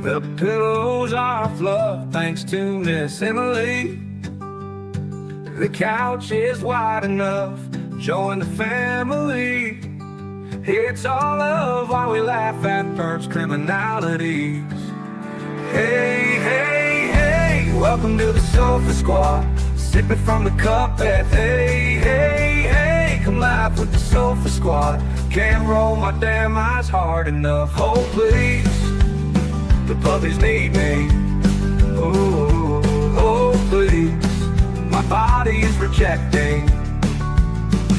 The pillows are fluff thanks to Miss Emily. The couch is wide enough, join the family. It's all love while we laugh at first criminalities. Hey, hey, hey, welcome to the Sofa Squad. Sipping from the cup at hey, hey, hey, come laugh with the Sofa Squad. Can't roll my damn eyes hard enough. Oh, please, the puppies need me. Oh, oh, please, my body is rejecting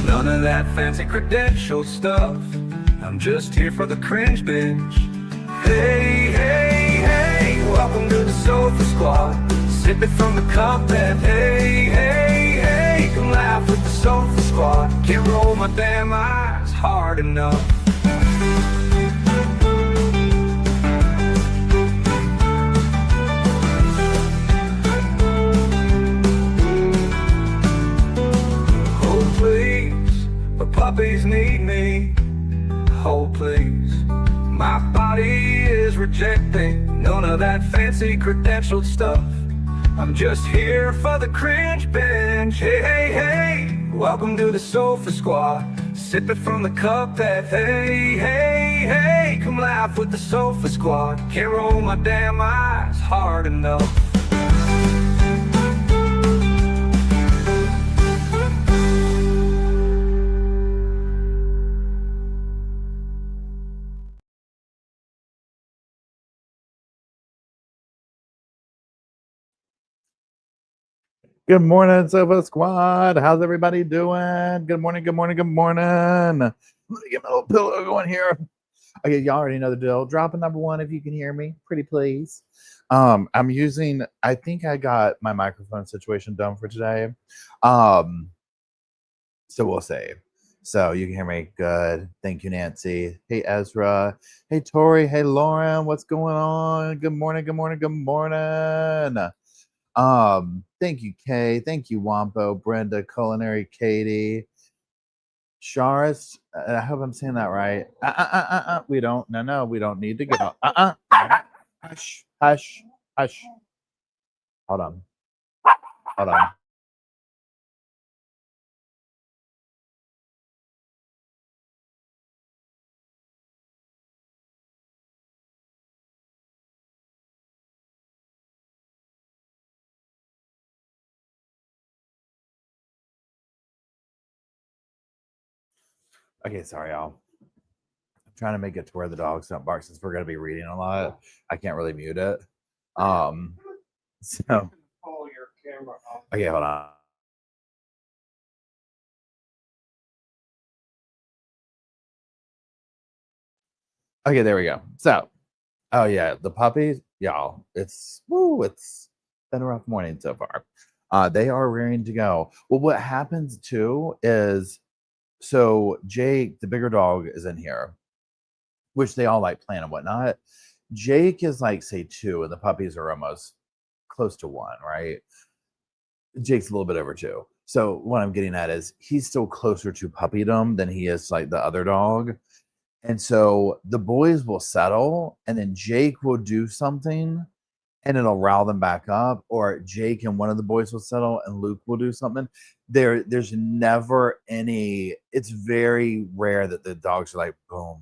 none of that fancy credential stuff. I'm just here for the cringe binge. Hey, hey, hey, welcome to the Sofa Squad. Sipping from the cup and hey, hey, hey, come laugh with the Sofa Squad. Can't roll my damn eyes hard enough. Oh please, the puppies need me. Oh please, my body is rejecting none of that fancy credentialed stuff. I'm just here for the cringe binge. Hey, hey, hey, welcome to the Sofa Squad. Sipping from the cup that hey, hey, hey, come laugh with the Sofa Squad. Can't roll my damn eyes hard enough. Good morning, Sofa Squad. How's everybody doing? Good morning, good morning, good morning. Let me get my little pillow going here. Okay, y'all already know the deal. Drop a number one if you can hear me. Pretty please. I'm using, I think I got my microphone situation done for today. So we'll see. So you can hear me. Good. Thank you, Nancy. Hey, Ezra. Hey, Tori. Hey, Lauren. What's going on? Good morning, good morning, good morning. Thank you, Kay. Thank you, Wampo, Brenda, Culinary, Katie, Sharis. I hope I'm saying that right. We don't. No, we don't need to go. Hush, hush, hush. Hold on. Hold on. Okay, sorry, y'all. I'm trying to make it to where the dogs don't bark since we're going to be reading a lot. I can't really mute it. So. Pull your camera off. Okay, hold on. Okay, there we go. So, oh yeah, the puppies, y'all. It's been a rough morning so far. They are rearing to go. Well, what happens too is, so Jake, the bigger dog, is in here, which they all like playing and whatnot. Jake is like, say 2, and the puppies are almost close to 1, right? Jake's a little bit over 2. So what I'm getting at is he's still closer to puppydom than he is like the other dog. And so the boys will settle, and then Jake will do something, and it'll rile them back up. Or Jake and one of the boys will settle, and Luke will do something. There's never any. It's very rare that the dogs are like, boom.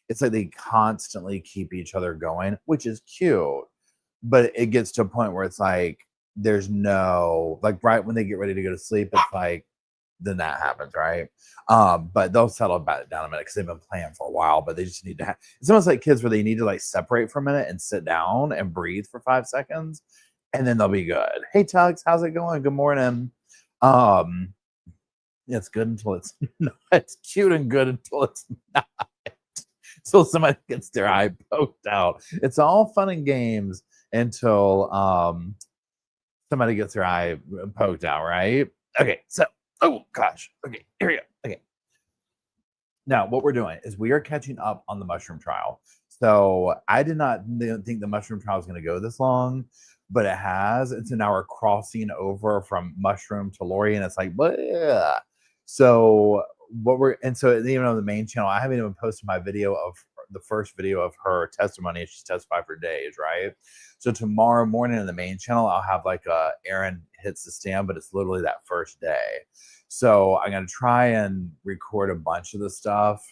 It's like they constantly keep each other going, which is cute. But it gets to a point where it's like there's no, like, right when they get ready to go to sleep, it's like, then that happens, right? But they'll settle back down a minute because they've been playing for a while, but they just need to it's almost like kids where they need to like separate for a minute and sit down and breathe for 5 seconds, and then they'll be good. Hey Tux, how's it going? Good morning. It's good until it's not. It's cute and good until it's not. So somebody gets their eye poked out. It's all fun and games until somebody gets their eye poked out, right? Okay, so oh gosh. Okay, here we go. Okay. Now, what we're doing is we are catching up on the mushroom trial. So I did not think the mushroom trial was going to go this long, but it has. And so now we're crossing over from mushroom to Lori, and it's like, bleh. So what we're, and so even on the main channel, I haven't even posted my video of the first video of her testimony. She's testified for days, right? So tomorrow morning in the main channel, I'll have like a Erin hits the stand, but it's literally that first day. So I'm gonna try and record a bunch of the stuff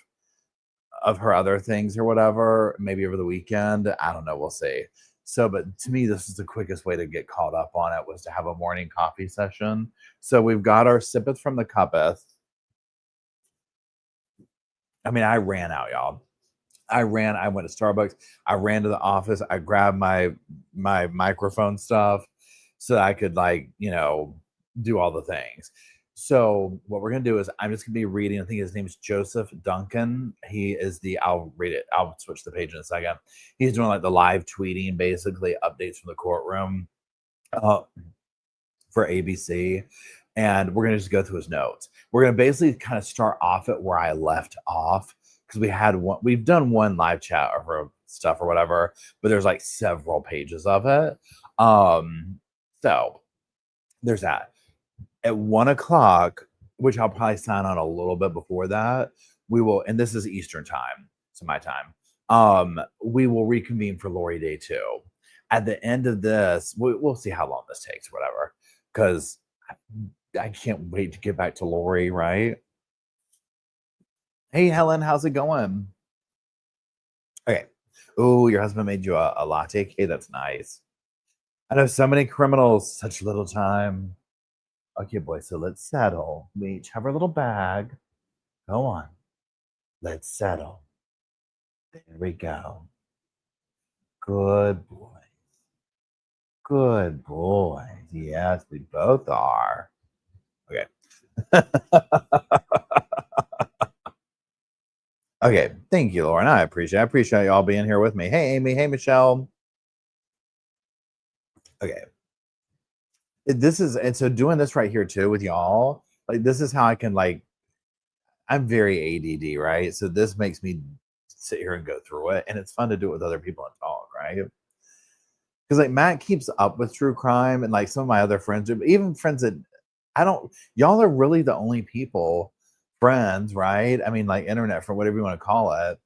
of her other things or whatever, maybe over the weekend. I don't know, we'll see. So, but to me, this is the quickest way to get caught up on it, was to have a morning coffee session. So we've got our sippeth from the cuppeth. I mean, I ran out, y'all. I went to Starbucks. I ran to the office. I grabbed my microphone stuff so that I could, like, you know, do all the things. So what we're gonna do is I'm just gonna be reading. I think his name is Joseph Duncan. He is I'll read it. I'll switch the page in a second. He's doing like the live tweeting, basically updates from the courtroom for ABC. And we're gonna just go through his notes. We're gonna basically kind of start off at where I left off, because we've done one live chat of her stuff or whatever, but there's like several pages of it. So there's that. At 1:00, which I'll probably sign on a little bit before that, we will, and this is Eastern time, so my time. We will reconvene for Lori Day 2. At the end of this, we'll see how long this takes, whatever, because I can't wait to get back to Lori, right? Hey, Helen, how's it going? Okay. Oh, your husband made you a latte cake. That's nice. I know so many criminals, such little time. Okay, boy, so let's settle. We each have our little bag. Go on. Let's settle. There we go. Good boys. Good boys. Yes, we both are. Okay. Okay, thank you, Lauren. I appreciate y'all being here with me. Hey, Amy. Hey, Michelle. Okay. And so doing this right here too with y'all, like, this is how I can, like, I'm very ADD, right? So this makes me sit here and go through it, and it's fun to do it with other people and talk, right? Because, like, Matt keeps up with true crime, and like some of my other friends do, even friends that y'all are really the only people, friends, right? I mean, like, internet, for whatever you want to call it.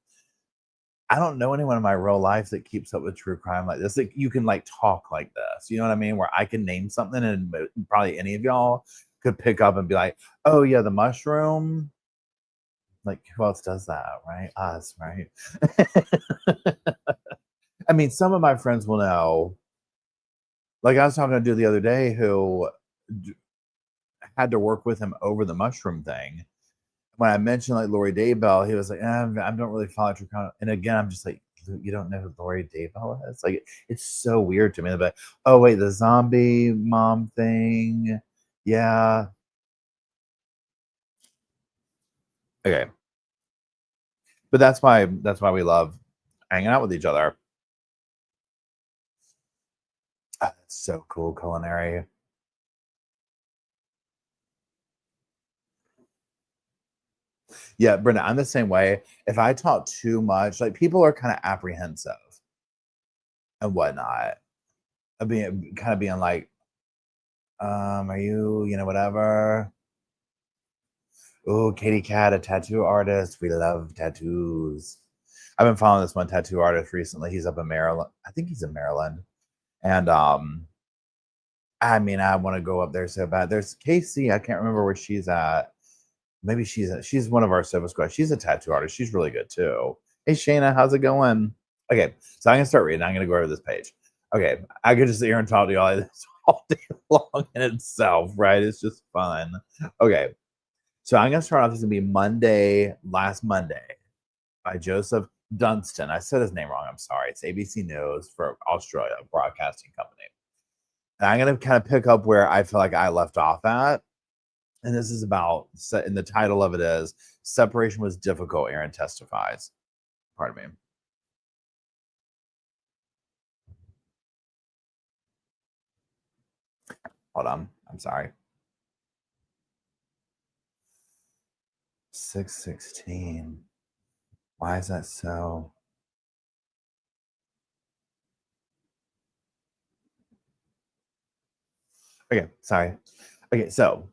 I don't know anyone in my real life that keeps up with true crime like this. Like, you can, like, talk like this, you know what I mean? Where I can name something, and probably any of y'all could pick up and be like, "Oh yeah, the mushroom." Like, who else does that, right? Us, right? I mean, some of my friends will know. Like, I was talking to a dude the other day who had to work with him over the mushroom thing. When I mentioned, like, Lori Daybell, he was like, I don't really follow true crime. And again, I'm just like, you don't know who Lori Daybell is? Like, it's so weird to me. But oh wait, the zombie mom thing, yeah. Okay, but that's why we love hanging out with each other. That's so cool, culinary. Yeah, Brenda, I'm the same way. If I talk too much, like, people are kind of apprehensive and whatnot. Of being like, are you, whatever. Oh, Katie Cat, a tattoo artist. We love tattoos. I've been following this one tattoo artist recently. He's up in Maryland. I think he's in Maryland. And I mean, I want to go up there so bad. There's Casey. I can't remember where she's at. Maybe she's one of our Sofa Squad. She's a tattoo artist. She's really good too. Hey Shayna, how's it going? Okay, so I'm gonna start reading. I'm gonna go over this page. Okay, I could just sit here and talk to y'all this all day long in itself, right? It's just fun. Okay, so I'm gonna start off. This is gonna be last Monday, by Joseph Dunstan. I said his name wrong. I'm sorry. It's ABC News for Australia Broadcasting Company. And I'm gonna kind of pick up where I feel like I left off at. And this is about, and the title of it is "Separation Was Difficult, Erin Testifies." Pardon me. Hold on. I'm sorry. 616. Why is that so? Okay, sorry. Okay, so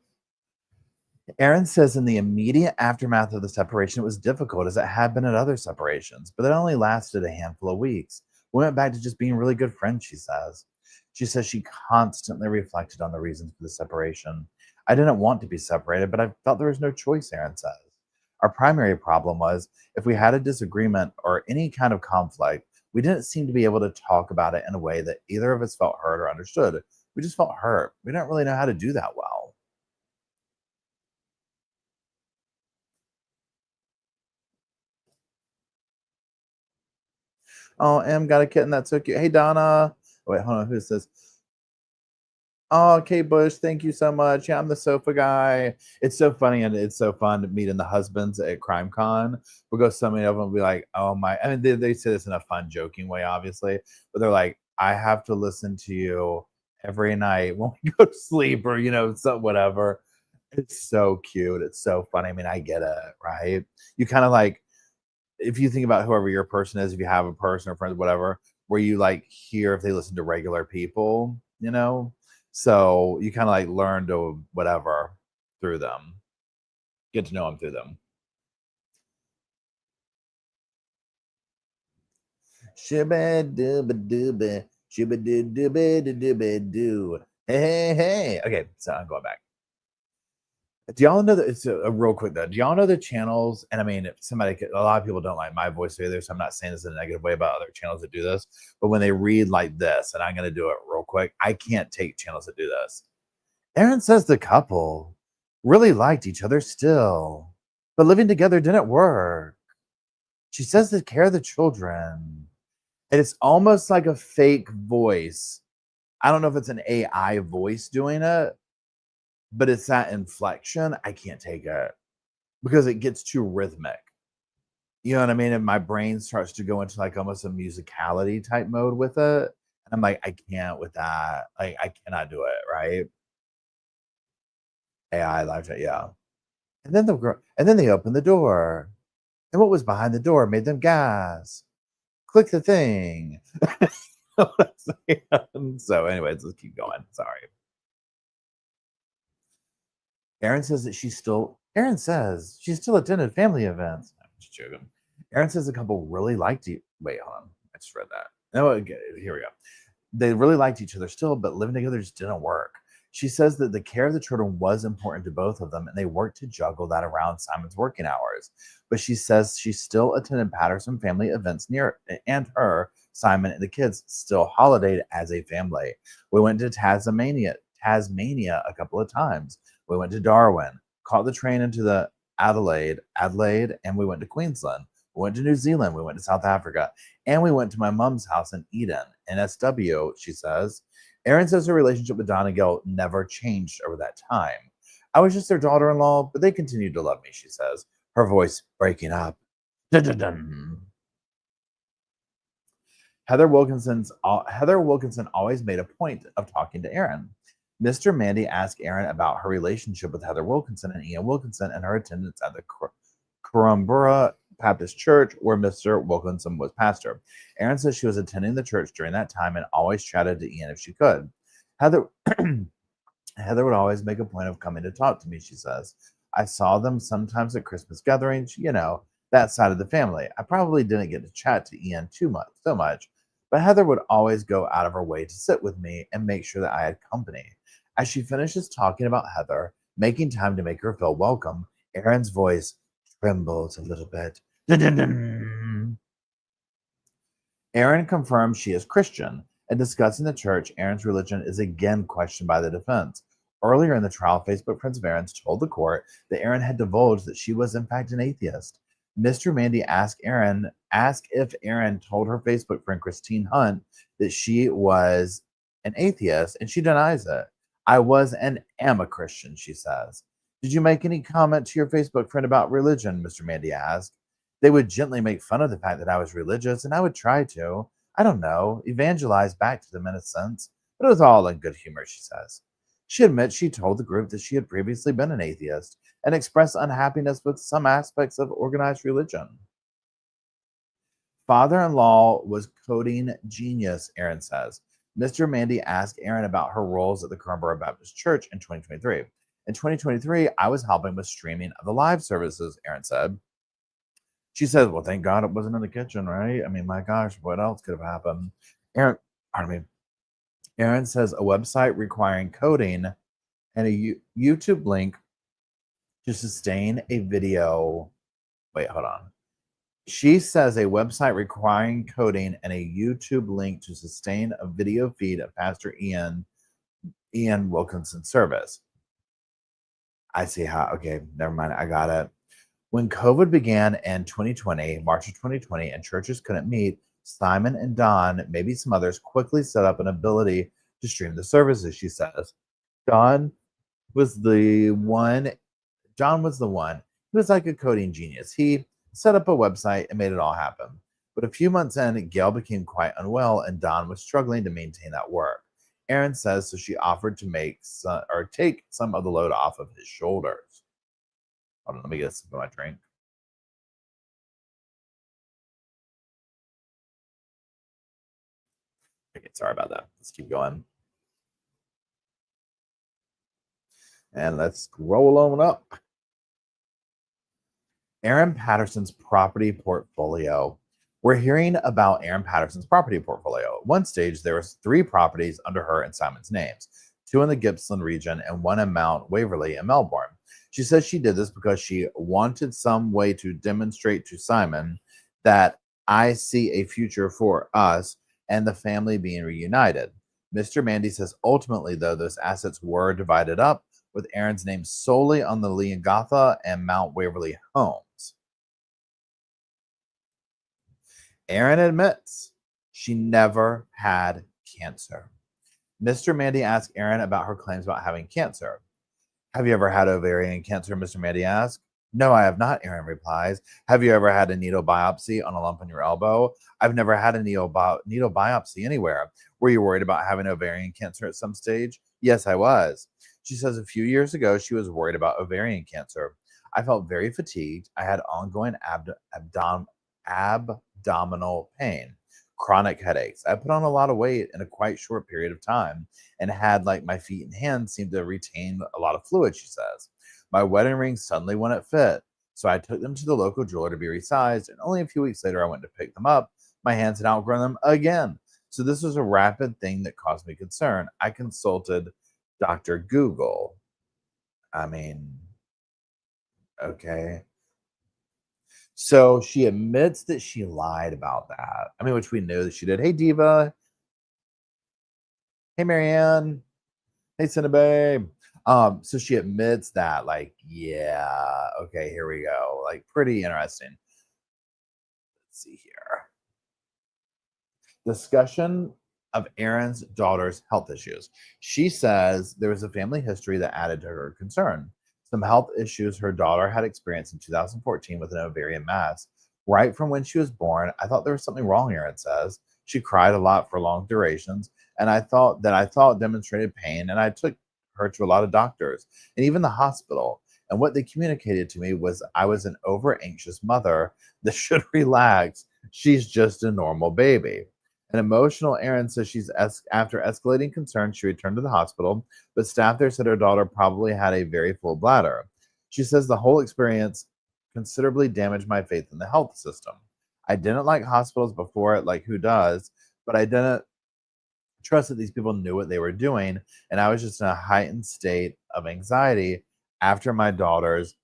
Erin says in the immediate aftermath of the separation, it was difficult as it had been at other separations, but it only lasted a handful of weeks. We went back to just being really good friends, she says. She says she constantly reflected on the reasons for the separation. I didn't want to be separated, but I felt there was no choice, Erin says. Our primary problem was if we had a disagreement or any kind of conflict, we didn't seem to be able to talk about it in a way that either of us felt heard or understood. We just felt hurt. We didn't really know how to do that well. Oh, M got a kitten. That's so cute. Hey, Donna. Wait, hold on. Who's this? Oh, Kate Bush, thank you so much. Yeah, I'm the sofa guy. It's so funny and it's so fun to meeting the husbands at Crime Con because so many of them will be like, oh my, I mean, they say this in a fun, joking way, obviously, but they're like, I have to listen to you every night when we go to sleep or, so whatever. It's so cute. It's so funny. I mean, I get it, right? You kind of like, if you think about whoever your person is, if you have a person or friends, whatever, where you like hear if they listen to regular people. So you kind of like learn to whatever through them, get to know them through them. Shibba dooba dooba, shibba doo dooba dooba doo. Hey, hey, hey. Okay, so I'm going back. Do y'all know that it's a real quick though? Do y'all know the channels? And I mean, if a lot of people don't like my voice either, so I'm not saying this in a negative way about other channels that do this. But when they read like this, and I'm going to do it real quick, I can't take channels that do this. Erin says the couple really liked each other still, but living together didn't work. She says the care of the children, and it's almost like a fake voice. I don't know if it's an AI voice doing it, but it's that inflection. I can't take it because it gets too rhythmic. You know what I mean? And my brain starts to go into like almost a musicality type mode with it. And I'm like, I can't with that. Like, I cannot do it, right? AI live chat, yeah. And then they opened the door. And what was behind the door made them gasp. Click the thing. So, anyways, let's keep going. Sorry. Erin says she still attended family events. I'm just joking. Erin says the couple really liked you. Wait, hold on. I just read that. No, okay, here we go. They really liked each other still, but living together just didn't work. She says that the care of the children was important to both of them, and they worked to juggle that around Simon's working hours. But she says she still attended Patterson family events near, and Simon, and the kids still holidayed as a family. We went to Tasmania a couple of times. We went to Darwin, caught the train into the Adelaide, and we went to Queensland. We went to New Zealand. We went to South Africa, and we went to my mom's house in Eden, in SW, she says. Erin says her relationship with Donegal never changed over that time. I was just their daughter-in-law, but they continued to love me, she says, her voice breaking up. Dun-dun-dun. Heather Wilkinson always made a point of talking to Erin. Mr. Mandy asked Erin about her relationship with Heather Wilkinson and Ian Wilkinson and her attendance at the Corumbura Baptist Church, where Mr. Wilkinson was pastor. Erin says she was attending the church during that time and always chatted to Ian if she could. Heather Heather would always make a point of coming to talk to me, she says. I saw them sometimes at Christmas gatherings, that side of the family. I probably didn't get to chat to Ian so much, but Heather would always go out of her way to sit with me and make sure that I had company. As she finishes talking about Heather, making time to make her feel welcome, Erin's voice trembles a little bit. Dun, dun, dun. Erin confirms she is Christian, and discussing the church, Erin's religion is again questioned by the defense. Earlier in the trial, Facebook friends of Erin's told the court that Erin had divulged that she was in fact an atheist. Mr. Mandy asked if Erin told her Facebook friend Christine Hunt that she was an atheist, and she denies it. I was and am a Christian, she says. Did you make any comment to your Facebook friend about religion? Mr. Mandy asked. They would gently make fun of the fact that I was religious, and I would try to, I don't know, evangelize back to them in a sense, but it was all in good humor, she says. She admits she told the group that she had previously been an atheist and expressed unhappiness with some aspects of organized religion. Father-in-law was coding genius, Erin says. Mr. Mandy asked Erin about her roles at the Corumbura Baptist Church in 2023. In 2023, I was helping with streaming of the live services, Erin said. She says, well, thank God it wasn't in the kitchen, right? I mean, my gosh, what else could have happened? Erin, pardon me. Erin says a website requiring coding and a YouTube link to sustain a video. Wait, hold on. She says a website requiring coding and a YouTube link to sustain a video feed of Pastor Ian Wilkinson's service. I see how. Okay, never mind. I got it. When COVID began in 2020, March of 2020, and churches couldn't meet, Simon and Don, maybe some others, quickly set up an ability to stream the services, she says. Don was the one. John was the one. He was like a coding genius. He set up a website and made it all happen. But a few months in, Gail became quite unwell, and Don was struggling to maintain that work. Erin says so she offered to take some of the load off of his shoulders. Hold on, let me get a sip of my drink. Okay, sorry about that. Let's keep going. And let's roll on up. Erin Patterson's property portfolio. We're hearing about Erin Patterson's property portfolio. At one stage, there was 3 properties under her and Simon's names, 2 in the Gippsland region and 1 in Mount Waverly in Melbourne. She says she did this because she wanted some way to demonstrate to Simon that I see a future for us and the family being reunited. Mr. Mandy says ultimately, though, those assets were divided up with Erin's name solely on the Leongatha and Mount Waverly homes. Erin admits she never had cancer. Mr. Mandy asked Erin about her claims about having cancer. Have you ever had ovarian cancer? Mr. Mandy asked. No, I have not, Erin replies. Have you ever had a needle biopsy on a lump in your elbow? I've never had a needle biopsy anywhere. Were you worried about having ovarian cancer at some stage? Yes, I was. She says a few years ago, she was worried about ovarian cancer. I felt very fatigued. I had ongoing abdominal pain, chronic headaches. I put on a lot of weight in a quite short period of time and had like my feet and hands seemed to retain a lot of fluid, she says. My wedding ring suddenly wouldn't fit. So I took them to the local jeweler to be resized, and only a few weeks later I went to pick them up. My hands had outgrown them again. So this was a rapid thing that caused me concern. I consulted Dr. Google. I mean, okay. So she admits that she lied about that. I mean, which we knew that she did. Hey, Diva. Hey, Marianne. Hey, Cinnabay. So she admits that, like, yeah, okay, here we go. Like, pretty interesting. Let's see here. Discussion of Erin's daughter's health issues. She says there was a family history that added to her concern. Some health issues her daughter had experienced in 2014 with an ovarian mass. Right from when she was born, I thought there was something wrong, Erin says. She cried a lot for long durations, and I thought demonstrated pain, and I took her to a lot of doctors and even the hospital. And what they communicated to me was I was an over anxious mother that should relax. She's just a normal baby. An emotional Erin says after escalating concerns, she returned to the hospital, but staff there said her daughter probably had a very full bladder. She says the whole experience considerably damaged my faith in the health system. I didn't like hospitals before it, like who does, but I didn't trust that these people knew what they were doing, and I was just in a heightened state of anxiety after my daughter's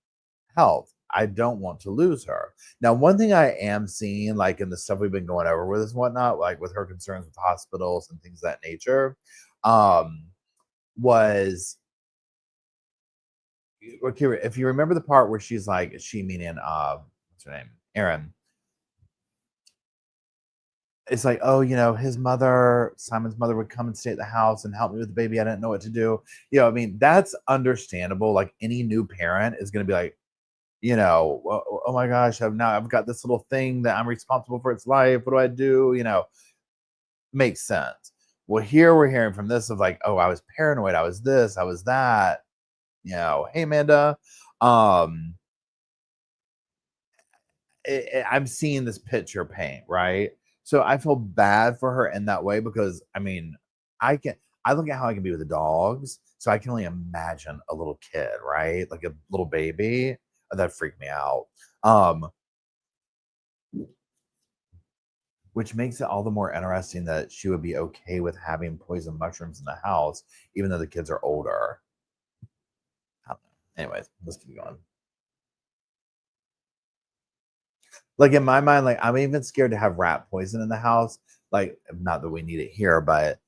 health. I don't want to lose her. Now, one thing I am seeing, like in the stuff we've been going over with us and whatnot, like with her concerns with hospitals and things of that nature, was okay. If you remember the part where she's like, she meaning what's her name? Erin. It's like, oh, his mother, Simon's mother, would come and stay at the house and help me with the baby. I didn't know what to do. I mean, that's understandable. Like any new parent is going to be like, oh my gosh, I've got this little thing that I'm responsible for its life. What do I do? Makes sense. Well, here we're hearing from this of like, oh, I was paranoid. I was this, I was that. Hey, Amanda. I'm seeing this picture paint, right? So I feel bad for her in that way because I mean, I look at how I can be with the dogs, so I can only imagine a little kid, right? Like a little baby. That freaked me out. Which makes it all the more interesting that she would be okay with having poison mushrooms in the house, even though the kids are older. I don't know. Anyways, let's keep going. Like in my mind, like I'm even scared to have rat poison in the house. Like, not that we need it here, but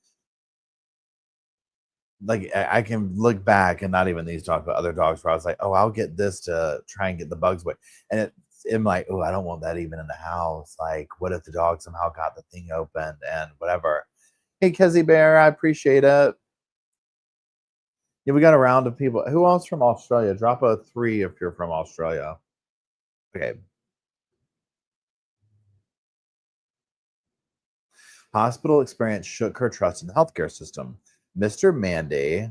like I can look back and not even these dogs, but other dogs where I was like, oh, I'll get this to try and get the bugs away. And I'm like, oh, I don't want that even in the house. Like, what if the dog somehow got the thing opened and whatever? Hey, Kezzy Bear, I appreciate it. Yeah, we got a round of people. Who else from Australia? Drop a 3 if you're from Australia. Okay. Hospital experience shook her trust in the healthcare system. Mr. Mandy.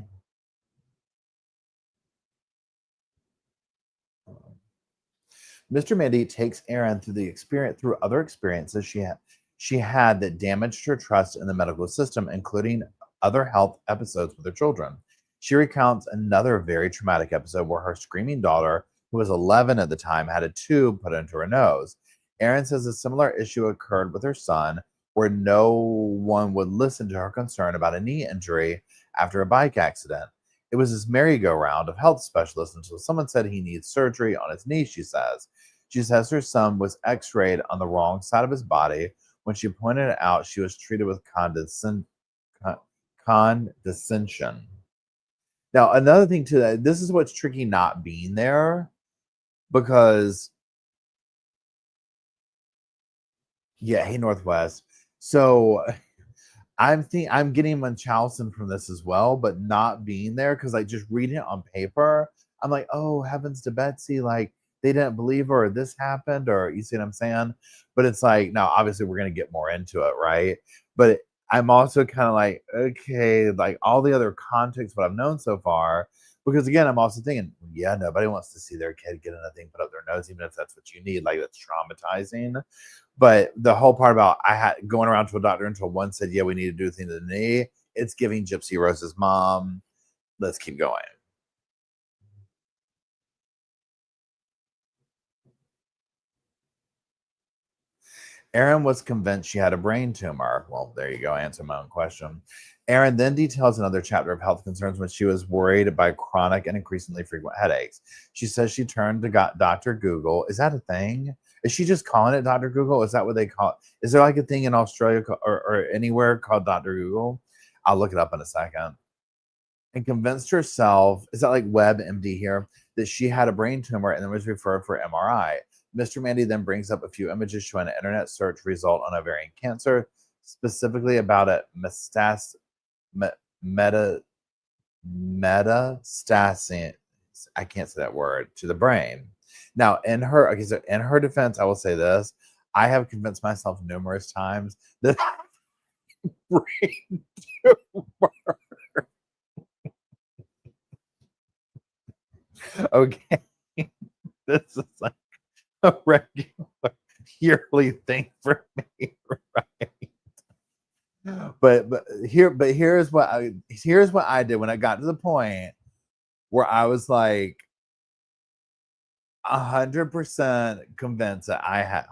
Mr. Mandy takes Erin through other experiences she had that damaged her trust in the medical system, including other health episodes with her children. She recounts another very traumatic episode where her screaming daughter, who was 11 at the time, had a tube put into her nose. Erin says a similar issue occurred with her son, where no one would listen to her concern about a knee injury after a bike accident. It was this merry-go-round of health specialists until someone said he needs surgery on his knee, she says. She says her son was x-rayed on the wrong side of his body. When she pointed it out, she was treated with condescension. Now, another thing to that, this is what's tricky not being there, because yeah, hey Northwest. So I'm getting Munchausen from this as well, but not being there, because like just reading it on paper, I'm like, oh heavens to Betsy, like they didn't believe her, or this happened, or you see what I'm saying? But it's like, now obviously we're gonna get more into it, right? But I'm also kind of like, okay, like all the other context, what I've known so far, because again, I'm also thinking, yeah, nobody wants to see their kid get anything put up their nose, even if that's what you need, like that's traumatizing. But the whole part about I had going around to a doctor until one said, yeah, we need to do a thing to the knee. It's giving Gypsy Rose's mom. Let's keep going. Erin was convinced she had a brain tumor. Well, there you go. Answer my own question. Erin then details another chapter of health concerns when she was worried by chronic and increasingly frequent headaches. She says she turned to Dr. Google. Is that a thing? Is she just calling it Dr. Google? Is that what they call it? Is there like a thing in Australia or anywhere called Dr. Google? I'll look it up in a second. And convinced herself, is that like WebMD here, that she had a brain tumor and then was referred for MRI. Mr. Mandy then brings up a few images showing an internet search result on ovarian cancer, specifically about a metastasis. I can't say that word, to the brain. Now, in her defense, I will say this: I have convinced myself numerous times that brain tumor. Okay, this is like a regular yearly thing for me, right? Here's what I did when I got to the point where I was like 100% convinced that I had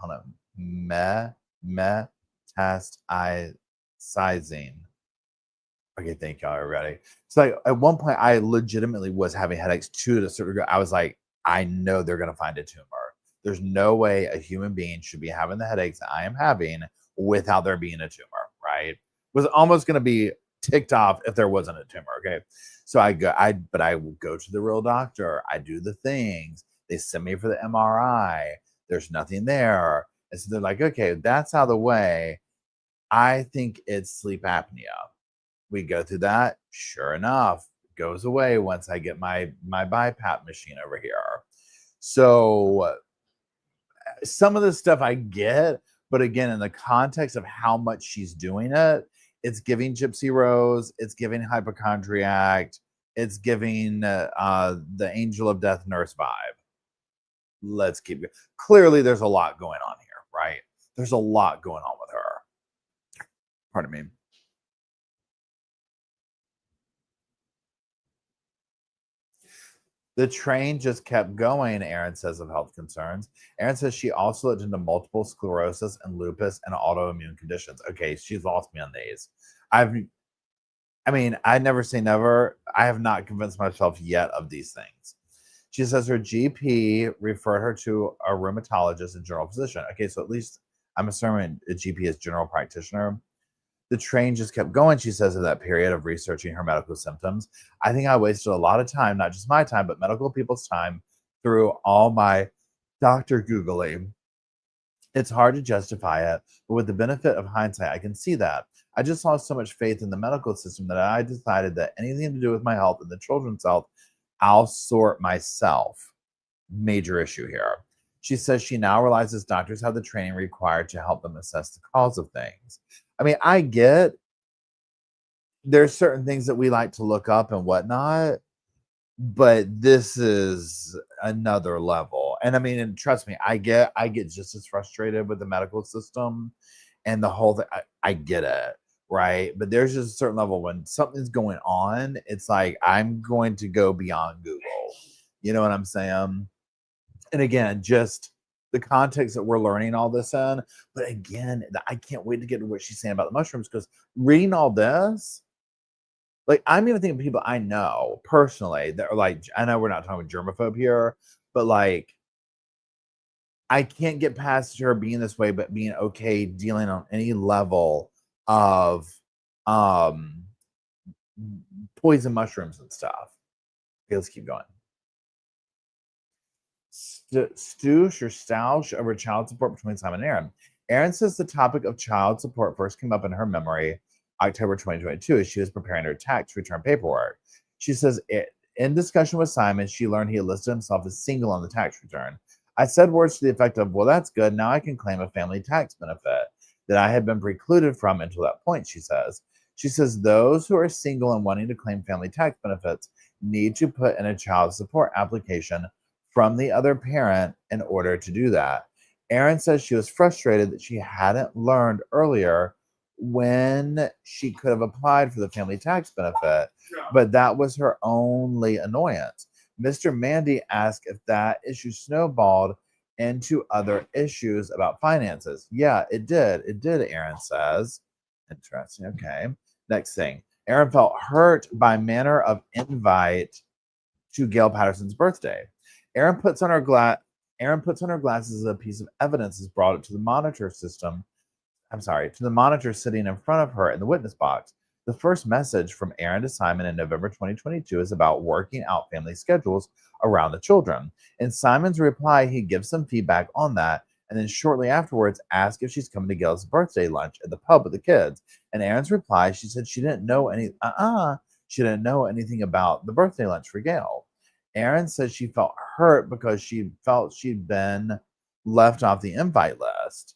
metastasizing. Okay, thank y'all, everybody. So like at one point, I legitimately was having headaches to the certain degree. I was like, I know they're gonna find a tumor. There's no way a human being should be having the headaches that I am having without there being a tumor, right? Was almost gonna be ticked off if there wasn't a tumor. Okay. So but I will go to the real doctor. I do the things. They send me for the MRI. There's nothing there. And so they're like, okay, that's out of the way. I think it's sleep apnea. We go through that. Sure enough, it goes away once I get my BiPAP machine over here. So some of this stuff I get, but again, in the context of how much she's doing it, it's giving Gypsy Rose, it's giving hypochondriac, it's giving the Angel of Death nurse vibe. Let's keep going. Clearly, there's a lot going on here, right? There's a lot going on with her. Pardon me. The train just kept going, Erin says of health concerns. Erin says she also looked into multiple sclerosis and lupus and autoimmune conditions. Okay, she's lost me on these. I'd never say never. I have not convinced myself yet of these things. She says her GP referred her to a rheumatologist and general physician. Okay, so at least I'm assuming a GP is general practitioner. The train just kept going, she says, in that period of researching her medical symptoms. I think I wasted a lot of time, not just my time, but medical people's time through all my doctor Googling. It's hard to justify it, but with the benefit of hindsight, I can see that. I just lost so much faith in the medical system that I decided that anything to do with my health and the children's health, I'll sort myself. Major issue here. She says she now realizes doctors have the training required to help them assess the cause of things. I get there's certain things that we like to look up and whatnot, but this is another level. And trust me, I get just as frustrated with the medical system and the whole thing. I get it, right? But there's just a certain level when something's going on, it's like I'm going to go beyond Google. You know what I'm saying? And again, just the context that we're learning all this in. But again, I can't wait to get to what she's saying about the mushrooms, because reading all this, like, I'm even thinking of people I know personally that are like, I know we're not talking germaphobe here, but like, I can't get past her being this way, but being okay dealing on any level of um poison mushrooms and stuff. Okay, let's keep going. Stoosh or stoush over child support between Simon and Erin. Erin says the topic of child support first came up in her memory October 2022 as she was preparing her tax return paperwork. She says in discussion with Simon, she learned he had listed himself as single on the tax return. I said words to the effect of, well, that's good. Now I can claim a family tax benefit that I had been precluded from until that point, she says. She says those who are single and wanting to claim family tax benefits need to put in a child support application from the other parent in order to do that. Erin says she was frustrated that she hadn't learned earlier when she could have applied for the family tax benefit, but that was her only annoyance. Mr. Mandy asked if that issue snowballed into other issues about finances. Yeah, it did. It did, Erin says. Interesting. Okay. Next thing. Erin felt hurt by manner of invite to Gail Patterson's birthday. Erin puts on her glasses as a piece of evidence is brought to the monitor system. To the monitor sitting in front of her in the witness box. The first message from Erin to Simon in November 2022 is about working out family schedules around the children. In Simon's reply, he gives some feedback on that, and then shortly afterwards asks if she's coming to Gail's birthday lunch at the pub with the kids. In Erin's reply, she said she didn't know anything about the birthday lunch for Gail. Erin says she felt hurt because she felt she'd been left off the invite list.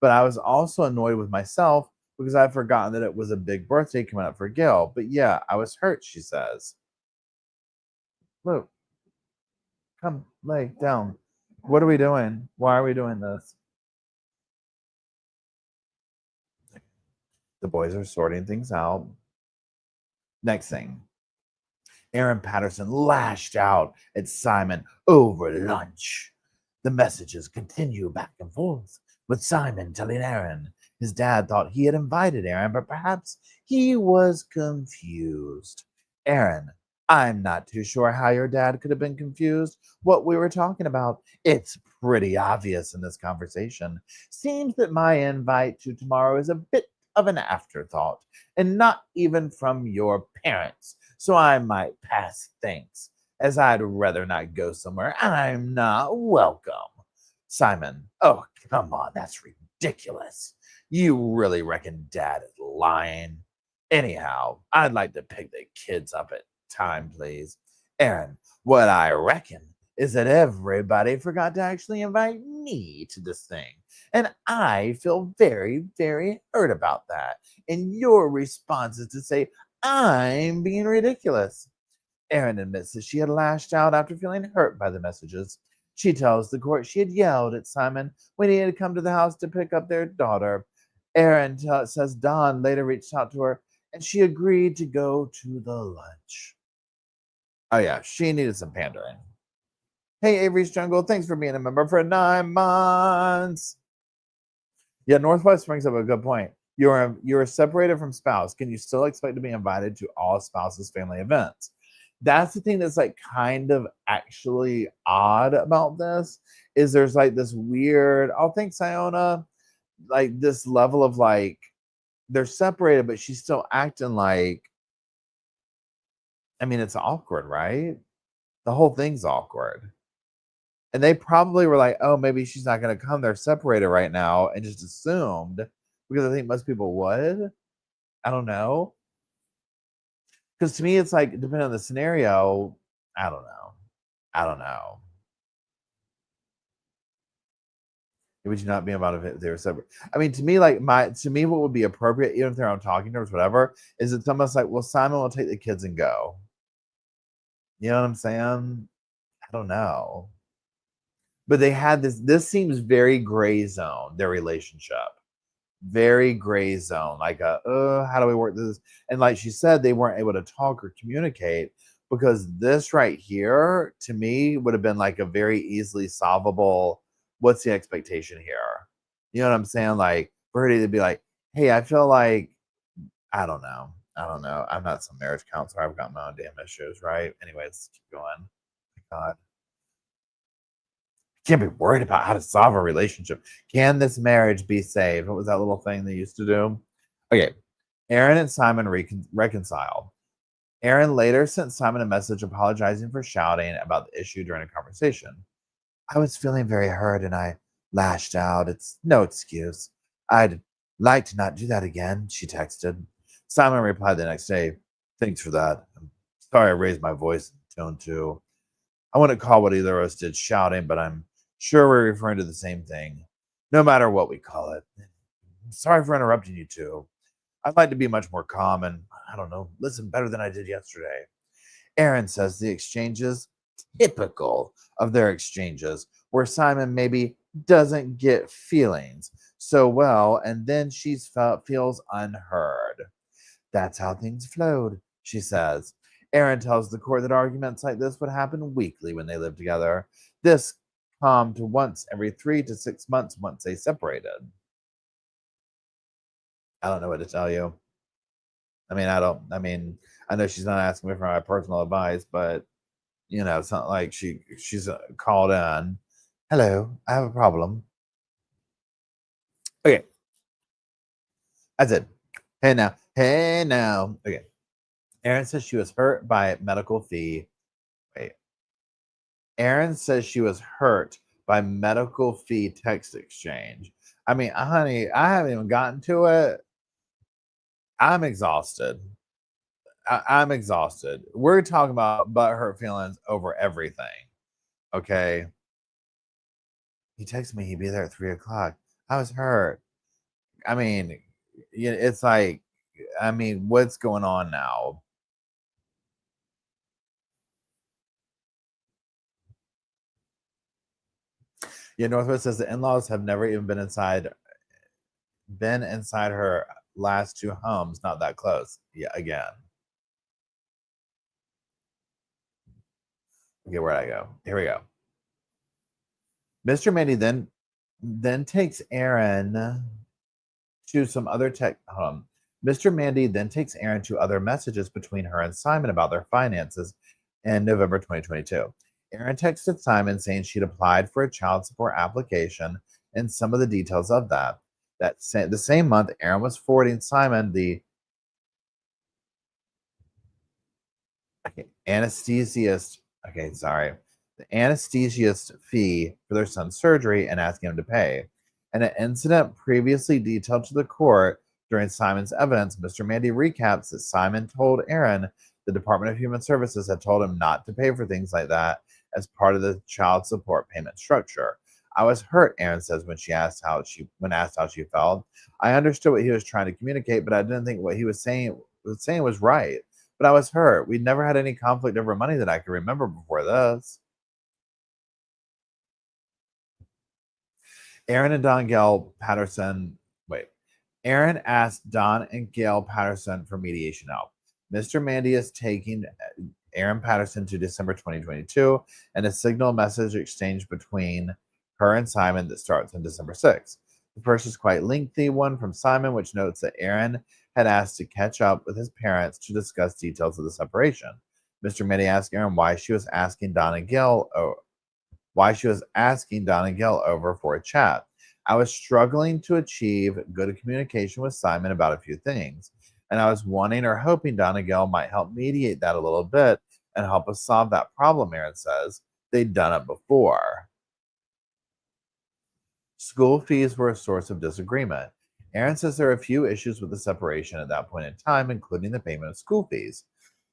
But I was also annoyed with myself because I'd forgotten that it was a big birthday coming up for Gail. But yeah, I was hurt, she says. Luke, come lay down. What are we doing? Why are we doing this? The boys are sorting things out. Next thing. Erin Patterson lashed out at Simon over lunch. The messages continue back and forth, with Simon telling Erin his dad thought he had invited Erin, but perhaps he was confused. Erin, I'm not too sure how your dad could have been confused what we were talking about. It's pretty obvious in this conversation. Seems that my invite to tomorrow is a bit of an afterthought, and not even from your parents. So I might pass thanks, as I'd rather not go somewhere I'm not welcome. Simon, oh, come on, that's ridiculous. You really reckon Dad is lying? Anyhow, I'd like to pick the kids up at time, please. Erin, what I reckon is that everybody forgot to actually invite me to this thing. And I feel very, very hurt about that. And your response is to say, I'm being ridiculous. Erin admits that she had lashed out after feeling hurt by the messages. She tells the court she had yelled at Simon when he had come to the house to pick up their daughter. Erin says Don later reached out to her and she agreed to go to the lunch. Oh yeah, she needed some pandering. Hey, Avery's Jungle, thanks for being a member for 9 months. Yeah, Northwest brings up a good point. You're separated from spouse. Can you still expect to be invited to all spouses' family events? That's the thing that's like kind of actually odd about this is there's like this weird, oh thanks, Iona, like this level of like they're separated, but she's still acting like, I mean, it's awkward, right? The whole thing's awkward. And they probably were like, oh, maybe she's not going to come. They're separated right now and just assumed because I think most people would. I don't know. Because to me, it's like, depending on the scenario, I don't know. I don't know. Would you not be about if they were separate? I mean, to me, what would be appropriate, even if they're on talking terms, whatever, is it's almost like, well, Simon will take the kids and go. You know what I'm saying? I don't know. But they had this seems very gray zone, their relationship. Very gray zone. Like how do we work this? And like she said, they weren't able to talk or communicate because this right here, to me, would have been like a very easily solvable, what's the expectation here? You know what I'm saying? Like for her to be like, hey, I feel like, I don't know. I don't know. I'm not some marriage counselor. I've got my own damn issues, right? Anyways, keep going. God. Can't be worried about how to solve a relationship. Can this marriage be saved? What was that little thing they used to do? Okay. Erin and Simon reconcile. Erin later sent Simon a message apologizing for shouting about the issue during a conversation. I was feeling very hurt and I lashed out. It's no excuse. I'd like to not do that again, she texted. Simon replied the next day, thanks for that. I'm sorry I raised my voice and tone too. I wouldn't call what either of us did shouting, but I'm sure we're referring to the same thing, no matter what we call it. Sorry for interrupting you two. I'd like to be much more calm and, I don't know, listen better than I did yesterday. Erin says the exchange is typical of their exchanges, where Simon maybe doesn't get feelings so well, and then she feels unheard. That's how things flowed, she says. Erin tells the court that arguments like this would happen weekly when they lived together. This calmed once every 3 to 6 months once they separated. I don't know what to tell you. I know she's not asking me for my personal advice, but it's not like she's called in. Hello, I have a problem. Okay, I said, hey now. Okay, Erin says she was hurt by medical fee. Wait, Erin says she was hurt by medical fee text exchange. I mean, honey, I haven't even gotten to it. I'm exhausted. I'm exhausted. We're talking about butthurt feelings over everything. Okay. He texted me he'd be there at 3 o'clock. I was hurt. I mean, it's like, what's going on now? Yeah, Northwest says the in-laws have never even been inside her last 2 homes, not that close. Yeah, again. Okay, where'd I go? Here we go. Mr. Mandy then takes Erin to some other tech. Mr. Mandy then takes Erin to other messages between her and Simon about their finances in November 2022. Erin texted Simon saying she'd applied for a child support application and some of the details of that. The same month, Erin was forwarding Simon the anesthesiast. Okay, sorry. The anesthesiast fee for their son's surgery and asking him to pay. In an incident previously detailed to the court during Simon's evidence, Mr. Mandy recaps that Simon told Erin the Department of Human Services had told him not to pay for things like that as part of the child support payment structure. I was hurt, Erin says when asked how she felt. I understood what he was trying to communicate, but I didn't think what he was saying was right. But I was hurt. We'd never had any conflict over money that I could remember before this. Erin and Don Gale Patterson. Wait. Erin asked Don and Gail Patterson for mediation help. Mr. Mandy is taking Erin Patterson to December 2022, and a signal message exchange between her and Simon that starts on December 6th. The first is quite lengthy one from Simon, which notes that Erin had asked to catch up with his parents to discuss details of the separation. Mr. Mitty asked Erin why she was asking Don and Gail over for a chat. I was struggling to achieve good communication with Simon about a few things, and I was wanting or hoping Don and Gail might help mediate that a little bit and help us solve that problem, Erin says. They'd done it before. School fees were a source of disagreement. Erin says there are a few issues with the separation at that point in time, including the payment of school fees.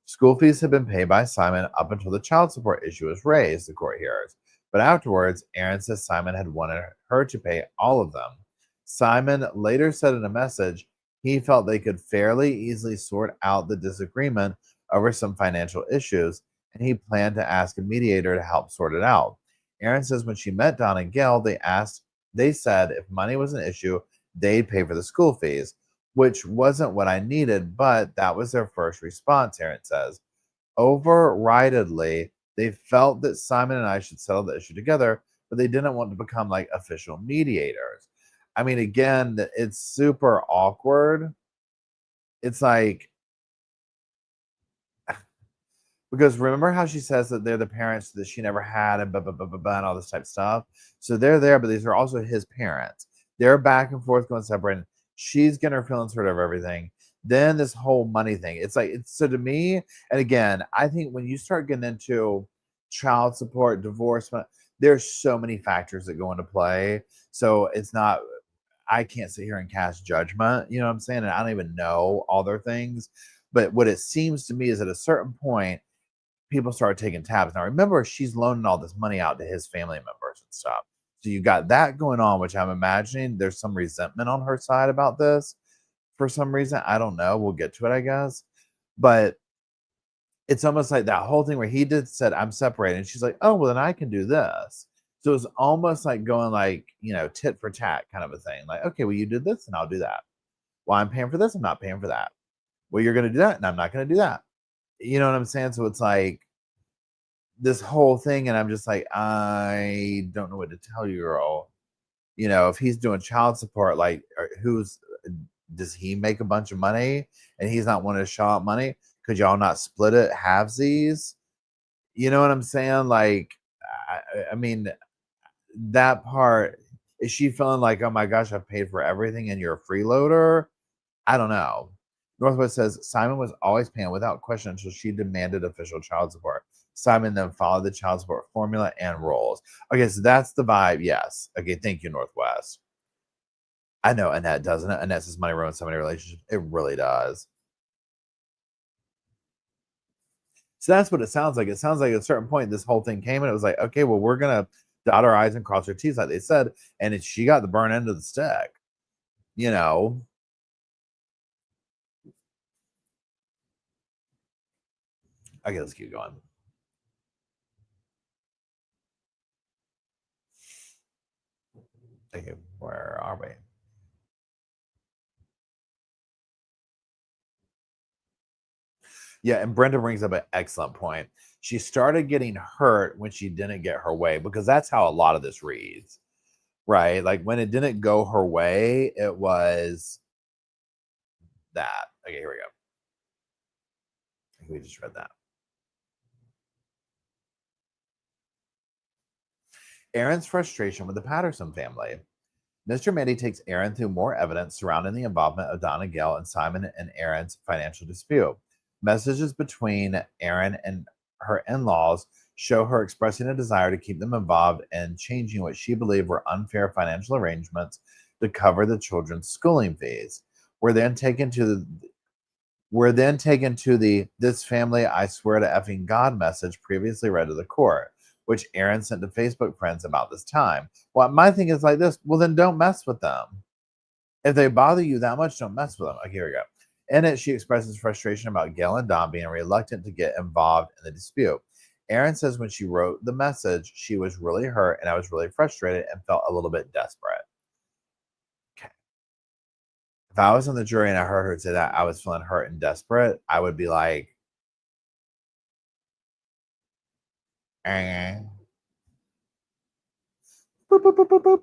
School fees had been paid by Simon up until the child support issue was raised, the court hears. But afterwards, Erin says Simon had wanted her to pay all of them. Simon later said in a message he felt they could fairly easily sort out the disagreement over some financial issues, and he planned to ask a mediator to help sort it out. Erin says when she met Don and Gail, they said if money was an issue, they'd pay for the school fees, which wasn't what I needed, but that was their first response, Erin says. Overridedly, they felt that Simon and I should settle the issue together, but they didn't want to become like official mediators. I mean, again, it's super awkward. It's like, because remember how she says that they're the parents that she never had and blah, blah, blah, blah, blah, and all this type of stuff. So they're there, but these are also his parents. They're back and forth going separate. She's getting her feelings hurt over everything. Then this whole money thing. It's like, so to me, and again, I think when you start getting into child support, divorce, there's so many factors that go into play. So it's not, I can't sit here and cast judgment, you know what I'm saying? And I don't even know all their things. But what it seems to me is at a certain point, people started taking tabs. Now, remember, she's loaning all this money out to his family members and stuff. So you got that going on, which I'm imagining there's some resentment on her side about this for some reason. I don't know. We'll get to it, I guess. But it's almost like that whole thing where he said, I'm separated. And she's like, oh, well, then I can do this. So it's almost like going like, tit for tat kind of a thing. Like, okay, well, you did this and I'll do that. Well, I'm paying for this. I'm not paying for that. Well, you're going to do that and I'm not going to do that. You know what I'm saying? So it's like this whole thing, and I'm just like, I don't know what to tell you, girl. If he's doing child support, like, does he make a bunch of money and he's not wanting to shell out money? Could y'all not split it halvesies? You know what I'm saying? Like, I mean, that part, is she feeling like, oh my gosh, I've paid for everything and you're a freeloader? I don't know. Northwest says Simon was always paying without question until she demanded official child support. Simon then followed the child support formula and rules. Okay, so that's the vibe. Yes. Okay, thank you, Northwest. I know Annette, doesn't it? Annette says money ruins so many relationships. It really does. So that's what it sounds like. It sounds like at a certain point, this whole thing came and it was like, okay, well, we're going to dot our I's and cross our T's, like they said. And she got the burn end of the stick, Okay, let's keep going. Okay, where are we? Yeah, and Brenda brings up an excellent point. She started getting hurt when she didn't get her way, because that's how a lot of this reads, right? Like when it didn't go her way, it was that. Okay, here we go. I think we just read that. Erin's frustration with the Patterson family. Mr. Mitty takes Erin through more evidence surrounding the involvement of Donna Gale and Simon and Erin's financial dispute. Messages between Erin and her in-laws show her expressing a desire to keep them involved and changing what she believed were unfair financial arrangements to cover the children's schooling fees. We're then taken to the "this family I swear to effing God" message previously read to the court, which Erin sent to Facebook friends about this time. Well, my thing is like this. Well, then don't mess with them. If they bother you that much, don't mess with them. Okay, here we go. In it, she expresses frustration about Gail and Don being reluctant to get involved in the dispute. Erin says when she wrote the message, she was really hurt and I was really frustrated and felt a little bit desperate. Okay. If I was on the jury and I heard her say that I was feeling hurt and desperate, I would be like, Boop, boop, boop, boop, boop.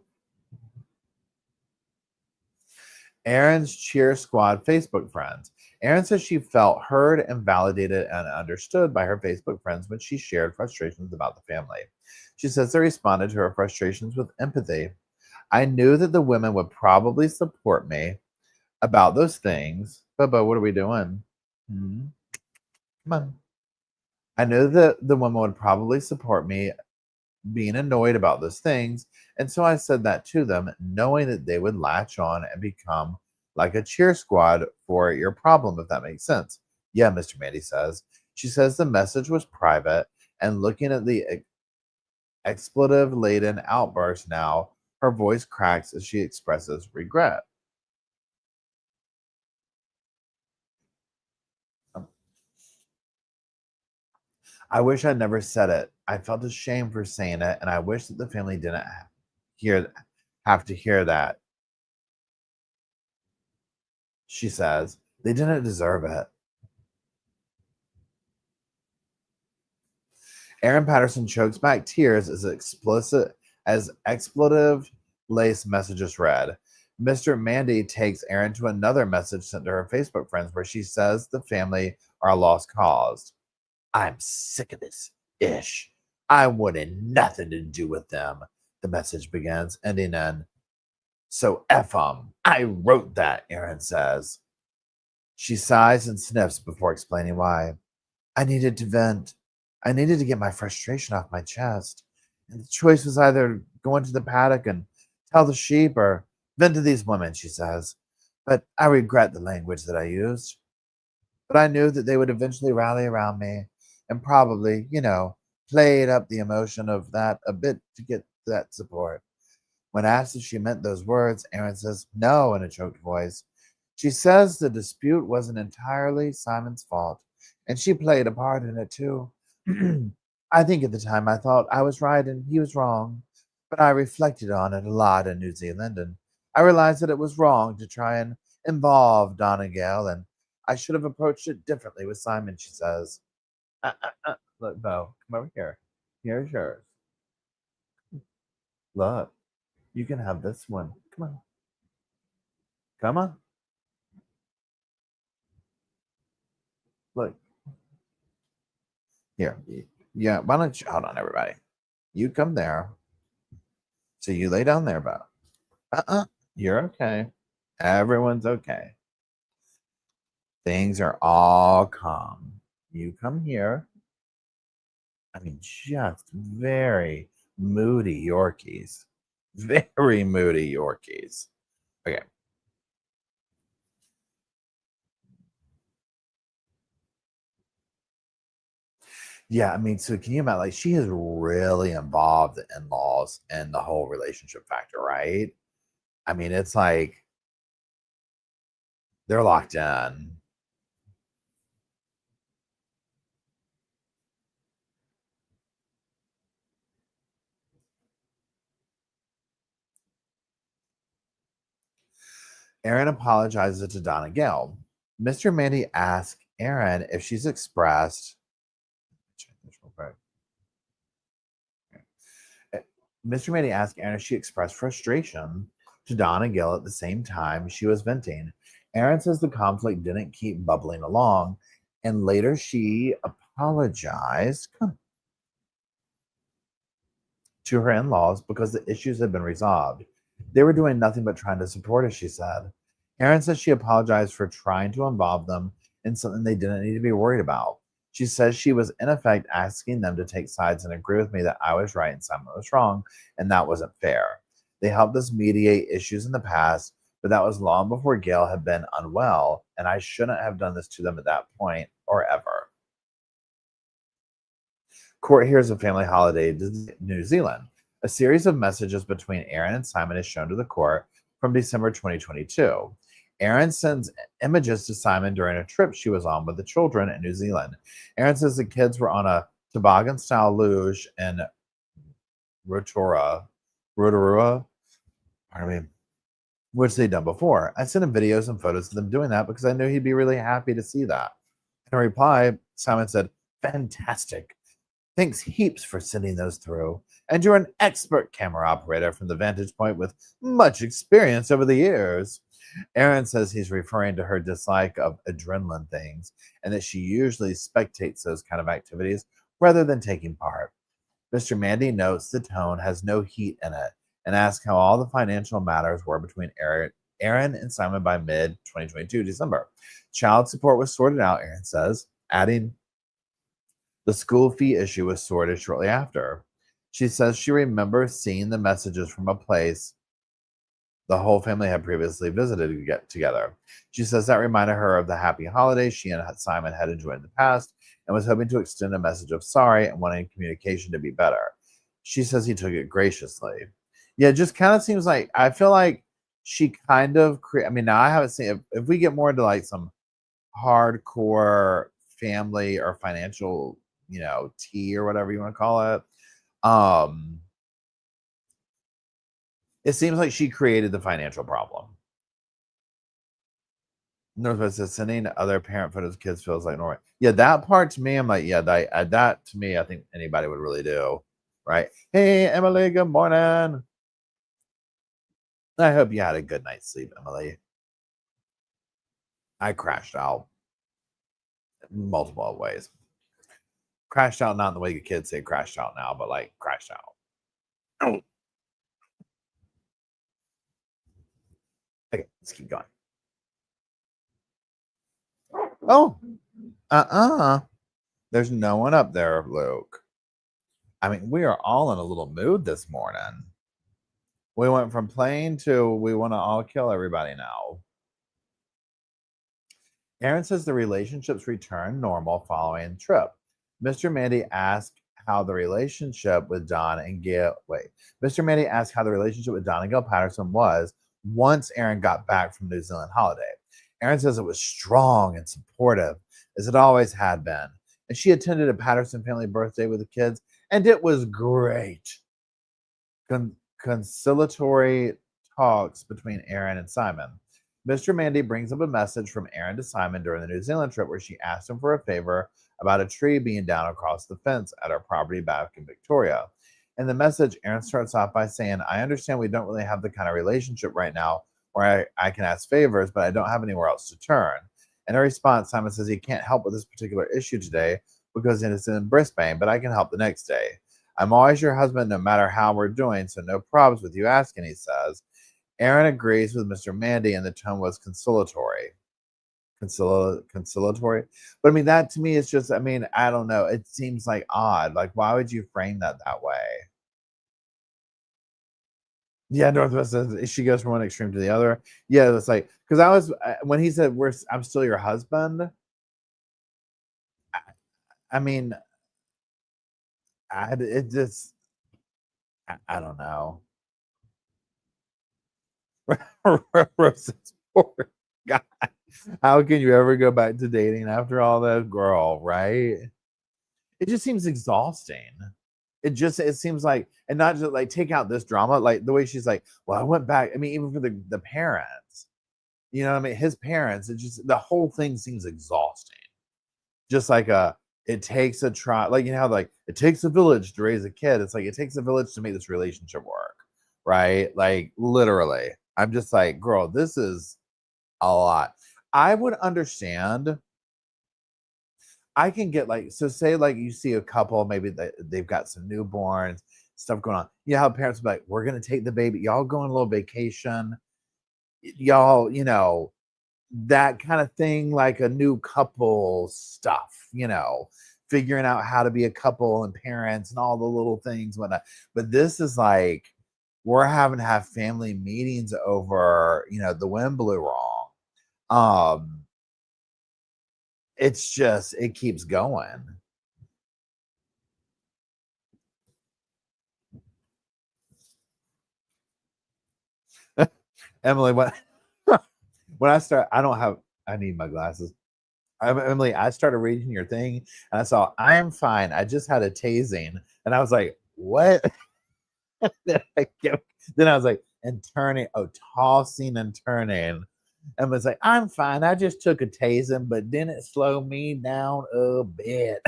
Erin's Cheer Squad Facebook friends. Erin says she felt heard and validated and understood by her Facebook friends when she shared frustrations about the family. She says they responded to her frustrations with empathy. I knew that the women would probably support me about those things. Bubba, what are we doing? Hmm? Come on. I knew that the women would probably support me being annoyed about those things. And so I said that to them, knowing that they would latch on and become like a cheer squad for your problem, if that makes sense. Yeah, Mr. Mandy says. She says the message was private, and looking at the expletive laden outburst now, her voice cracks as she expresses regret. Um, I wish I'd never said it. I felt ashamed for saying it, and I wish that the family didn't hear have to hear that. She says they didn't deserve it. Erin Patterson chokes back tears as expletive lace messages read. Mr. Mandy takes Erin to another message sent to her Facebook friends where she says the family are a lost cause. I'm sick of this ish. I wanted nothing to do with them. The message begins, ending in, so F 'em. I wrote that, Erin says. She sighs and sniffs before explaining why. I needed to vent. I needed to get my frustration off my chest. And the choice was either go into the paddock and tell the sheep or vent to these women, she says. But I regret the language that I used. But I knew that they would eventually rally around me and probably, played up the emotion of that a bit to get that support. When asked if she meant those words, Erin says no in a choked voice. She says the dispute wasn't entirely Simon's fault, and she played a part in it too. I think at the time I thought I was right and he was wrong, but I reflected on it a lot in New Zealand, and I realized that it was wrong to try and involve Donna Gale, and I should have approached it differently with Simon, she says. Look, Bo, come over here. Here's yours. Look, you can have this one. Come on. Come on. Look, here. Yeah, why don't you hold on, everybody? You come there. So you lay down there, Bo. You're okay. Everyone's okay. Things are all calm. You come here. I mean, just very moody Yorkies. Very moody Yorkies. Okay. Yeah, I mean, so can you imagine? Like, she is really involved in laws and the whole relationship factor, right? I mean, it's like they're locked in. Erin apologizes to Donna Gale. Mr. Mandy asks Erin if she's expressed. Check this real quick. Mr. Mandy asked Erin if she expressed frustration to Donna Gill at the same time she was venting. Erin says the conflict didn't keep bubbling along, and later she apologized to her in laws because the issues had been resolved. They were doing nothing but trying to support us, she said. Erin says she apologized for trying to involve them in something they didn't need to be worried about. She says she was, in effect, asking them to take sides and agree with me that I was right and Simon was wrong, and that wasn't fair. They helped us mediate issues in the past, but that was long before Gail had been unwell, and I shouldn't have done this to them at that point or ever. Court hears a family holiday in New Zealand. A series of messages between Erin and Simon is shown to the court from December 2022. Erin sends images to Simon during a trip she was on with the children in New Zealand. Erin says the kids were on a toboggan-style luge in Rotorua, pardon me, which they'd done before. I sent him videos and photos of them doing that because I knew he'd be really happy to see that. In reply, Simon said, fantastic. Thanks heaps for sending those through. And you're an expert camera operator from the vantage point with much experience over the years. Erin says he's referring to her dislike of adrenaline things and that she usually spectates those kind of activities rather than taking part. Mr. Mandy notes the tone has no heat in it and asks how all the financial matters were between Erin and Simon by mid 2022 December. Child support was sorted out, Erin says, adding the school fee issue was sorted shortly after. She says she remembers seeing the messages from a place the whole family had previously visited to get together. She says that reminded her of the happy holidays she and Simon had enjoyed in the past and was hoping to extend a message of sorry and wanting communication to be better. She says he took it graciously. Yeah, it just kind of seems like I feel like she kind of I mean, now I haven't seen if we get more into like some hardcore family or financial, tea or whatever you want to call it. It seems like she created the financial problem. Northwest says sending other parent photos of kids feels like normal. Yeah, that part to me, I'm like, yeah, that to me, I think anybody would really do. Right. Hey, Emily, good morning. I hope you had a good night's sleep, Emily. I crashed out multiple ways. Crashed out, not in the way the kids say crashed out now, but like crashed out. Oh. Okay, let's keep going. Oh, there's no one up there, Luke. I mean, we are all in a little mood this morning. We went from playing to we want to all kill everybody now. Erin says the relationships return normal following the trip. Mr. Mandy asked how the relationship with Don and Gail. Mr. Mandy asked how the relationship with Don and Gail Patterson was once Erin got back from New Zealand holiday. Erin says it was strong and supportive, as it always had been. And she attended a Patterson family birthday with the kids, and it was great. Conciliatory talks between Erin and Simon. Mr. Mandy brings up a message from Erin to Simon during the New Zealand trip where she asked him for a favor about a tree being down across the fence at our property back in Victoria. In the message, Erin starts off by saying, I understand we don't really have the kind of relationship right now where I can ask favors, but I don't have anywhere else to turn. In a response, Simon says he can't help with this particular issue today because it is in Brisbane, but I can help the next day. I'm always your husband no matter how we're doing, so no problems with you asking, he says. Erin agrees with Mr. Mandy, and the tone was conciliatory. Conciliatory? But I mean, that to me is just, I mean, I don't know. It seems like odd. Like, why would you frame that way? Yeah, Northwest says she goes from one extreme to the other. Yeah, it's like, because when he said, I'm still your husband, I mean, I don't know. Rose's poor guy. How can you ever go back to dating after all that, girl? Right? It just seems exhausting. It seems like, and not just like take out this drama, like the way she's like, well, I went back. I mean, even for the parents, I mean, his parents. It just the whole thing seems exhausting. Just like it takes a try, like how like it takes a village to raise a kid. It's like it takes a village to make this relationship work, right? Like literally. I'm just like, girl, this is a lot. I would understand. I can get like, so say like you see a couple, maybe they've got some newborns, stuff going on. You know how parents be like, we're going to take the baby, y'all go on a little vacation, y'all, that kind of thing, like a new couple stuff, figuring out how to be a couple and parents and all the little things, whatnot. But this is like, we're having to have family meetings over, the wind blew wrong. It's just, it keeps going. Emily, when I need my glasses. Emily, I started reading your thing and I saw, I am fine. I just had a tasing. And I was like, what? Then I was like, and turning, tossing and turning. And was like, I'm fine. I just took a tasing, but didn't it slow me down a bit?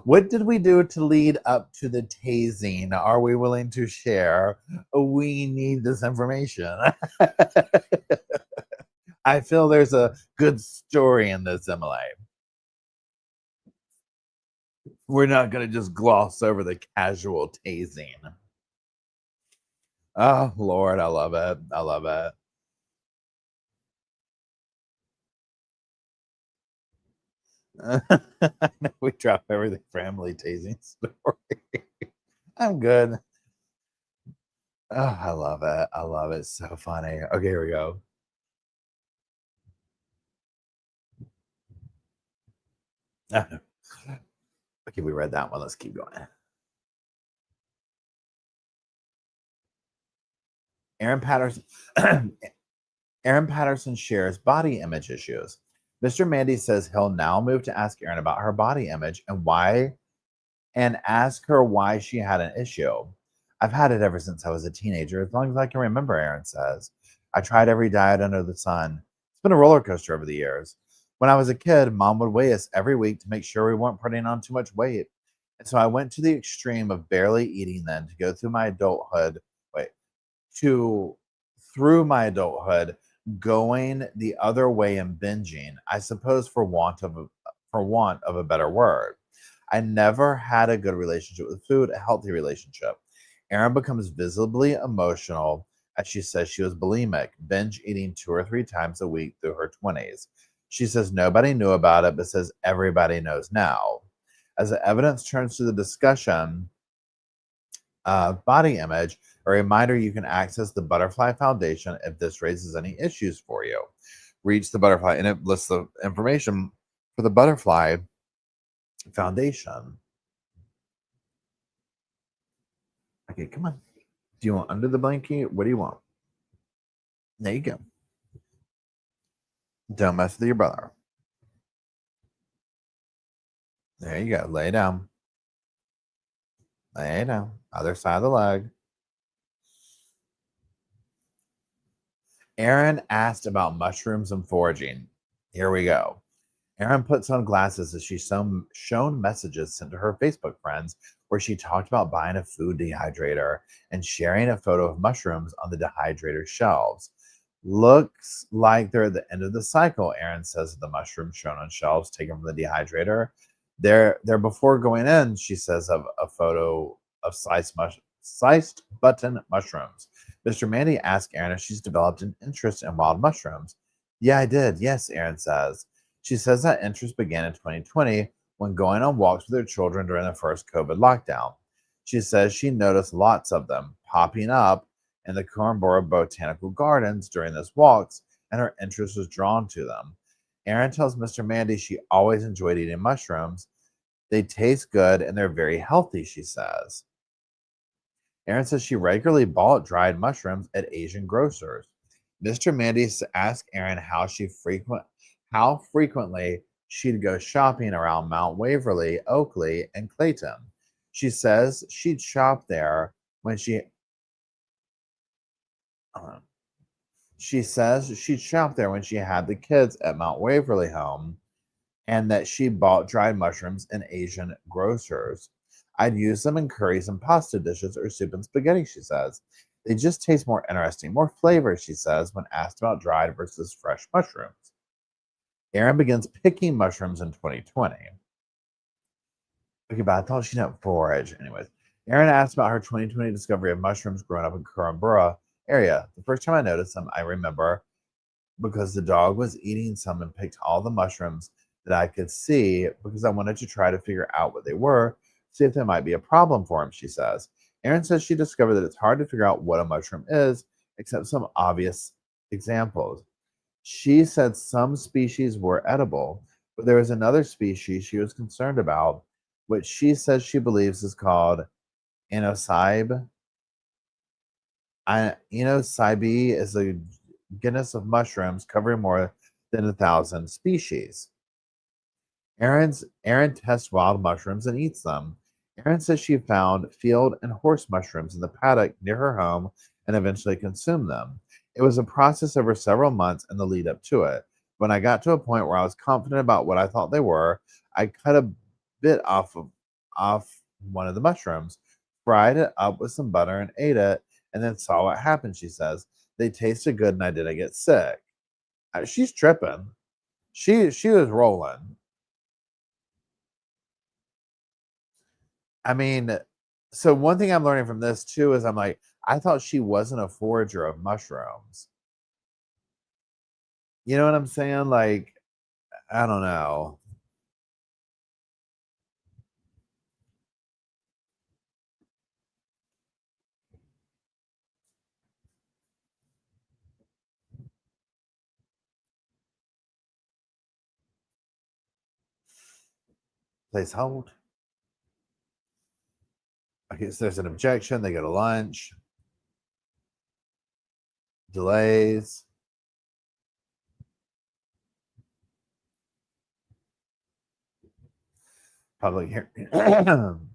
What did we do to lead up to the tasing? Are we willing to share? We need this information. I feel there's a good story in this, Emily. We're not going to just gloss over the casual tasing. Oh, Lord, I love it. I love it. We drop everything for Emily tasing story. I'm good. Oh, I love it. I love it. So funny. Okay, here we go. Okay, we read that one. Let's keep going. Erin Patterson. Erin Patterson shares body image issues. Mr. Mandy says he'll now move to ask Erin about her body image and ask her why she had an issue. I've had it ever since I was a teenager, as long as I can remember, Erin says. I tried every diet under the sun. It's been a roller coaster over the years. When I was a kid, mom would weigh us every week to make sure we weren't putting on too much weight. And so I went to the extreme of barely eating then to go through my adulthood. Wait, to through my adulthood, going the other way and binging, I suppose for want of a better word. I never had a good relationship with food, a healthy relationship. Erin becomes visibly emotional as she says she was bulimic, binge eating 2 or 3 times a week through her 20s. She says nobody knew about it, but says everybody knows now. As the evidence turns to the discussion of body image, a reminder you can access the Butterfly Foundation if this raises any issues for you. Reach the Butterfly, and it lists the information for the Butterfly Foundation. Okay, come on. Do you want under the blanket? What do you want? There you go. Don't mess with your brother. There you go. Lay down. Lay down. Other side of the leg. Erin asked about mushrooms and foraging. Here we go. Erin puts on glasses as she's shown messages sent to her Facebook friends where she talked about buying a food dehydrator and sharing a photo of mushrooms on the dehydrator shelves. Looks like they're at the end of the cycle, Erin says of the mushrooms shown on shelves taken from the dehydrator. They're before going in, she says, of a photo of sliced button mushrooms. Mr. Mandy asked Erin if she's developed an interest in wild mushrooms. Yeah, I did. Yes, Erin says. She says that interest began in 2020 when going on walks with her children during the first COVID lockdown. She says she noticed lots of them popping up in the Cornborough Botanical Gardens during those walks, and her interest was drawn to them. Erin tells Mr. Mandy she always enjoyed eating mushrooms. They taste good and they're very healthy, she says. Erin says she regularly bought dried mushrooms at Asian grocers. Mr. Mandy asked Erin how frequently she'd go shopping around Mount Waverly, Oakley, and Clayton. She says she'd shop there when she says she'd shop there when she had the kids at Mount Waverly home, and that she bought dried mushrooms in Asian grocers. I'd use them in curries and pasta dishes or soup and spaghetti, she says. They just taste more interesting, more flavor, she says, when asked about dried versus fresh mushrooms. Erin begins picking mushrooms in 2020. Okay, but I thought she didn't forage. Anyways, Erin asked about her 2020 discovery of mushrooms growing up in Cornborough area. The first time I noticed them, I remember because the dog was eating some and picked all the mushrooms that I could see because I wanted to try to figure out what they were, see if they might be a problem for him, she says. Erin says she discovered that it's hard to figure out what a mushroom is, except some obvious examples. She said some species were edible, but there was another species she was concerned about, which she says she believes is called inocybe. Inocybe is a genus of mushrooms covering more than 1,000 species. Erin tests wild mushrooms and eats them. Erin says she found field and horse mushrooms in the paddock near her home and eventually consumed them. It was a process over several months and the lead up to it. When I got to a point where I was confident about what I thought they were, I cut a bit off of off one of the mushrooms, fried it up with some butter, and ate it, and then saw what happened, she says. They tasted good and I didn't get sick. She's tripping. She was rolling. I mean, so one thing I'm learning from this too is I'm like, I thought she wasn't a forager of mushrooms. You know what I'm saying? Like, I don't know. Place hold. Okay, so there's an objection. They go to lunch. Delays. Public hearing.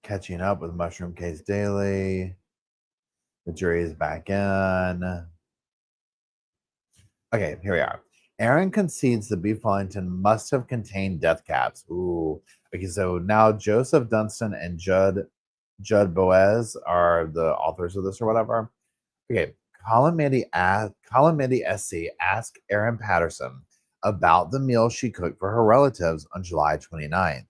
Catching up with Mushroom Case Daily. The jury is back in. Okay, here we are. Erin concedes the beef Wellington must have contained death caps. Ooh. Okay, so now Joseph Dunstan and Judd Boaz are the authors of this or whatever. Okay, Colin Mandy SC asked Erin Patterson about the meal she cooked for her relatives on July 29th.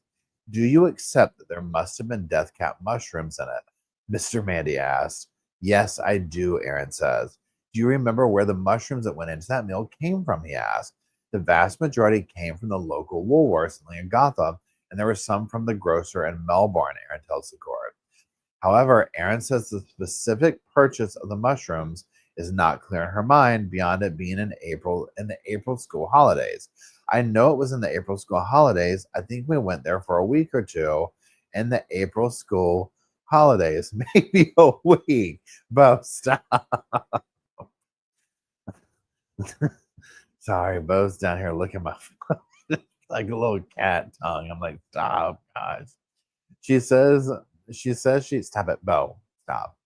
Do you accept that there must have been death cap mushrooms in it? Mr. Mandy asked. Yes, I do, Erin says. Do you remember where the mushrooms that went into that meal came from? He asked. The vast majority came from the local Woolworths in Gotham, and there were some from the grocer in Melbourne, Erin tells the court. However, Erin says the specific purchase of the mushrooms is not clear in her mind beyond it being in the April school holidays. I know it was in the April school holidays. I think we went there for a week or two in the April school holidays, maybe a week. Bo, stop. Sorry, Bo's down here looking my like a little cat tongue. I'm like, stop, guys. She says she stop it, Bo. Stop.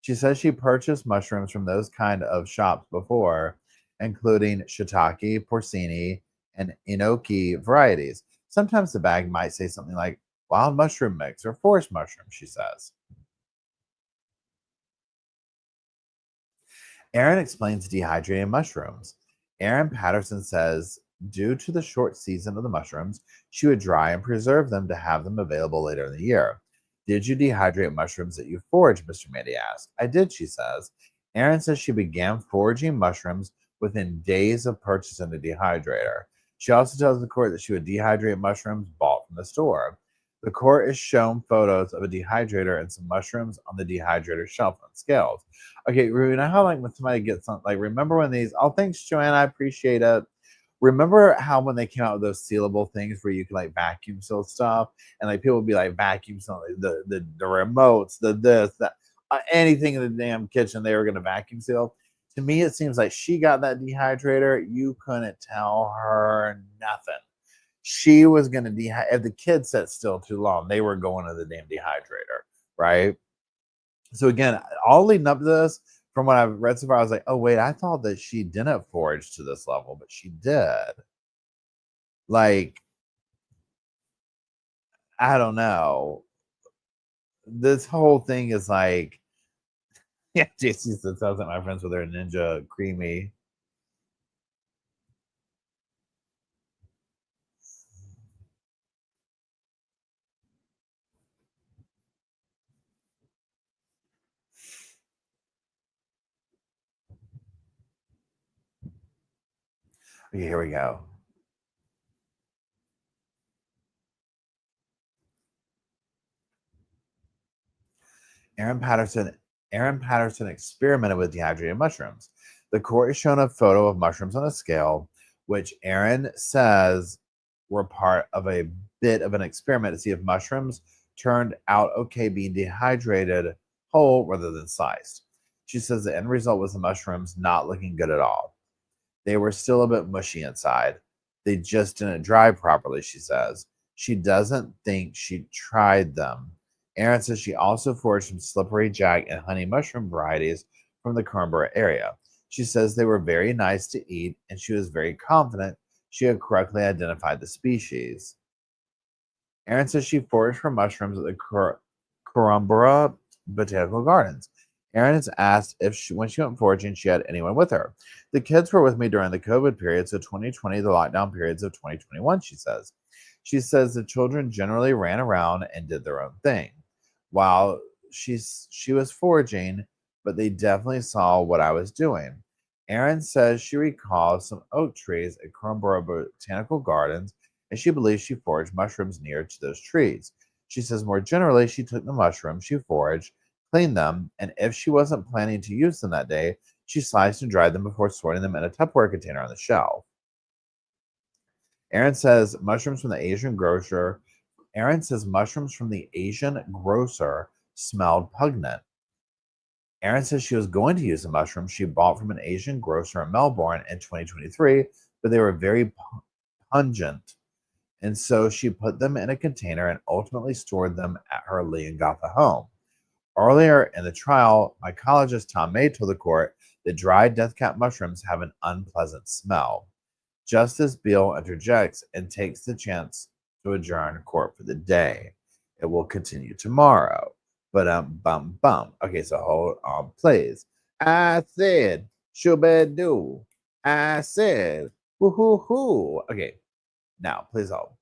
She says she purchased mushrooms from those kind of shops before, including shiitake, porcini, and enoki varieties. Sometimes the bag might say something like wild mushroom mix or forest mushroom, she says. Erin explains dehydrated mushrooms. Erin Patterson says due to the short season of the mushrooms, she would dry and preserve them to have them available later in the year. Did you dehydrate mushrooms that you foraged? Mr. Mandy asked. I did, she says. Erin says she began foraging mushrooms within days of purchasing the dehydrator. She also tells the court that she would dehydrate mushrooms bought from the store. The court is shown photos of a dehydrator and some mushrooms on the dehydrator shelf on scales. Okay, you know how like when somebody gets something, like remember when these, oh, thanks, Joanne, I appreciate it. Remember how when they came out with those sealable things where you can like vacuum seal stuff, and like people would be like vacuum seal the remotes, the this, that, anything in the damn kitchen they were going to vacuum seal. To me, it seems like she got that dehydrator. You couldn't tell her nothing. She was going to dehydrate. If the kids sat still too long, they were going to the damn dehydrator, right? So again, all leading up to this, from what I've read so far, I was like, oh wait, I thought that she didn't forage to this level, but she did. Like, I don't know. This whole thing is like, yeah, JC said sounds like my friends with their ninja creamy. Okay, here we go. Erin Patterson experimented with dehydrated mushrooms. The court is shown a photo of mushrooms on a scale, which Erin says were part of a bit of an experiment to see if mushrooms turned out okay being dehydrated whole rather than sliced. She says the end result was the mushrooms not looking good at all. They were still a bit mushy inside. They just didn't dry properly, she says. She doesn't think she tried them. Erin says she also foraged some slippery jack and honey mushroom varieties from the Cornborough area. She says they were very nice to eat, and she was very confident she had correctly identified the species. Erin says she foraged for mushrooms at the Corumbra Botanical Gardens. Erin is asked if when she went foraging, she had anyone with her. The kids were with me during the COVID period, so 2020, the lockdown periods of 2021, she says. She says the children generally ran around and did their own thing while she was foraging, but they definitely saw what I was doing. Erin says she recalls some oak trees at Corumbra Botanical Gardens, and she believes she foraged mushrooms near to those trees. She says more generally, she took the mushrooms she foraged, cleaned them, and if she wasn't planning to use them that day, she sliced and dried them before storing them in a Tupperware container on the shelf. Erin says mushrooms from the Asian grocer. Erin says mushrooms from the Asian grocer smelled pungent. Erin says she was going to use the mushrooms she bought from an Asian grocer in Melbourne in 2023, but they were very pungent. And so she put them in a container and ultimately stored them at her Leongatha home. Earlier in the trial, mycologist Tom May told the court that dried death cap mushrooms have an unpleasant smell. Justice Beale interjects and takes the chance to adjourn court for the day. It will continue tomorrow. But bum bum. Okay, so hold on, please. I said, shoo-ba-doo. I said, woo-hoo-hoo. Okay, now please hold.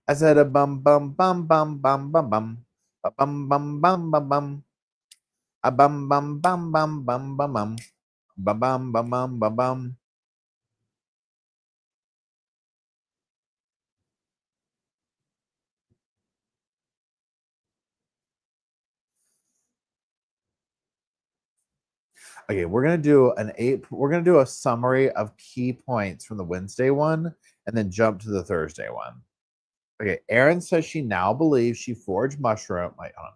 I said a bum bum bum bum bum bum bum. A bum bum bum bum bum. A bum bum bum bum bum bum bum. Bum bum bum bum bum bum. Okay, we're gonna do a summary of key points from the Wednesday one and then jump to the Thursday one. Okay, Erin says she now believes she foraged mushroom. Wait, hold on.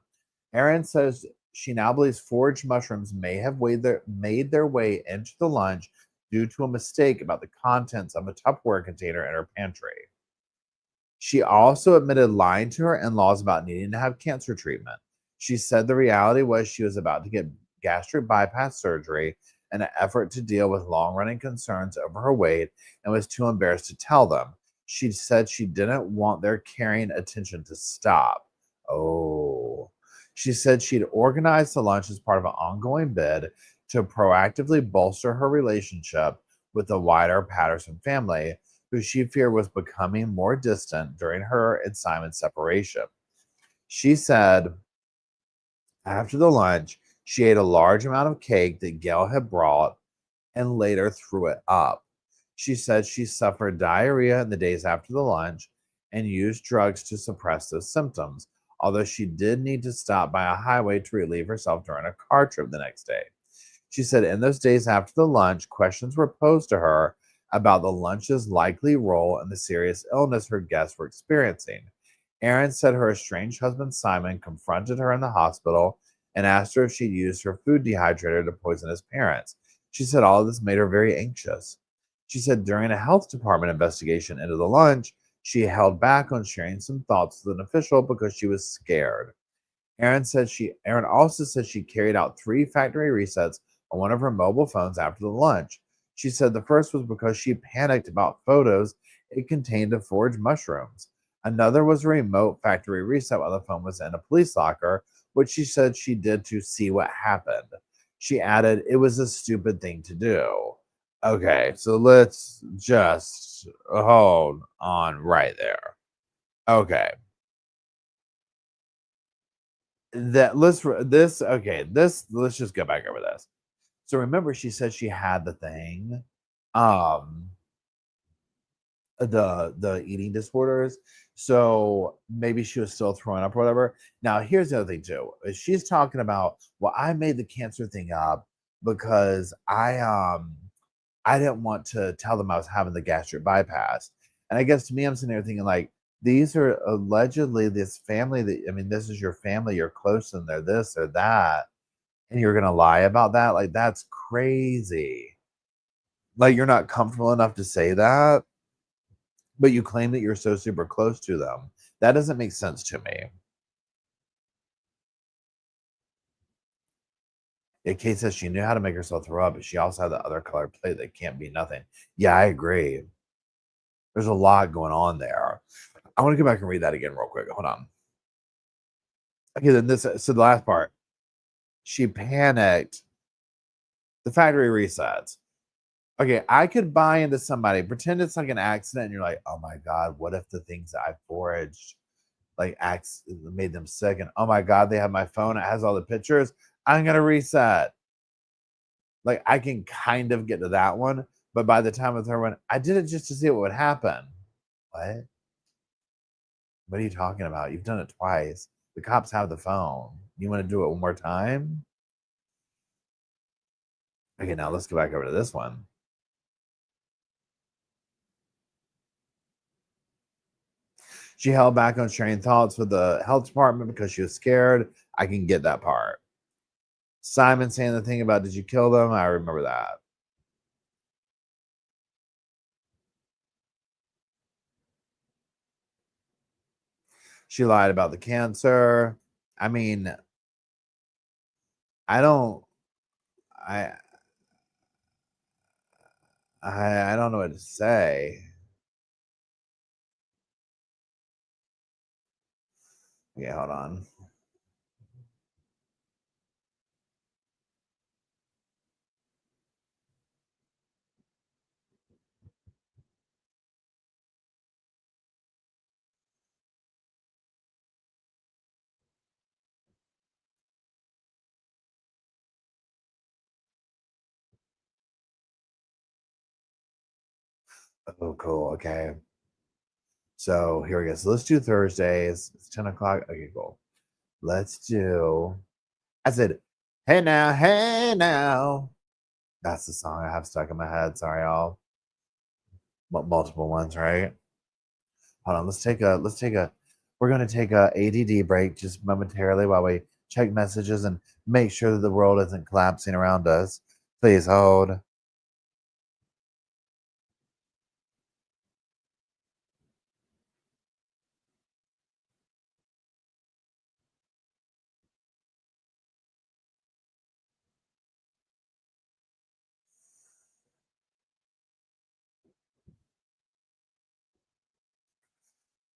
Erin says she now believes foraged mushrooms may have made their way into the lunch due to a mistake about the contents of a Tupperware container in her pantry. She also admitted lying to her in-laws about needing to have cancer treatment. She said the reality was she was about to get gastric bypass surgery in an effort to deal with long-running concerns over her weight and was too embarrassed to tell them. She said she didn't want their caring attention to stop. Oh. She said she'd organized the lunch as part of an ongoing bid to proactively bolster her relationship with the wider Patterson family, who she feared was becoming more distant during her and Simon's separation. She said after the lunch, she ate a large amount of cake that Gail had brought and later threw it up. She said she suffered diarrhea in the days after the lunch and used drugs to suppress those symptoms, although she did need to stop by a highway to relieve herself during a car trip the next day. She said in those days after the lunch, questions were posed to her about the lunch's likely role in the serious illness her guests were experiencing. Erin said her estranged husband Simon confronted her in the hospital and asked her if she'd used her food dehydrator to poison his parents. She said all of this made her very anxious. She said during a health department investigation into the lunch, she held back on sharing some thoughts with an official because she was scared. Erin also said she carried out 3 factory resets on one of her mobile phones after the lunch. She said the first was because she panicked about photos it contained of foraged mushrooms. Another was a remote factory reset while the phone was in a police locker, which she said she did to see what happened. She added, it was a stupid thing to do. Okay, so let's just hold on right there. Okay. Let's just go back over this. So remember she said she had the thing, um the eating disorders. So maybe she was still throwing up or whatever. Now here's the other thing too. Is she's talking about, well, I made the cancer thing up because I didn't want to tell them I was having the gastric bypass. And I guess to me, I'm sitting there thinking like, these are allegedly this family that, I mean, this is your family, you're close and they're this or that. And you're going to lie about that? Like, that's crazy. Like, you're not comfortable enough to say that, but you claim that you're so super close to them. That doesn't make sense to me. Yeah, Kate says she knew how to make herself throw up, but she also had the other colored plate that can't be nothing. Yeah, I agree. There's a lot going on there. I want to go back and read that again real quick. Hold on. Okay, then so the last part. She panicked. The factory resets. Okay, I could buy into somebody, pretend it's like an accident, and you're like, oh my God, what if the things that I foraged like made them sick? And oh my God, they have my phone, it has all the pictures. I'm gonna reset. Like I can kind of get to that one, but by the time with her one, I did it just to see what would happen. What? What are you talking about? You've done it twice. The cops have the phone. You want to do it one more time? Okay, now let's go back over to this one. She held back on sharing thoughts with the health department because she was scared. I can get that part. Simon saying the thing about, did you kill them? I remember that. She lied about the cancer. I mean, I don't, I, I don't know what to say. Yeah, hold on. Oh, cool. Okay. So here we go. So let's do Thursdays. It's 10 o'clock. Okay, cool. Let's do. I said, hey now, hey now. That's the song I have stuck in my head. Sorry, y'all. Multiple ones, right? Hold on. We're going to take a ADD break just momentarily while we check messages and make sure that the world isn't collapsing around us. Please hold.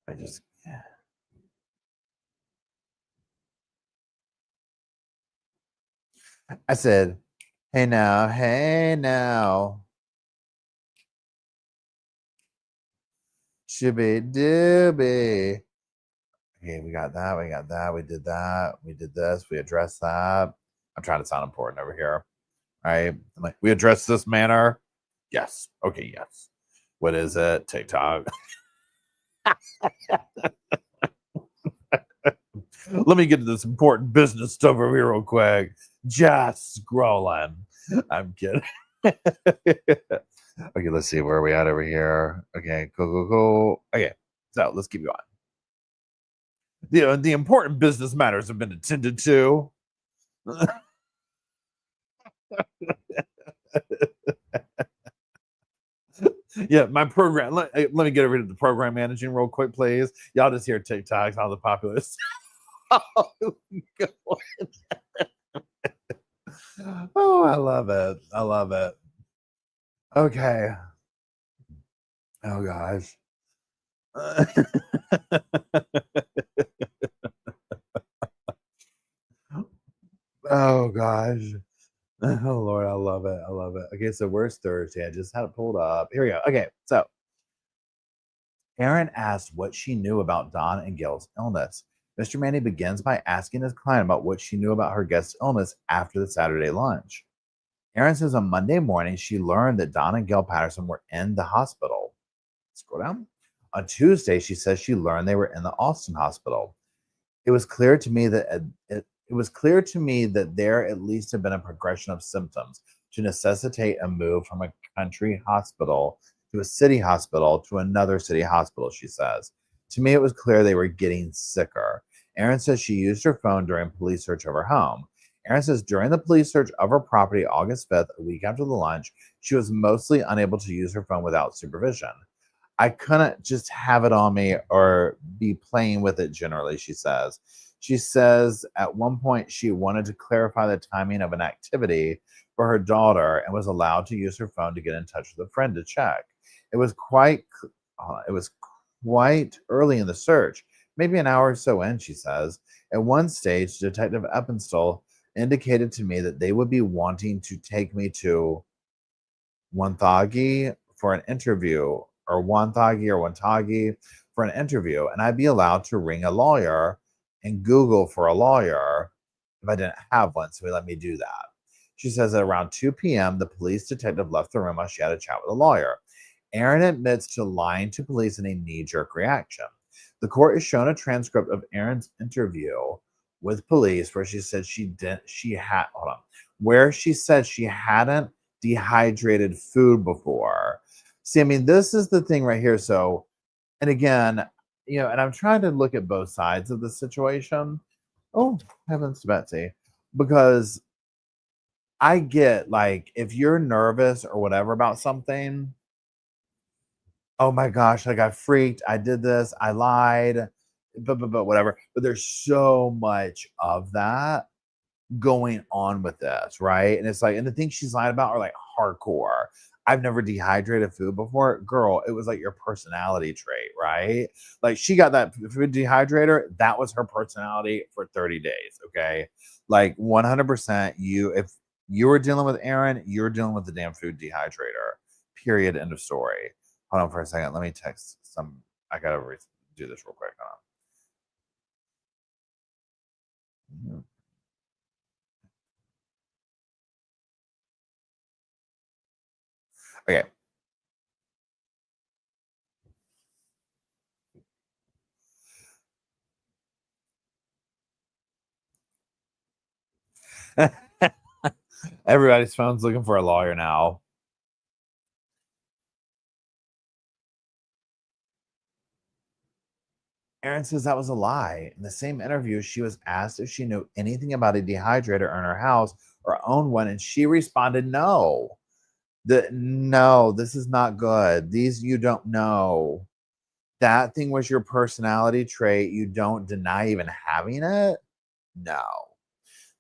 I just, I said, hey now, hey now. Shibby dooby. Okay, we got that. We got that. We did that. We did this. We addressed that. I'm trying to sound important over here. All right. I'm like, we addressed this manner. Yes. Okay. Yes. What is it? TikTok. Let me get to this important business stuff over here real quick. Just scrolling. I'm kidding. Okay, let's see where are we at over here. Okay, cool. Okay, so let's keep going. The important business matters have been attended to. Yeah, my program. Let me get over to the program managing real quick, please. Y'all just hear TikToks, all the populace. Oh, I love it. I love it. Okay. Oh gosh. Oh gosh. Oh Lord, I love it. I love it. Okay, so where's Thursday? I just had it pulled up. Here we go. Okay, so Erin asked what she knew about Don and Gail's illness. Mr. Manny begins by asking his client about what she knew about her guest's illness after the Saturday lunch. Erin says on Monday morning she learned that Don and Gail Patterson were in the hospital. Scroll down. On Tuesday, she says she learned they were in the Austin hospital. It was clear to me that there at least had been a progression of symptoms to necessitate a move from a country hospital to a city hospital to another city hospital, she says. To me, it was clear they were getting sicker. Erin says she used her phone during police search of her home. Erin says during the police search of her property August 5th, a week after the lunch, she was mostly unable to use her phone without supervision. I couldn't just have it on me or be playing with it generally, she says. She says at one point she wanted to clarify the timing of an activity for her daughter and was allowed to use her phone to get in touch with a friend to check. It was quite it was quite early in the search, maybe an hour or so in, she says. At one stage, Detective Eppenstall indicated to me that they would be wanting to take me to Wonthaggi for an interview, or Wonthaggi for an interview, and I'd be allowed to ring a lawyer and Google for a lawyer if I didn't have one, so he let me do that. She says at around 2 p.m., the police detective left the room while she had a chat with a lawyer. Erin admits to lying to police in a knee-jerk reaction. The court is shown a transcript of Erin's interview with police where she said where she said she hadn't dehydrated food before. See, I mean, this is the thing right here. So, and again, and I'm trying to look at both sides of the situation. Oh, heavens to Betsy. Because I get, like, if you're nervous or whatever about something, oh my gosh, like I freaked, I did this, I lied, but whatever. But there's so much of that going on with this, right? And it's like, and the things she's lying about are like hardcore. I've never dehydrated food before. Girl, it was like your personality trait, right? Like she got that food dehydrator. That was her personality for 30 days. Okay. Like 100%, if you were dealing with Erin, you're dealing with the damn food dehydrator. Period. End of story. Hold on for a second. Let me text some. I gotta do this real quick. Hold on. Okay. Everybody's phone's looking for a lawyer now. Erin says that was a lie. In the same interview, she was asked if she knew anything about a dehydrator in her house or owned one, and she responded, no. No, this is not good. These you don't know. That thing was your personality trait. You don't deny even having it? No.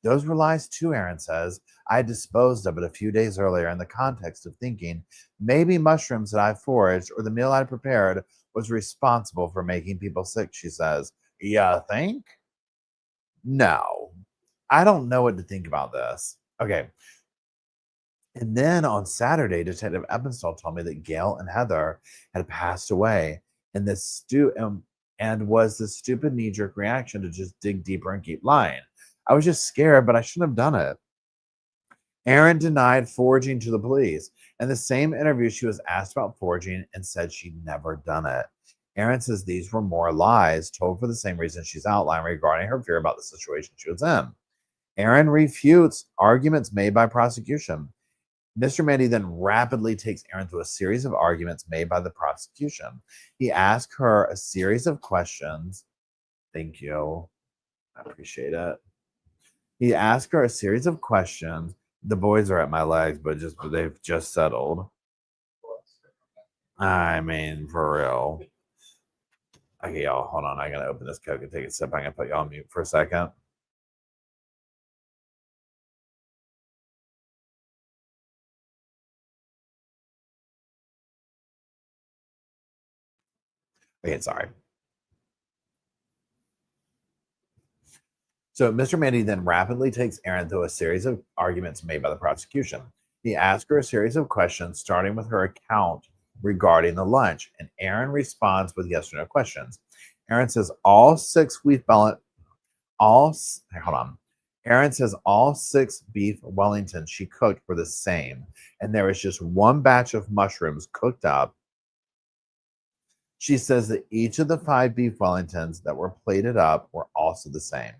Those were lies too, Erin says. I disposed of it a few days earlier in the context of thinking maybe mushrooms that I foraged or the meal I prepared was responsible for making people sick, she says. You think? No. I don't know what to think about this. Okay. And then on Saturday, Detective Eppenstall told me that Gail and Heather had passed away, and and was the stupid knee-jerk reaction to just dig deeper and keep lying. I was just scared, but I shouldn't have done it. Erin denied foraging to the police. In the same interview, she was asked about foraging and said she'd never done it. Erin says these were more lies told for the same reason she's outlined regarding her fear about the situation she was in. Erin refutes arguments made by prosecution. Mr. Mandy then rapidly takes Erin through a series of arguments made by the prosecution. He asks her a series of questions. Thank you. I appreciate it. He asked her a series of questions. The boys are at my legs, but they've just settled. I mean, for real. Okay, y'all, hold on. I gotta open this Coke and take a sip. I'm gonna put y'all on mute for a second. Okay, sorry. So Mr. Mandy then rapidly takes Erin through a series of arguments made by the prosecution. He asks her a series of questions, starting with her account regarding the lunch, and Erin responds with yes or no questions. Erin says all 6 beef Wellingtons she cooked were the same, and there was just one batch of mushrooms cooked up. She says that each of the 5 beef Wellingtons that were plated up were also the same.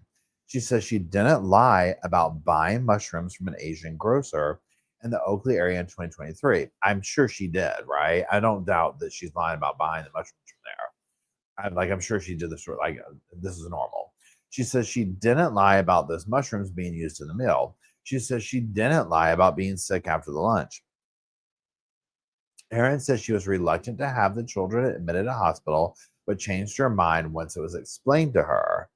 She says she didn't lie about buying mushrooms from an Asian grocer in the Oakley area in 2023. I'm sure she did, right? I don't doubt that she's lying about buying the mushrooms from there. I'm sure she did this. Like, this is normal. She says she didn't lie about those mushrooms being used in the meal. She says she didn't lie about being sick after the lunch. Erin says she was reluctant to have the children admitted to hospital, but changed her mind once it was explained to her.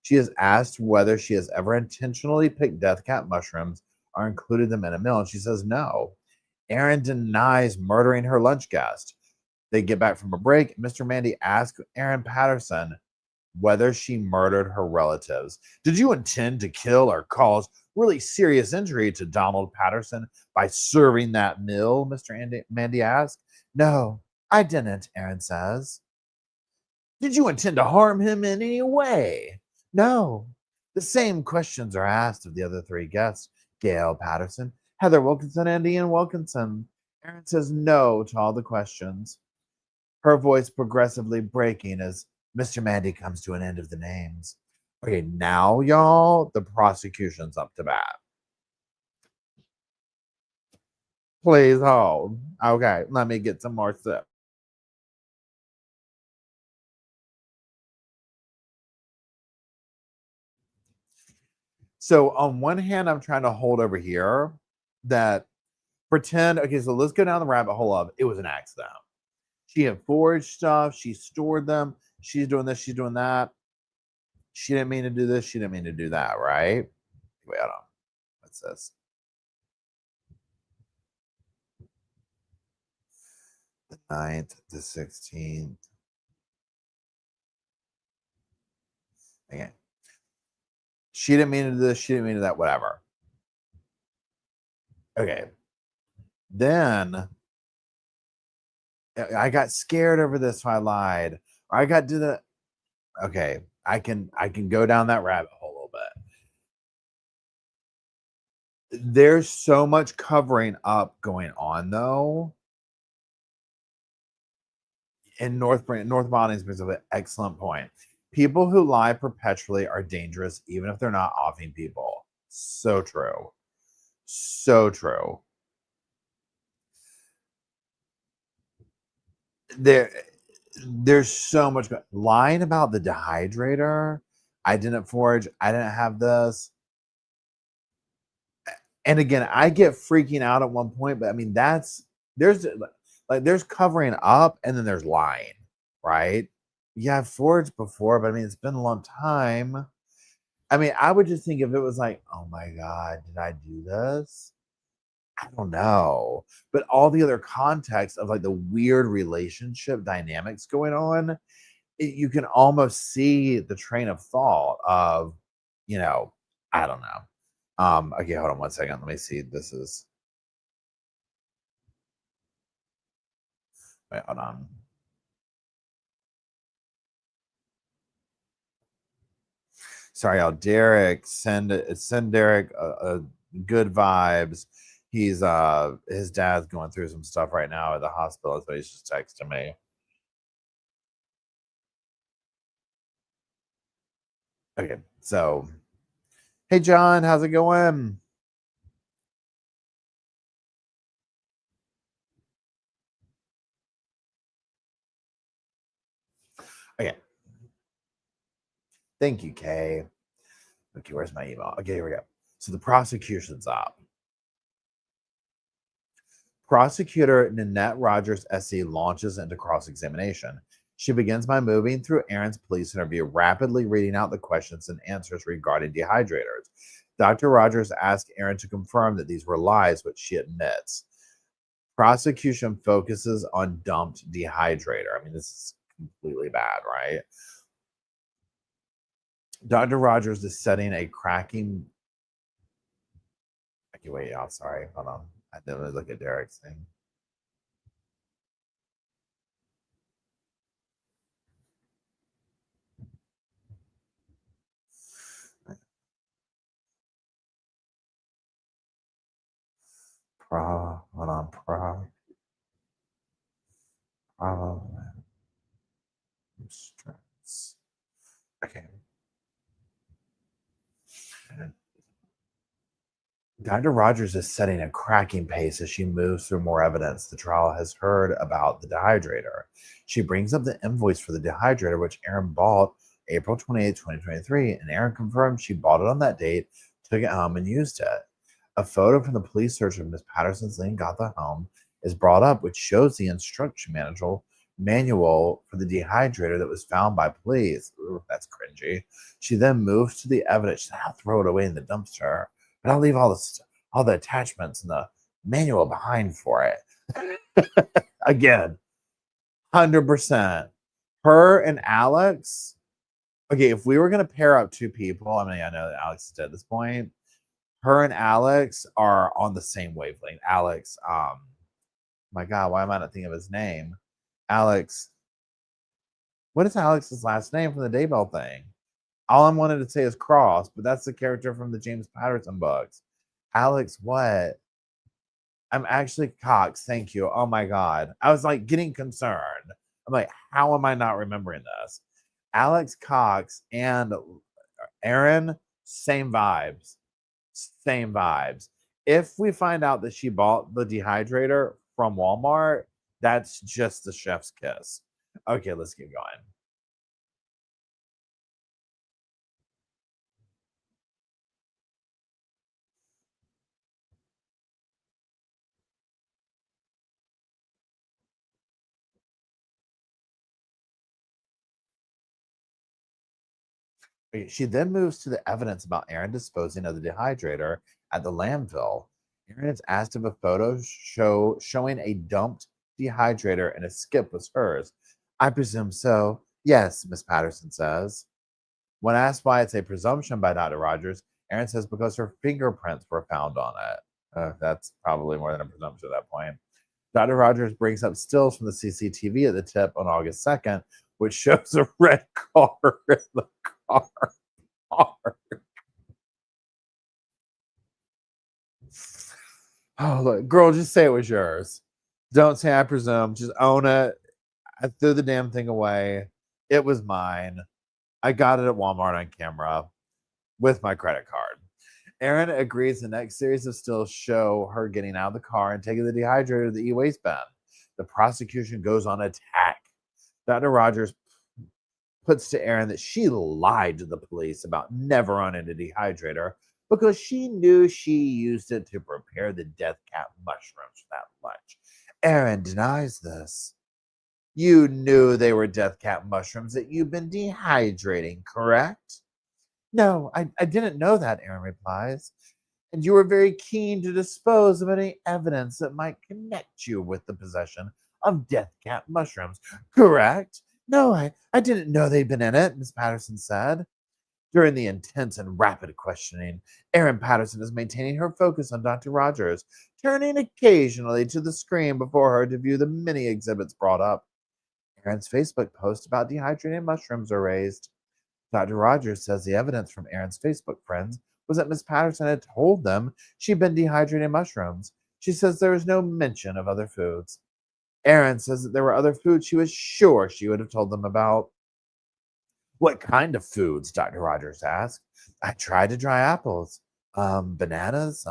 She is asked whether she has ever intentionally picked death cap mushrooms or included them in a meal, and she says no. Erin denies murdering her lunch guest. They get back from a break. Mr. Mandy asks Erin Patterson whether she murdered her relatives. Did you intend to kill or cause really serious injury to Donald Patterson by serving that meal? Mr. Mandy asks. No, I didn't, Erin says. Did you intend to harm him in any way? No. The same questions are asked of the other three guests: Gail Patterson, Heather Wilkinson, and Ian Wilkinson. Erin says no to all the questions, her voice progressively breaking as Mr. Mandy comes to an end of the names. Okay, now, y'all, the prosecution's up to bat. Please hold. Okay, let me get some more sip. So on one hand, I'm trying to hold over here that pretend, okay, so let's go down the rabbit hole of it was an accident. She had foraged stuff, she stored them, she's doing this, she's doing that. She didn't mean to do this, she didn't mean to do that, right? Wait, hold on. What's this? The 9th, the 16th. Okay. She didn't mean to do this, she didn't mean to do that, whatever. Okay. Then I got scared over this, so I lied. Or I got to the okay. I can go down that rabbit hole a little bit. There's so much covering up going on though. In North Bonning's brings up an excellent point. People who lie perpetually are dangerous, even if they're not offing people. So true. So true. There's so much lying about the dehydrator. I didn't forage. I didn't have this. And again, I get freaking out at one point, but I mean, there's covering up and then there's lying, right? Yeah, I've foraged before, but I mean, it's been a long time. I mean, I would just think if it was like, oh my God, did I do this? I don't know. But all the other context of like the weird relationship dynamics going on, you can almost see the train of thought of, I don't know. Okay, hold on one second. Let me see. This is wait, hold on. Sorry, y'all. Derek, send Derek good vibes. He's his dad's going through some stuff right now at the hospital, so he's just texting me. Okay, so hey John, how's it going? Okay. Thank you, Kay. Okay, where's my email? Okay, here we go. So the prosecution's up. Prosecutor Nanette Rogers SC launches into cross-examination. She begins by moving through Erin's police interview, rapidly reading out the questions and answers regarding dehydrators. Dr. Rogers asks Erin to confirm that these were lies, which she admits. Prosecution focuses on dumped dehydrator. I mean, this is completely bad, right? Dr. Rogers is setting a cracking. Okay, wait, y'all. Sorry. Hold on. I didn't look at Derek's thing. Hold on. Stress. Okay. Dr. Rogers is setting a cracking pace as she moves through more evidence the trial has heard about the dehydrator. She brings up the invoice for the dehydrator, which Erin bought April 28, 2023, and Erin confirmed she bought it on that date, took it home, and used it. A photo from the police search of Miss Patterson's Lane Gotha home is brought up, which shows the instruction manual manual for the dehydrator that was found by police. Ooh, that's cringy. She then moves to the evidence. She said, I'll throw it away in the dumpster, but I'll leave all the attachments and the manual behind for it. Again, 100%. Her and Alex. Okay, if we were going to pair up two people, I mean, I know that Alex is dead at this point. Her and Alex are on the same wavelength. Alex, my God, why am I not thinking of his name? Alex, what is Alex's last name from the Daybell thing? All I wanted to say is Cross, but that's the character from the James Patterson books. Alex, what? I'm actually Cox. Thank you. Oh my God. I was like getting concerned. I'm like, how am I not remembering this? Alex Cox and Erin, same vibes. Same vibes. If we find out that she bought the dehydrator from Walmart, that's just the chef's kiss. Okay, let's keep going. She then moves to the evidence about Erin disposing of the dehydrator at the landfill. Erin is asked if a photo showing a dumped dehydrator and a skip was hers. I presume so. Yes, Miss Patterson says. When asked why it's a presumption by Dr. Rogers, Erin says because her fingerprints were found on it. That's probably more than a presumption at that point. Dr. Rogers brings up stills from the CCTV at the tip on August 2nd, which shows a red car in the car park. Oh, look, girl, just say it was yours. Don't say I presume. Just own it. I threw the damn thing away. It was mine. I got it at Walmart on camera with my credit card. Erin agrees the next series of stills show her getting out of the car and taking the dehydrator to the e-waste bin. The prosecution goes on attack. Dr. Rogers puts to Erin that she lied to the police about never owning a dehydrator because she knew she used it to prepare the death cap mushrooms for that lunch. Erin denies this. You knew they were death cap mushrooms that you've been dehydrating, correct? No, I didn't know that, Erin replies. And you were very keen to dispose of any evidence that might connect you with the possession of death cap mushrooms, correct? No, I didn't know they'd been in it, Miss Patterson said. During the intense and rapid questioning, Erin Patterson is maintaining her focus on Dr. Rogers, turning occasionally to the screen before her to view the many exhibits brought up. Erin's Facebook post about dehydrated mushrooms are raised. Dr. Rogers says the evidence from Erin's Facebook friends was that Miss Patterson had told them she'd been dehydrating mushrooms. She says there was no mention of other foods. Erin says that there were other foods she was sure she would have told them about. What kind of foods? Dr. Rogers asked. I tried to dry apples, bananas,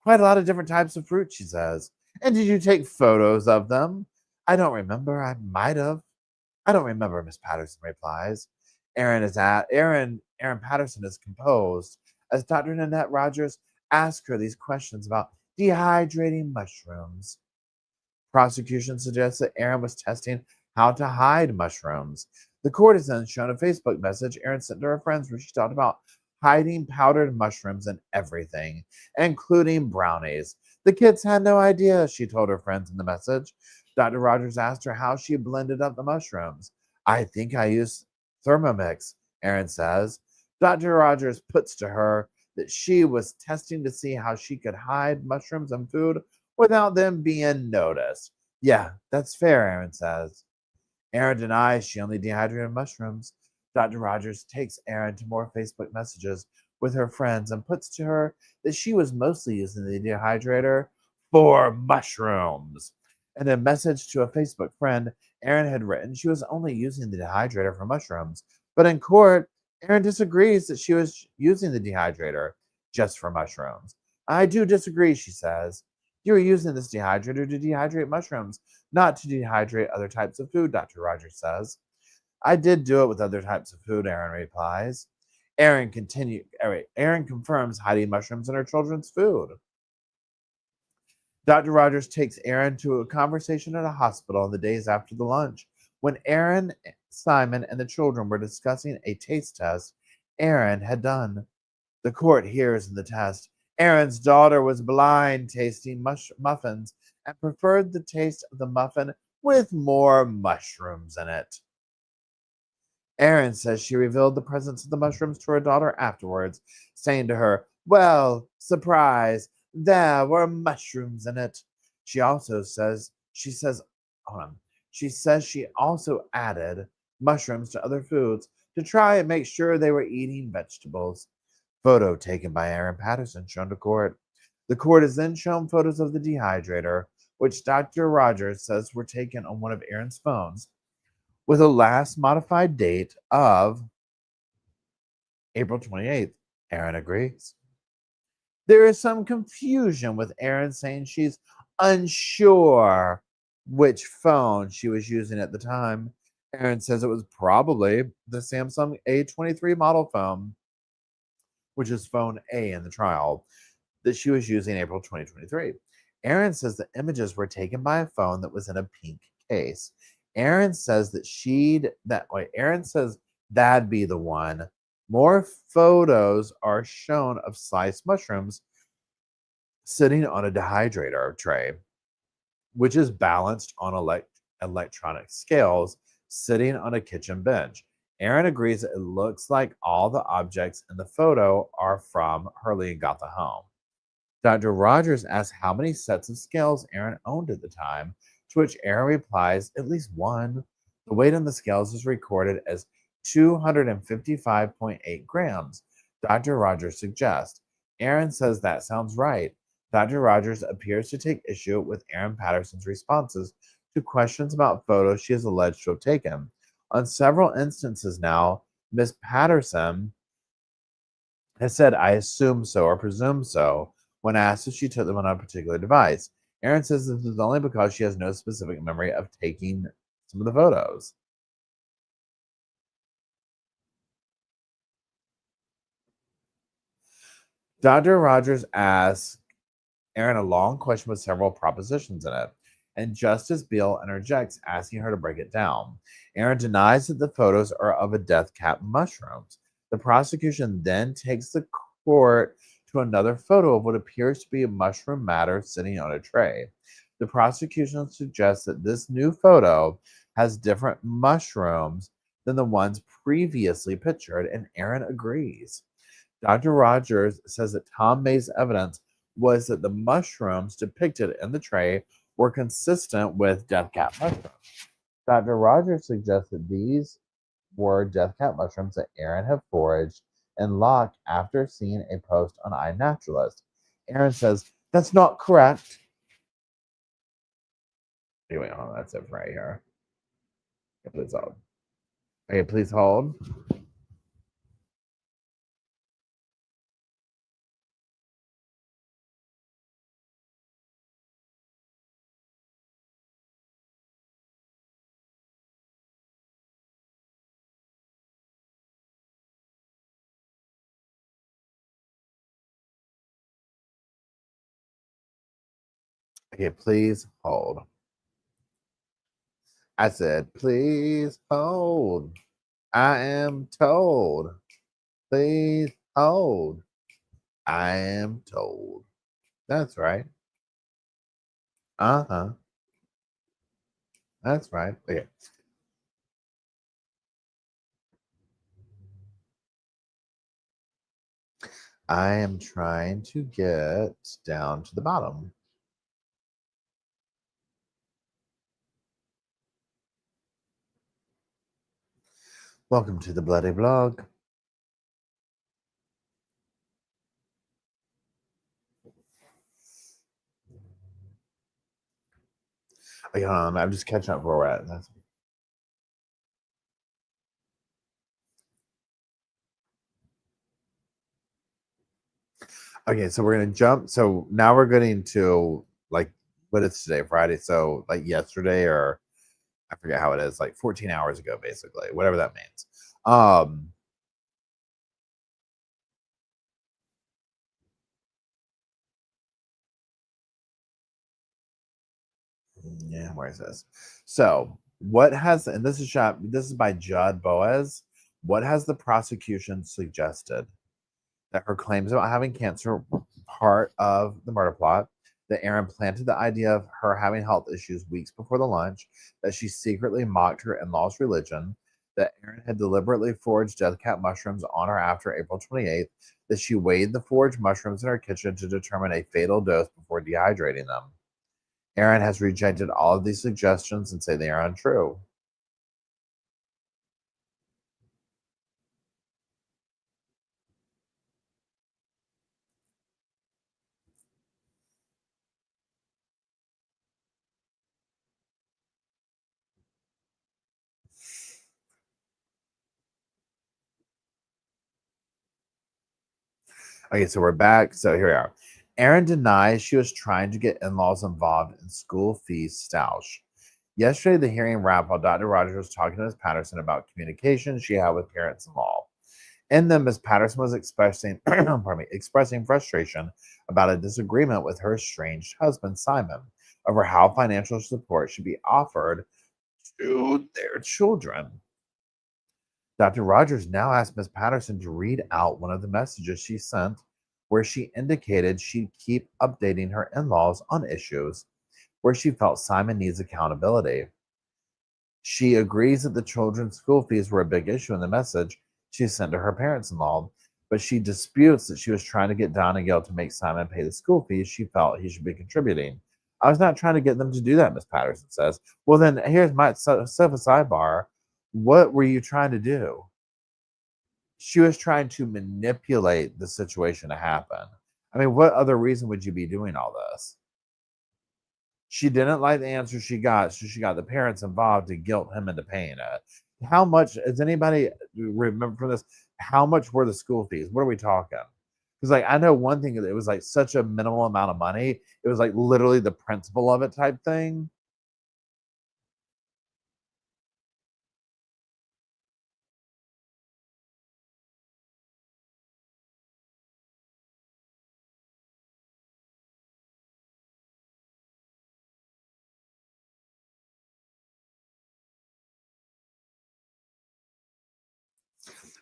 quite a lot of different types of fruit, she says. And did you take photos of them? I don't remember. I might have. I don't remember, Miss Patterson replies. Erin Patterson is composed as Dr. Nanette Rogers asks her these questions about dehydrating mushrooms. Prosecution suggests that Erin was testing how to hide mushrooms. The court has then shown a Facebook message Erin sent to her friends where she talked about hiding powdered mushrooms in everything, including brownies. The kids had no idea, she told her friends in the message. Dr. Rogers asked her how she blended up the mushrooms. I think I used Thermomix, Erin says. Dr. Rogers puts to her that she was testing to see how she could hide mushrooms and food without them being noticed. Yeah, that's fair, Erin says. Erin denies she only dehydrated mushrooms. Dr. Rogers takes Erin to more Facebook messages with her friends and puts to her that she was mostly using the dehydrator for mushrooms. In a message to a Facebook friend, Erin had written she was only using the dehydrator for mushrooms. But in court, Erin disagrees that she was using the dehydrator just for mushrooms. I do disagree, she says. You were using this dehydrator to dehydrate mushrooms, not to dehydrate other types of food, Dr. Rogers says. I did do it with other types of food, Erin replies. Erin confirms hiding mushrooms in her children's food. Dr. Rogers takes Erin to a conversation at a hospital in the days after the lunch. When Erin, Simon, and the children were discussing a taste test Erin had done, the court hears in the test. Erin's daughter was blind tasting muffins and preferred the taste of the muffin with more mushrooms in it. Erin says she revealed the presence of the mushrooms to her daughter afterwards, saying to her, "Well, surprise, there were mushrooms in it." She says, hold on. She says she also added mushrooms to other foods to try and make sure they were eating vegetables. Photo taken by Erin Patterson shown to court. The court is then shown photos of the dehydrator, which Dr. Rogers says were taken on one of Erin's phones, with a last modified date of April 28th. Erin agrees. There is some confusion with Erin saying she's unsure which phone she was using at the time. Erin says it was probably the Samsung A23 model phone, which is phone A in the trial, that she was using April 2023. Erin says the images were taken by a phone that was in a pink case. Erin says Erin says that'd be the one. More photos are shown of sliced mushrooms sitting on a dehydrator tray, which is balanced on electronic scales sitting on a kitchen bench. Erin agrees that it looks like all the objects in the photo are from her Leongatha home. Dr. Rogers asks how many sets of scales Erin owned at the time, to which Erin replies, at least one. The weight on the scales is recorded as 255.8 grams. Dr. Rogers suggests. Erin says that sounds right. Dr. Rogers appears to take issue with Erin Patterson's responses to questions about photos she is alleged to have taken. On several instances now, Miss Patterson has said, "I assume so" or "presume so" when asked if she took them on a particular device. Erin says this is only because she has no specific memory of taking some of the photos. Dr. Rogers asks Erin a long question with several propositions in it, and Justice Beale interjects, asking her to break it down. Erin denies that the photos are of a death cap mushrooms. The prosecution then takes the court to another photo of what appears to be a mushroom matter sitting on a tray. The prosecution suggests that this new photo has different mushrooms than the ones previously pictured, and Erin agrees. Dr. Rogers says that Tom May's evidence was that the mushrooms depicted in the tray were consistent with death cap mushrooms. Dr. Rogers suggests that these were death cap mushrooms that Erin had foraged and locked after seeing a post on iNaturalist. Erin says, "That's not correct." Anyway, hold on, that's it right here. Okay, please hold. Okay, please hold. Okay, please hold. I said, please hold. I am told. Please hold. I am told. That's right. Uh-huh. That's right. Okay. I am trying to get down to the bottom. Welcome to the Bloody Blog. Okay, hold on, I'm just catching up where we're at. Okay, so we're gonna jump. So now we're getting to like what is today, Friday. So like yesterday, or I forget how it is, like 14 hours ago, basically, whatever that means. Um, Yeah, where is this? So, what has, and this is by Judd Boaz. What has the prosecution suggested? That her claims about having cancer were part of the murder plot, that Erin planted the idea of her having health issues weeks before the lunch, that she secretly mocked her in law's religion, that Erin had deliberately foraged death cap mushrooms on or after April 28th, that she weighed the foraged mushrooms in her kitchen to determine a fatal dose before dehydrating them. Erin has rejected all of these suggestions and say they are untrue. Okay, so we're back. So here we are. Erin denies she was trying to get in-laws involved in school fees stoush. Yesterday, the hearing wrapped while Dr. Rogers was talking to Ms. Patterson about communication she had with parents-in-law. In them, Ms. Patterson was expressing, pardon me, expressing frustration about a disagreement with her estranged husband, Simon, over how financial support should be offered to their children. Dr. Rogers now asked Ms. Patterson to read out one of the messages she sent, where she indicated she'd keep updating her in laws on issues where she felt Simon needs accountability. She agrees that the children's school fees were a big issue in the message she sent to her parents in law, but she disputes that she was trying to get Don and Gail to make Simon pay the school fees she felt he should be contributing. I was not trying to get them to do that, Miss Patterson says. Well, then here's my sidebar. What were you trying to do? She was trying to manipulate the situation to happen. I mean, what other reason would you be doing all this? She didn't like the answer she got, so she got the parents involved to guilt him into paying it. How much does anybody remember from this? How much were the school fees? What are we talking? Because like I know one thing, it was like such a minimal amount of money. It was like literally the principal of it type thing.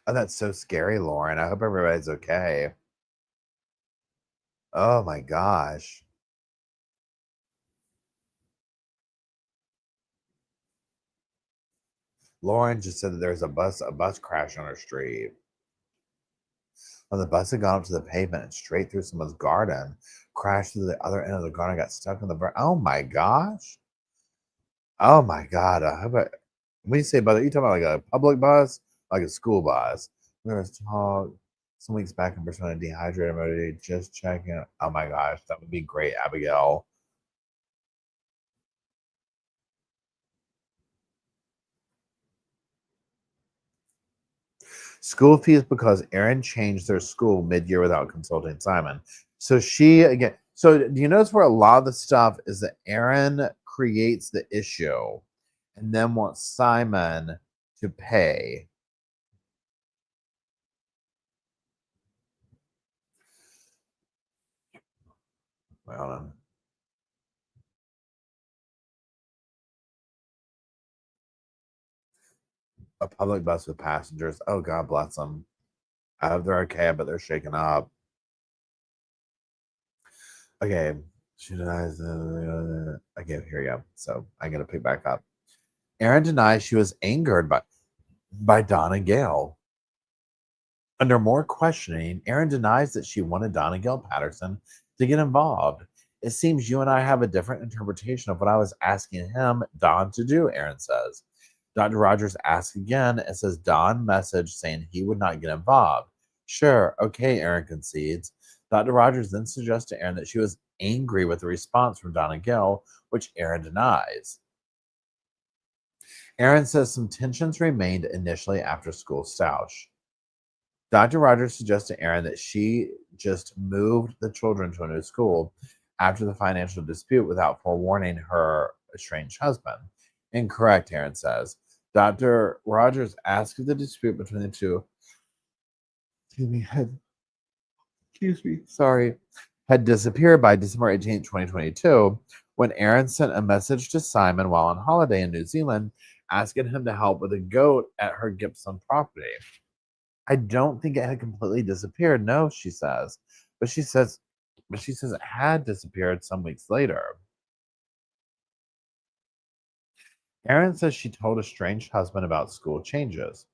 Oh, that's so scary, Lauren. I hope everybody's okay. Oh my gosh. Lauren just said that there's a bus crash on her street. When the bus had gone up to the pavement and straight through someone's garden, crashed through the other end of the garden, got stuck in the burn. Oh my gosh. Oh my God. When you say bus, you talking about like a public bus, like a school bus. There was talk some weeks back in Persona dehydrated mode, just checking. Oh my gosh, that would be great, Abigail. School fees because Erin changed their school mid-year without consulting Simon. So she again. So do you notice where a lot of the stuff is that Erin creates the issue and then wants Simon to pay? Well, a public bus with passengers. Oh, God bless them. I hope they're okay, but they're shaken up. Okay, she denies. Okay, here we go. So I got to pick back up. Erin denies she was angered by Don and Gail. Under more questioning, Erin denies that she wanted Don and Gail Patterson to get involved. It seems you and I have a different interpretation of what I was asking him, Don, to do, Erin says. Dr. Rogers asks again and says Don messaged saying he would not get involved. Sure, okay, Erin concedes. Dr. Rogers then suggests to Erin that she was angry with the response from Don and Gail, which Erin denies. Erin says some tensions remained initially after school stoush. Dr. Rogers suggests to Erin that she just moved the children to a new school after the financial dispute without forewarning her estranged husband. Incorrect, Erin says. Dr. Rogers asked if the dispute between the two had disappeared by December 18th, 2022, when Erin sent a message to Simon while on holiday in New Zealand, asking him to help with a goat at her Gibson property. I don't think it had completely disappeared, no, she says. But she says it had disappeared some weeks later. Erin says she told a strange husband about school changes.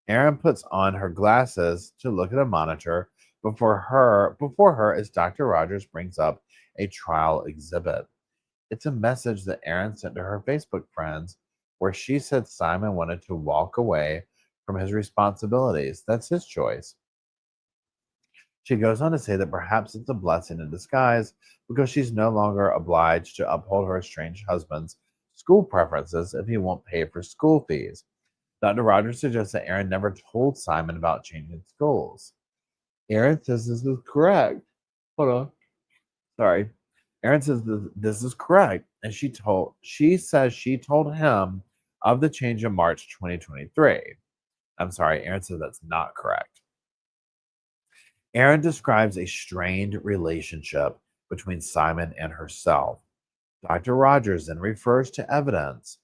Erin puts on her glasses to look at a monitor before her as Dr. Rogers brings up a trial exhibit. It's a message that Erin sent to her Facebook friends where she said Simon wanted to walk away from his responsibilities. That's his choice. She goes on to say that perhaps it's a blessing in disguise because she's no longer obliged to uphold her estranged husband's school preferences if he won't pay for school fees. Dr. Rogers suggests that Erin never told Simon about changing schools. Erin says this is correct. Hold on. Sorry. Erin says this is correct, and she says she told him of the change in March 2023. I'm sorry, Erin says that's not correct. Erin describes a strained relationship between Simon and herself. Dr. Rogers then refers to evidence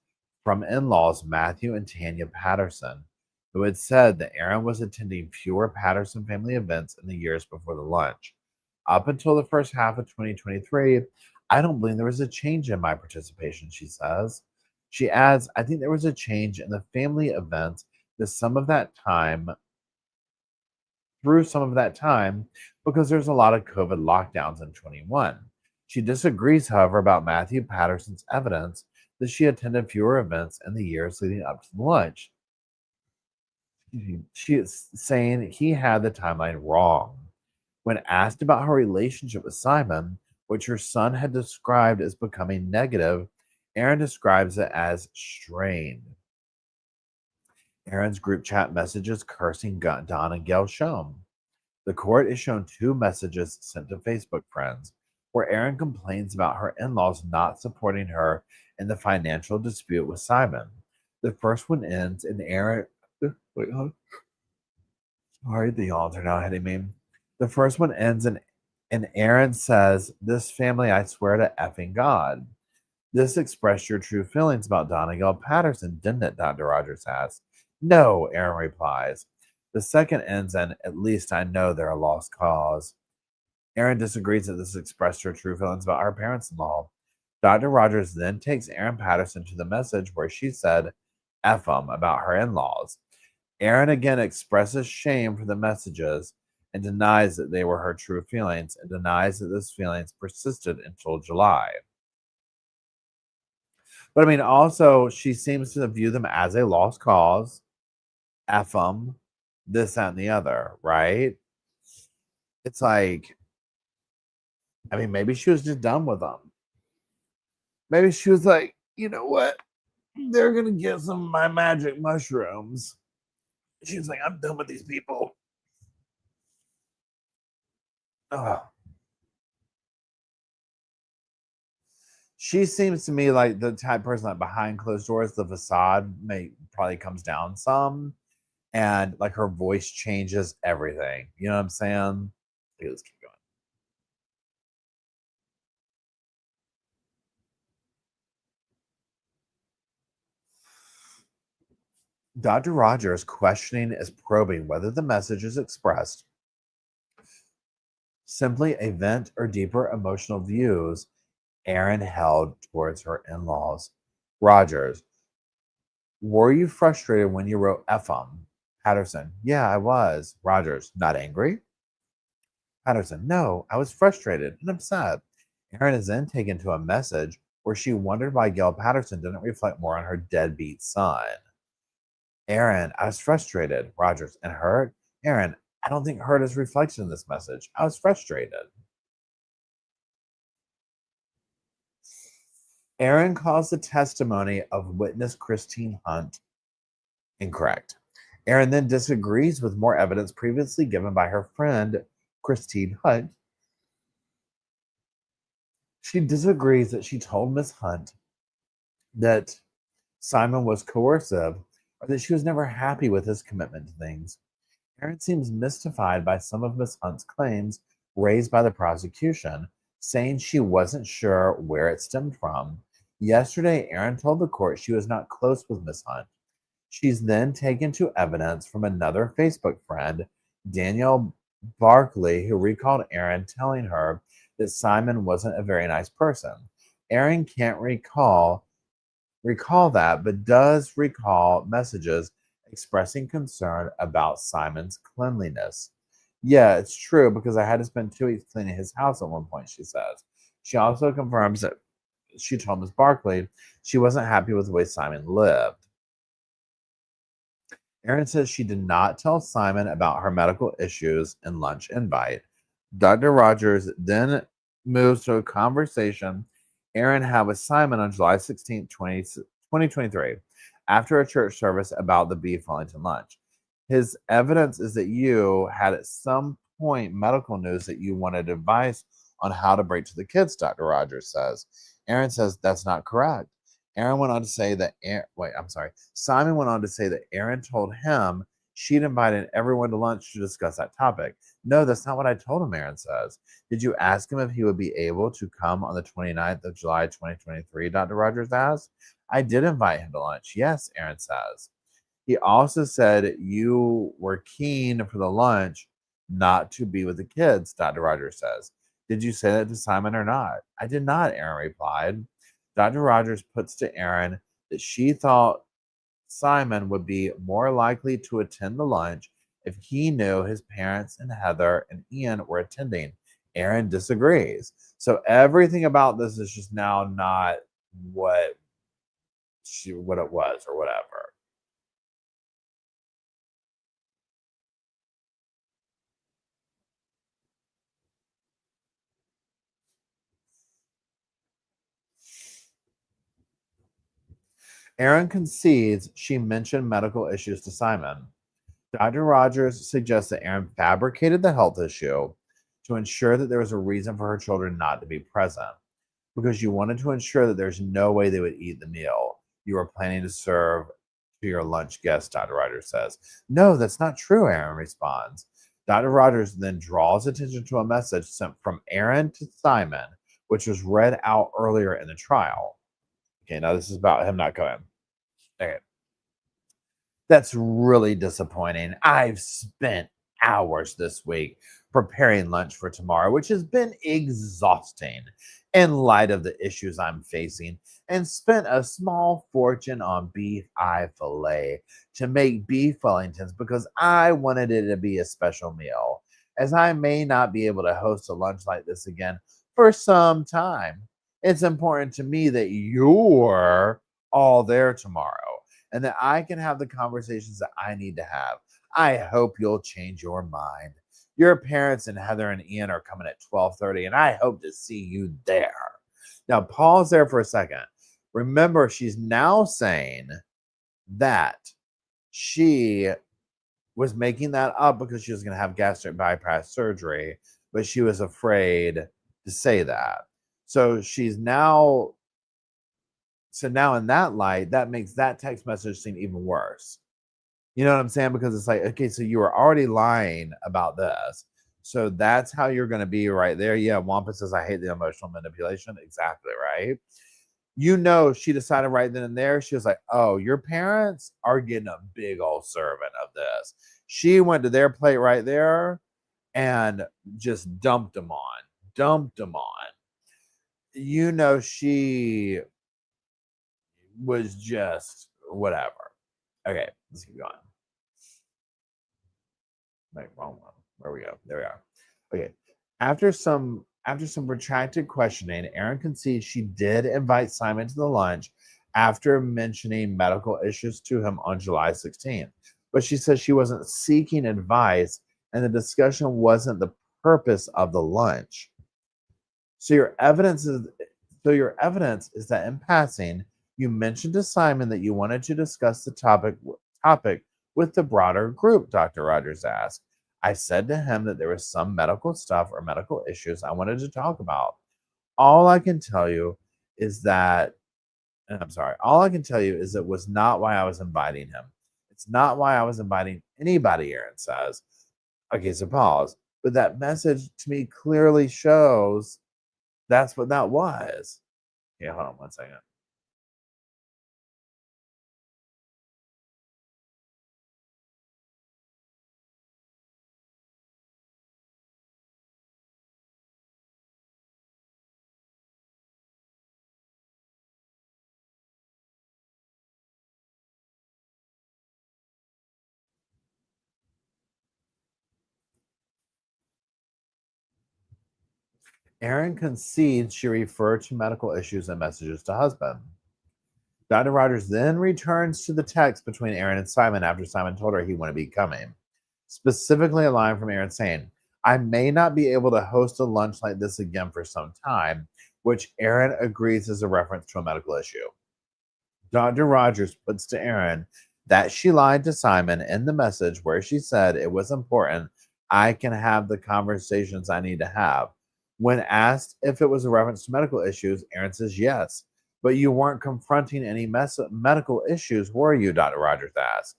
from in-laws Matthew and Tanya Patterson, who had said that Erin was attending fewer Patterson family events in the years before the lunch. Up until the first half of 2023, I don't believe there was a change in my participation, she says. She adds, I think there was a change in the family events through some of that time because there's a lot of COVID lockdowns in 21. She disagrees, however, about Matthew Patterson's evidence that she attended fewer events in the years leading up to the lunch. She is saying he had the timeline wrong. When asked about her relationship with Simon, which her son had described as becoming negative, Erin describes it as strained. Erin's group chat messages cursing Don and Gail shown. The court is shown two messages sent to Facebook friends where Erin complains about her in-laws not supporting her in the financial dispute with Simon. The first one ends in Erin. Wait, hold on. Sorry, the yawns are now hitting me. The first one ends in Erin says, "This family, I swear to effing God." This expressed your true feelings about Donegal Patterson, didn't it? Dr. Rogers asks. No, Erin replies. The second ends in, "At least I know they're a lost cause." Erin disagrees that this expressed her true feelings about her parents-in-law. Dr. Rogers then takes Erin Patterson to the message where she said F 'em about her in-laws. Erin again expresses shame for the messages and denies that they were her true feelings and denies that those feelings persisted until July. But I mean, also, she seems to view them as a lost cause, F 'em, this, that, and the other, right? It's like, I mean, maybe she was just done with them. Maybe she was like, you know what? They're going to get some of my magic mushrooms. She's like, I'm done with these people. Ugh. She seems to me like the type of person that behind closed doors, the facade probably comes down some, and like her voice changes everything. You know what I'm saying? Okay, let's keep going. Dr. Rogers' questioning is probing whether the message is expressed simply a vent or deeper emotional views Erin held towards her in-laws. Rogers, were you frustrated when you wrote F 'em? Patterson, yeah, I was. Rogers, not angry? Patterson, no, I was frustrated and upset. Erin is then taken to a message where she wondered why Gail Patterson didn't reflect more on her deadbeat son. Erin, I was frustrated. Rogers, and hurt? Erin, I don't think hurt is reflected in this message. I was frustrated. Erin calls the testimony of witness Christine Hunt incorrect. Erin then disagrees with more evidence previously given by her friend Christine Hunt. She disagrees that she told Miss Hunt that Simon was coercive or that she was never happy with his commitment to things. Erin seems mystified by some of Miss Hunt's claims raised by the prosecution, saying she wasn't sure where it stemmed from. Yesterday, Erin told the court she was not close with Miss Hunt. She's then taken to evidence from another Facebook friend, Danielle Barkley, who recalled Erin telling her that Simon wasn't a very nice person. Erin can't recall that, but does recall messages expressing concern about Simon's cleanliness. Yeah, it's true because I had to spend 2 weeks cleaning his house at one point, she says. She also confirms that she told Ms. Barkley she wasn't happy with the way Simon lived. Erin says she did not tell Simon about her medical issues and lunch invite. Dr. Rogers then moves to a conversation Erin had with Simon on July 16th, 2023, after a church service about the beef Wellington lunch. His evidence is that you had at some point medical news that you wanted advice on how to break to the kids, Dr. Rogers says. Erin says that's not correct. Erin went on to say that, Simon went on to say that Erin told him she'd invited everyone to lunch to discuss that topic. No, that's not what I told him, Erin says. Did you ask him if he would be able to come on the 29th of July, 2023? Dr. Rogers asked. I did invite him to lunch. Yes, Erin says. He also said you were keen for the lunch, not to be with the kids, Dr. Rogers says. Did you say that to Simon or not? I did not, Erin replied. Dr. Rogers puts to Erin that she thought Simon would be more likely to attend the lunch if he knew his parents and Heather and Ian were attending. Erin disagrees. So everything about this is just now not what it was or whatever. Erin concedes she mentioned medical issues to Simon. Dr. Rogers suggests that Erin fabricated the health issue to ensure that there was a reason for her children not to be present, because you wanted to ensure that there's no way they would eat the meal you were planning to serve to your lunch guests, Dr. Rogers says. No, that's not true, Erin responds. Dr. Rogers then draws attention to a message sent from Erin to Simon, which was read out earlier in the trial. Okay, now this is about him not coming. Okay. That's really disappointing. I've spent hours this week preparing lunch for tomorrow, which has been exhausting in light of the issues I'm facing, and spent a small fortune on beef eye fillet to make beef Wellingtons because I wanted it to be a special meal, as I may not be able to host a lunch like this again for some time. It's important to me that you're all there tomorrow and that I can have the conversations that I need to have. I hope you'll change your mind. Your parents and Heather and Ian are coming at 12:30, and I hope to see you there. Now, pause there for a second. Remember, she's now saying that she was making that up because she was going to have gastric bypass surgery, but she was afraid to say that. So now in that light, that makes that text message seem even worse. You know what I'm saying? Because it's like, okay, so you were already lying about this. So that's how you're going to be right there. Yeah, Wampa says, I hate the emotional manipulation. Exactly, right? You know, she decided right then and there, she was like, oh, your parents are getting a big old serving of this. She went to their plate right there and just dumped them on. You know, she was just whatever. Okay, let's keep going. Wait, wrong one. Where we go? There we are. Okay. After some protracted questioning, Erin concedes she did invite Simon to the lunch after mentioning medical issues to him on July 16th. But she says she wasn't seeking advice and the discussion wasn't the purpose of the lunch. So your evidence is that in passing, you mentioned to Simon that you wanted to discuss the topic with the broader group, Dr. Rogers asked. I said to him that there was some medical stuff or medical issues I wanted to talk about. All I can tell you is that, and I'm sorry, all I can tell you is it was not why I was inviting him. It's not why I was inviting anybody, Erin says. Okay, so pause. But that message to me clearly shows That's what that was. Yeah, hold on one second. Erin concedes she referred to medical issues and messages to husband. Dr. Rogers then returns to the text between Erin and Simon after Simon told her he wouldn't be coming. Specifically, a line from Erin saying, I may not be able to host a lunch like this again for some time, which Erin agrees is a reference to a medical issue. Dr. Rogers puts to Erin that she lied to Simon in the message where she said it was important I can have the conversations I need to have. When asked if it was a reference to medical issues, Erin says yes. But you weren't confronting any medical issues, were you? Dr. Rogers asked.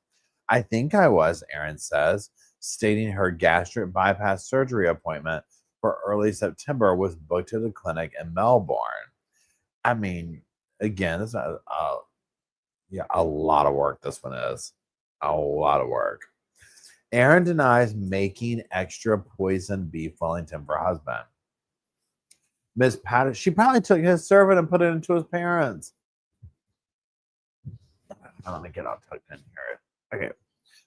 I think I was, Erin says, stating her gastric bypass surgery appointment for early September was booked at a clinic in Melbourne. I mean, again, it's a lot of work. This one is a lot of work. Erin denies making extra poisoned beef Wellington for husband. Miss Patterson, she probably took his servant and put it into his parents. Let me get all tucked in here. Okay.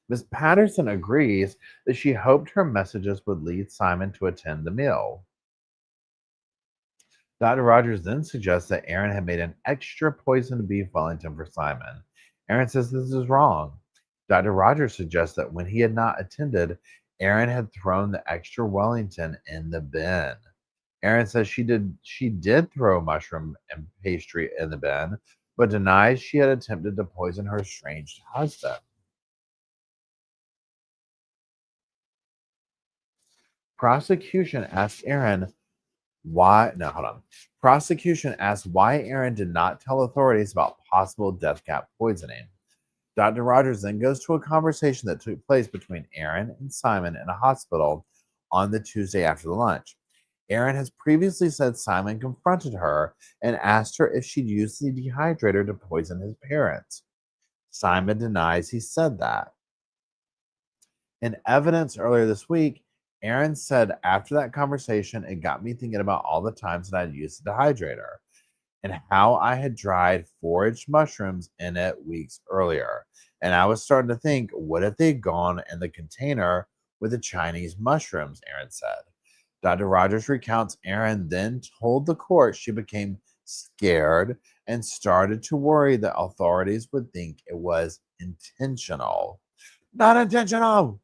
Miss Patterson agrees that she hoped her messages would lead Simon to attend the meal. Dr. Rogers then suggests that Erin had made an extra poisoned beef Wellington for Simon. Erin says this is wrong. Dr. Rogers suggests that when he had not attended, Erin had thrown the extra Wellington in the bin. Erin says she did throw mushroom and pastry in the bin, but denies she had attempted to poison her estranged husband. Prosecution asked Erin why. No, hold on. Prosecution asked why Erin did not tell authorities about possible death cap poisoning. Dr. Rogers then goes to a conversation that took place between Erin and Simon in a hospital on the Tuesday after the lunch. Erin has previously said Simon confronted her and asked her if she'd used the dehydrator to poison his parents. Simon denies he said that. In evidence earlier this week, Erin said after that conversation, it got me thinking about all the times that I'd used the dehydrator and how I had dried foraged mushrooms in it weeks earlier. And I was starting to think, what if they'd gone in the container with the Chinese mushrooms, Erin said. Dr. Rogers recounts Erin then told the court she became scared and started to worry that authorities would think it was intentional. Not intentional.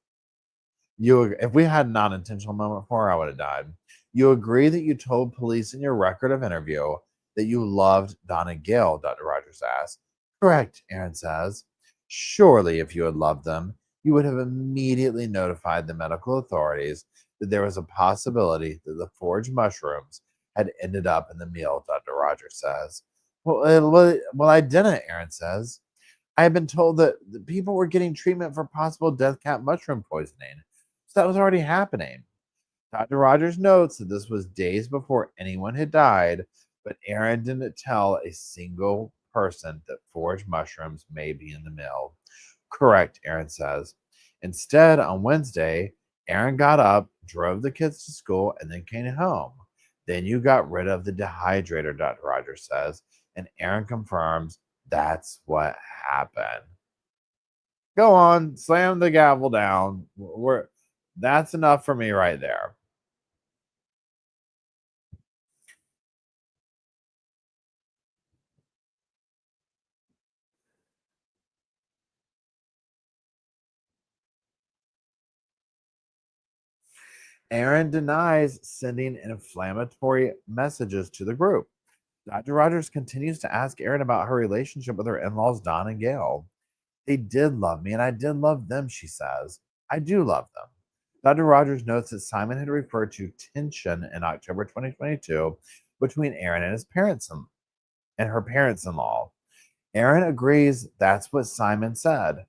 If we had a non-intentional moment for her, I would have died. You agree that you told police in your record of interview that you loved Don and Gail, Dr. Rogers asked. Correct, Erin says. Surely, if you had loved them, you would have immediately notified the medical authorities that there was a possibility that the foraged mushrooms had ended up in the meal, Dr. Rogers says. Well, I didn't, Erin says. I had been told that the people were getting treatment for possible death cap mushroom poisoning. So that was already happening. Dr. Rogers notes that this was days before anyone had died, but Erin didn't tell a single person that foraged mushrooms may be in the meal. Correct, Erin says. Instead, on Wednesday, Erin got up, drove the kids to school, and then came home. Then you got rid of the dehydrator, Dr. Rogers says, and Erin confirms that's what happened. Go on, slam the gavel down. That's enough for me right there. Erin denies sending inflammatory messages to the group. Dr. Rogers continues to ask Erin about her relationship with her in laws, Don and Gail. They did love me, and I did love them, she says. I do love them. Dr. Rogers notes that Simon had referred to tension in October 2022 between Erin and her parents in law. Erin agrees that's what Simon said.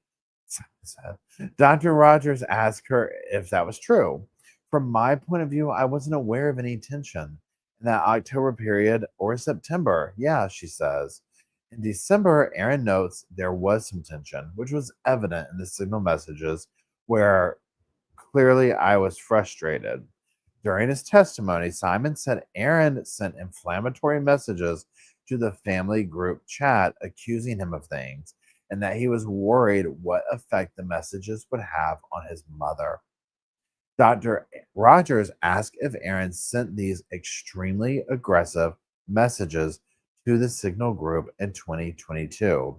Dr. Rogers asked her if that was true. From my point of view, I wasn't aware of any tension. in that October period or September. Yeah, she says. In December, Erin notes there was some tension, which was evident in the signal messages where clearly I was frustrated. During his testimony, Simon said Erin sent inflammatory messages to the family group chat accusing him of things and that he was worried what effect the messages would have on his mother. Dr. Rogers asked if Erin sent these extremely aggressive messages to the Signal group in 2022.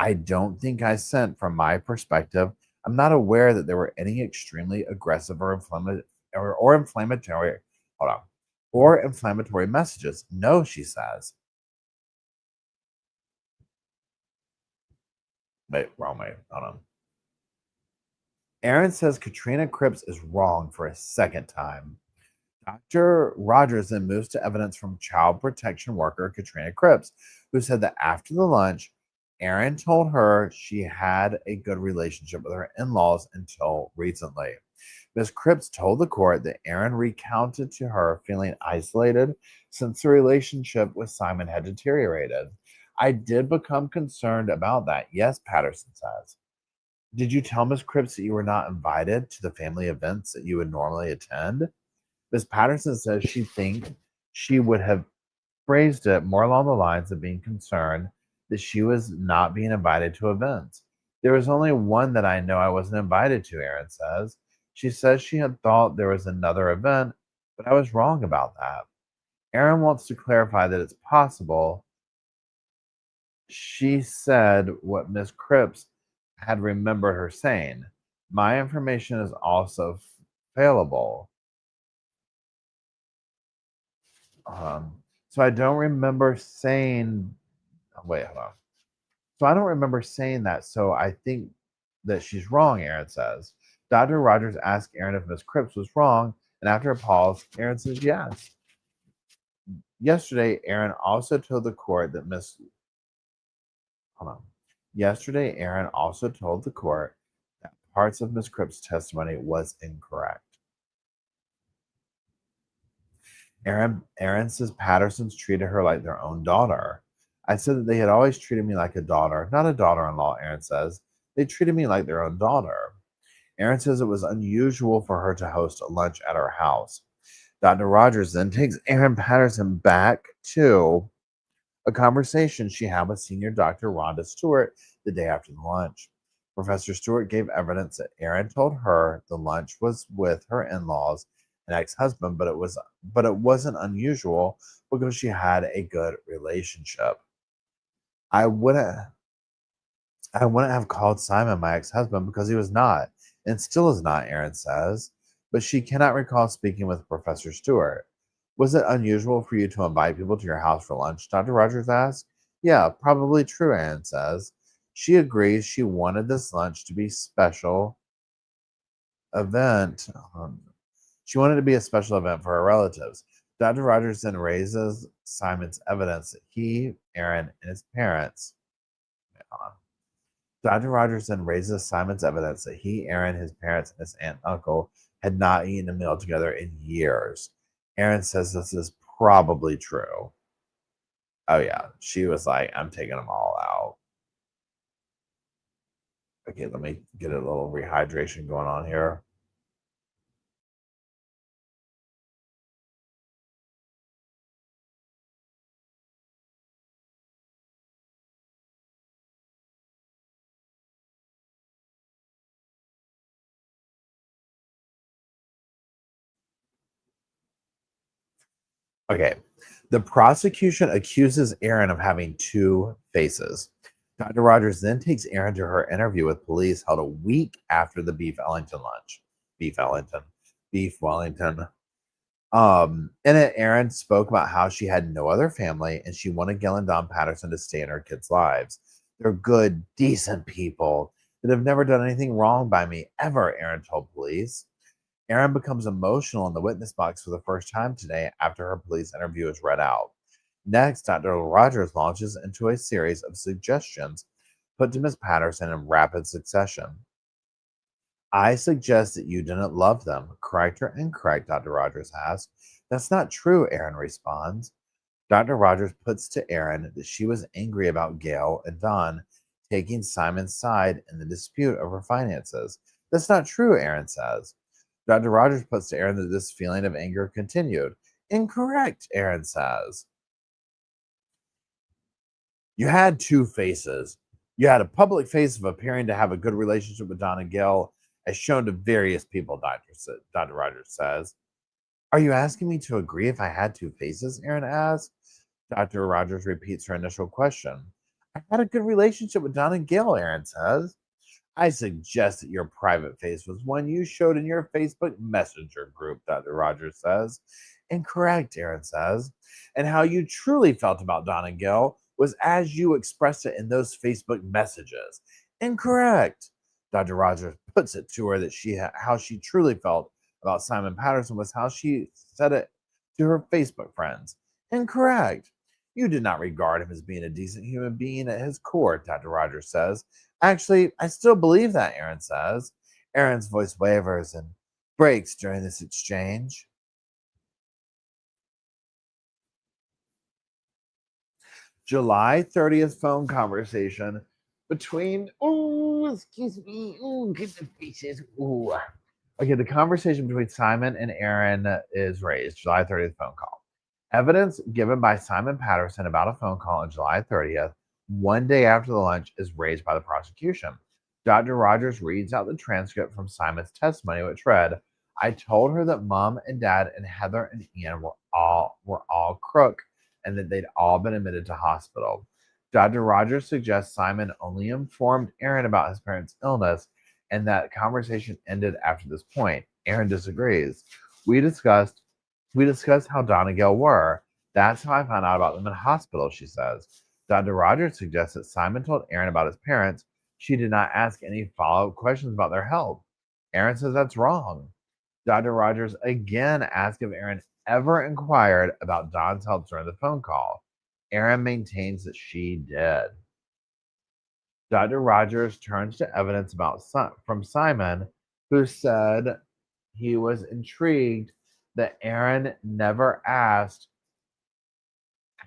I don't think I sent from my perspective. I'm not aware that there were any extremely aggressive or inflammatory, hold on, or inflammatory messages. No, she says. Wait, wrong way. Hold on. Erin says Katrina Cripps is wrong for a second time. Dr. Rogers then moves to evidence from child protection worker Katrina Cripps, who said that after the lunch, Erin told her she had a good relationship with her in laws until recently. Ms. Cripps told the court that Erin recounted to her feeling isolated since the relationship with Simon had deteriorated. I did become concerned about that. Yes, Patterson says. Did you tell Ms. Cripps that you were not invited to the family events that you would normally attend? Ms. Patterson says she thinks she would have phrased it more along the lines of being concerned that she was not being invited to events. There was only one that I know I wasn't invited to, Erin says. She says she had thought there was another event, but I was wrong about that. Erin wants to clarify that it's possible. She said what Miss Cripps had remembered her saying. My information is also failable. So I don't remember saying, wait, hold on. So I don't remember saying that. So I think that she's wrong, Erin says. Dr. Rogers asked Erin if Miss Cripps was wrong, and after a pause, Erin says yes. Yesterday, Erin also told the court that hold on. Yesterday, Erin also told the court that parts of Miss Cripps' testimony was incorrect. Erin says Patterson's treated her like their own daughter. I said that they had always treated me like a daughter, not a daughter-in-law, Erin says. They treated me like their own daughter. Erin says it was unusual for her to host a lunch at her house. Dr. Rogers then takes Erin Patterson back to a conversation she had with senior Dr. Rhonda Stewart the day after the lunch. Professor Stewart gave evidence that Erin told her the lunch was with her in-laws and ex-husband, but it wasn't unusual because she had a good relationship. I wouldn't I wouldn't have called Simon my ex-husband because he was not, and still is not, Erin says, but she cannot recall speaking with Professor Stewart. Was it unusual for you to invite people to your house for lunch? Dr. Rogers asked. Yeah, probably true, Erin says. She agrees she wanted this lunch to be special event. She wanted it to be a special event for her relatives. Dr. Rogers then raises Simon's evidence that he, Erin, and his parents. Dr. Rogers then raises Simon's evidence that he, Erin, his parents, and his aunt and uncle had not eaten a meal together in years. Erin says this is probably true. Oh, yeah. She was like, I'm taking them all out. Okay, let me get a little rehydration going on here. Okay. The prosecution accuses Erin of having two faces. Dr. Rogers then takes Erin to her interview with police held a week after the Beef Ellington lunch. Beef Wellington. In it, Erin spoke about how she had no other family and she wanted Gil and Don Patterson to stay in her kids' lives. They're good, decent people that have never done anything wrong by me ever, Erin told police. Erin becomes emotional in the witness box for the first time today after her police interview is read out. Next, Dr. Rogers launches into a series of suggestions put to Miss Patterson in rapid succession. I suggest that you didn't love them. Correct or incorrect, Dr. Rogers asked. That's not true, Erin responds. Dr. Rogers puts to Erin that she was angry about Gail and Don taking Simon's side in the dispute over finances. That's not true, Erin says. Dr. Rogers puts to Erin that this feeling of anger continued. Incorrect, Erin says. You had two faces. You had a public face of appearing to have a good relationship with Don and Gail, as shown to various people, Dr. Rogers says. Are you asking me to agree if I had two faces? Erin asks. Dr. Rogers repeats her initial question. I had a good relationship with Don and Gail, Erin says. I suggest that your private face was one you showed in your Facebook Messenger group, Dr. Rogers says. Incorrect, Erin says. And how you truly felt about Don and Gail was as you expressed it in those Facebook messages. Incorrect. Dr. Rogers puts it to her that how she truly felt about Simon Patterson was how she said it to her Facebook friends. Incorrect. You did not regard him as being a decent human being at his core, Dr. Rogers says. Actually, I still believe that, Erin says. Erin's voice wavers and breaks during this exchange. July 30th phone conversation between, excuse me, get the faces, Okay, the conversation between Simon and Erin is raised, July 30th phone call. Evidence given by Simon Patterson about a phone call on July 30th, one day after the lunch, is raised by the prosecution. Dr. Rogers reads out the transcript from Simon's testimony, which read, I told her that Mom and Dad and Heather and Ian were all crook and that they'd all been admitted to hospital. Dr. Rogers suggests Simon only informed Erin about his parents' illness and that conversation ended after this point. Erin disagrees. We discussed how Don and Gail were. That's how I found out about them in hospital, she says. Dr. Rogers suggests that Simon told Erin about his parents. She did not ask any follow-up questions about their health. Erin says that's wrong. Dr. Rogers again asks if Erin ever inquired about Don's health during the phone call. Erin maintains that she did. Dr. Rogers turns to evidence from Simon, who said he was intrigued that Erin never asked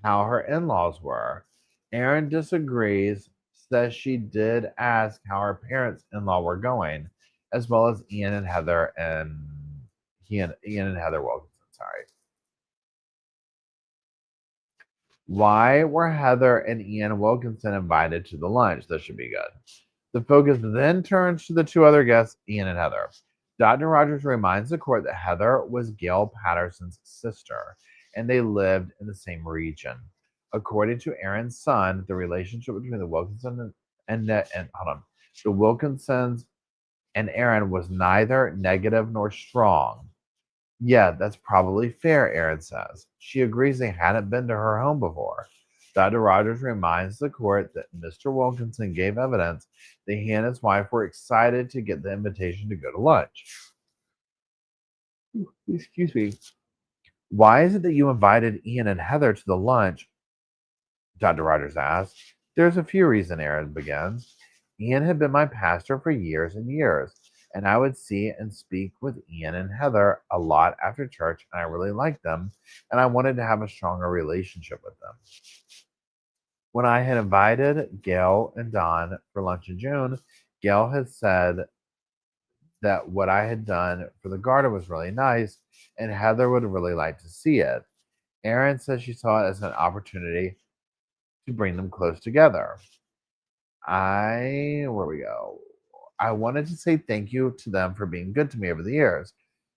how her in-laws were. Erin disagrees, says she did ask how her parents-in-law were going, as well as Ian and Heather Wilkinson. Sorry. Why were Heather and Ian Wilkinson invited to the lunch? This should be good. The focus then turns to the two other guests, Ian and Heather. Dr. Rogers reminds the court that Heather was Gail Patterson's sister, and they lived in the same region. According to Erin's son, the relationship between the Wilkinsons the Wilkinsons and Erin was neither negative nor strong. Yeah, that's probably fair, Erin says. She agrees they hadn't been to her home before. Dr. Rogers reminds the court that Mr. Wilkinson gave evidence that he and his wife were excited to get the invitation to go to lunch. Excuse me. Why is it that you invited Ian and Heather to the lunch? Dr. Rogers asked. There's a few reasons, Erin begins. Ian had been my pastor for years and years, and I would see and speak with Ian and Heather a lot after church, and I really liked them, and I wanted to have a stronger relationship with them. When I had invited Gail and Don for lunch in June, Gail had said that what I had done for the garden was really nice, and Heather would really like to see it. Erin says she saw it as an opportunity to bring them close together. Where we go? I wanted to say thank you to them for being good to me over the years.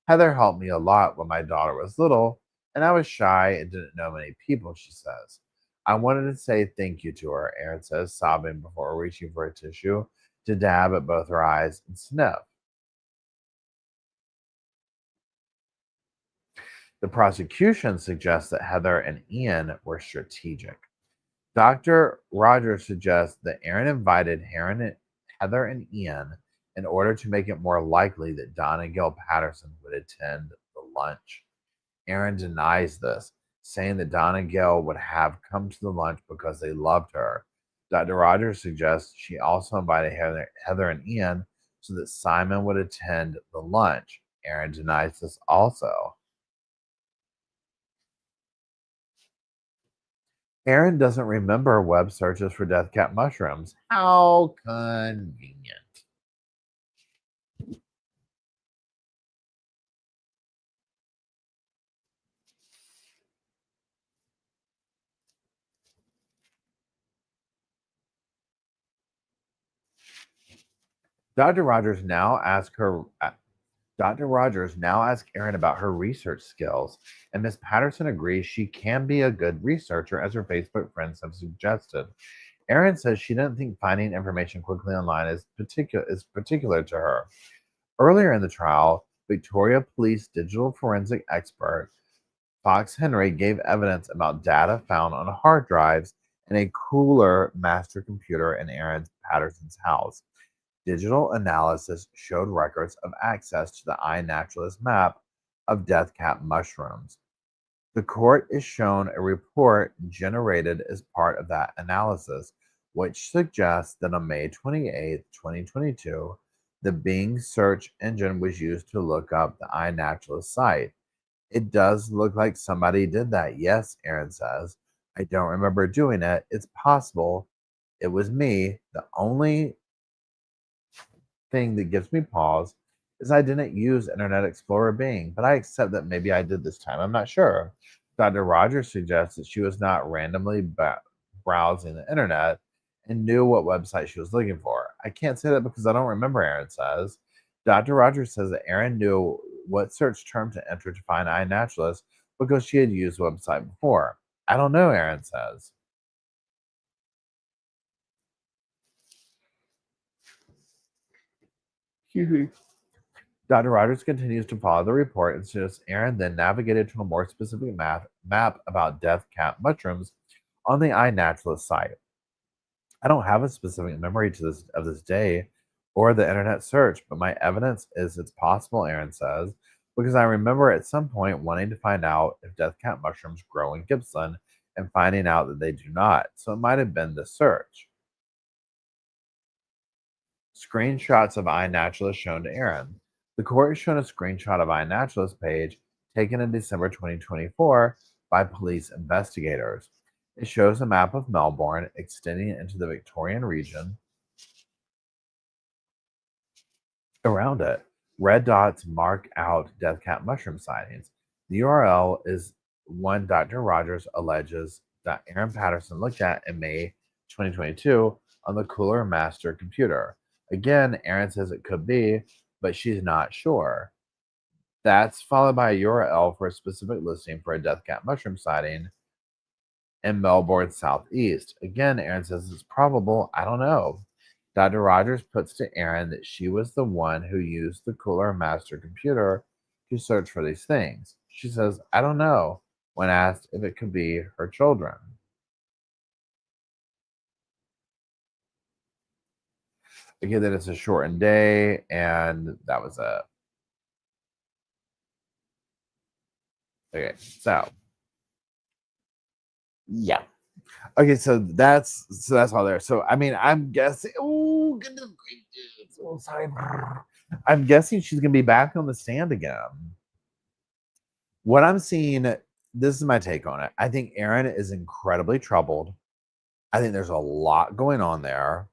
Heather helped me a lot when my daughter was little, and I was shy and didn't know many people, she says. I wanted to say thank you to her, Erin says, sobbing before reaching for a tissue to dab at both her eyes and sniff. The prosecution suggests that Heather and Ian were strategic. Dr. Rogers suggests that Erin invited Heather and Ian in order to make it more likely that Don and Gail Patterson would attend the lunch. Erin denies this, saying that Don and Gail would have come to the lunch because they loved her. Dr. Rogers suggests she also invited Heather and Ian so that Simon would attend the lunch. Erin denies this also. Erin doesn't remember web searches for death cap mushrooms. How convenient. Dr. Rogers now asks her. Dr. Rogers now asks Erin about her research skills, and Miss Patterson agrees she can be a good researcher, as her Facebook friends have suggested. Erin says she doesn't think finding information quickly online is particular to her. Earlier in the trial, Victoria Police digital forensic expert Fox Henry gave evidence about data found on hard drives in a cooler master computer in Erin Patterson's house. Digital analysis showed records of access to the iNaturalist map of death cap mushrooms. The court is shown a report generated as part of that analysis, which suggests that on May 28, 2022, the Bing search engine was used to look up the iNaturalist site. It does look like somebody did that. Yes, Erin says. I don't remember doing it. It's possible it was me. The only thing that gives me pause is I didn't use Internet Explorer Bing, but I accept that maybe I did this time. I'm not sure. Dr. Rogers suggests that she was not randomly browsing the internet and knew what website she was looking for. I can't say that because I don't remember, Erin says. Dr. Rogers says that Erin knew what search term to enter to find iNaturalist because she had used the website before. I don't know, Erin says. Excuse me. Dr. Rogers continues to follow the report and suggests Erin then navigated to a more specific map about death cap mushrooms on the iNaturalist site. I don't have a specific memory of this day or the internet search, but my evidence is it's possible, Erin says, because I remember at some point wanting to find out if death cap mushrooms grow in Gippsland and finding out that they do not. So it might have been the search. Screenshots of iNaturalist shown to Erin. The court has shown a screenshot of iNaturalist page taken in December 2024 by police investigators. It shows a map of Melbourne extending into the Victorian region around it. Red dots mark out death cap mushroom sightings. The URL is one Dr. Rogers alleges that Erin Patterson looked at in May 2022 on the Cooler Master computer. Again, Erin says it could be, but she's not sure. That's followed by a URL for a specific listing for a death cap mushroom sighting in Melbourne Southeast. Again, Erin says it's probable. I don't know. Dr. Rogers puts to Erin that she was the one who used the Cooler Master computer to search for these things. She says, I don't know, when asked if it could be her children. Again, that it's a shortened day, and that was it. Okay, so yeah. Okay, so that's all there. So I mean, I'm guessing. Oh goodness gracious! Oh, sorry. I'm guessing she's gonna be back on the stand again. What I'm seeing, this is my take on it. I think Erin is incredibly troubled. I think there's a lot going on there.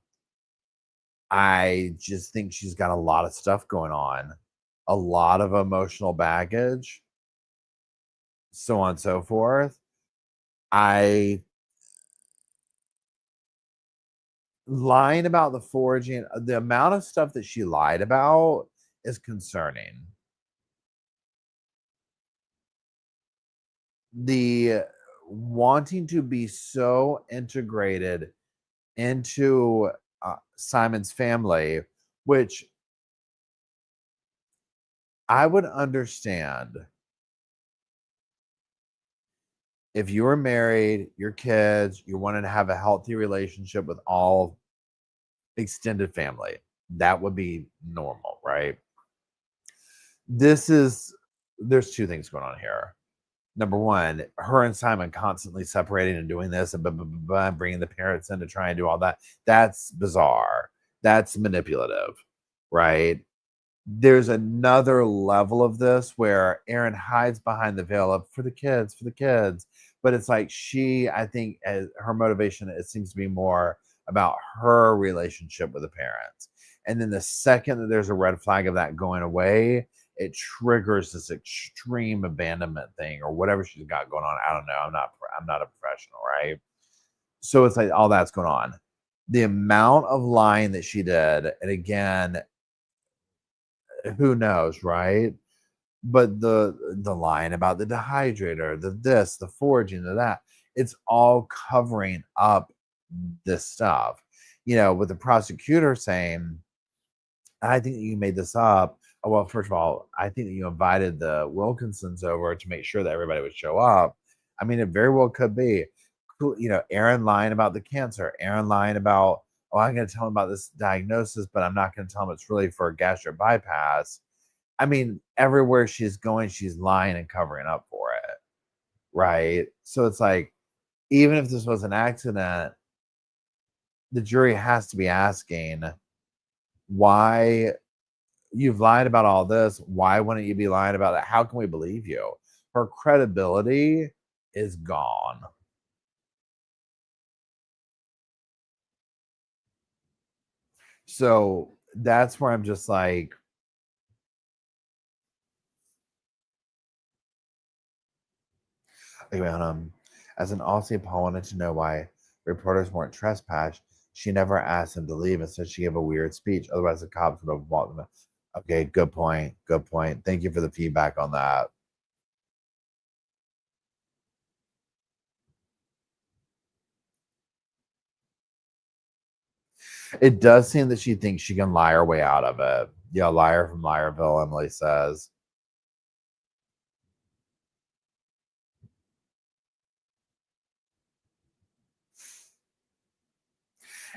I just think she's got a lot of stuff going on, a lot of emotional baggage, so on and so forth. I lying about the foraging, the amount of stuff that she lied about is concerning. The wanting to be so integrated into Simon's family, which I would understand if you were married, your kids, you wanted to have a healthy relationship with all extended family. That would be normal, right? There's two things going on here. Number one, her and Simon constantly separating and doing this and bringing the parents in to try and do all that. That's bizarre. That's manipulative, right? There's another level of this where Erin hides behind the veil of for the kids, but it's like I think as her motivation, it seems to be more about her relationship with the parents. And then the second that there's a red flag of that going away, it triggers this extreme abandonment thing or whatever she's got going on. I don't know. I'm not a professional, right? So it's like all that's going on. The amount of lying that she did, and again, who knows, right? But the line about the dehydrator, the this, the foraging, the that, it's all covering up this stuff. With the prosecutor saying, I think that you made this up. Oh, well, first of all, I think that you invited the Wilkinsons over to make sure that everybody would show up. I mean, it very well could be. Erin lying about the cancer, Erin lying about, oh, I'm going to tell him about this diagnosis, but I'm not going to tell him it's really for a gastric bypass. I mean, everywhere she's going, she's lying and covering up for it, right? So it's like, even if this was an accident, the jury has to be asking, why you've lied about all this? Why wouldn't you be lying about that? How can we believe you? Her credibility is gone. So that's where I'm just like, as an Aussie, Paul wanted to know why reporters weren't trespassed. She never asked them to leave. Instead, she gave a weird speech. Otherwise, the cops would have walked them. Okay, good point. Good point. Thank you for the feedback on that. It does seem that she thinks she can lie her way out of it. Yeah, liar from Liarville, Emily says.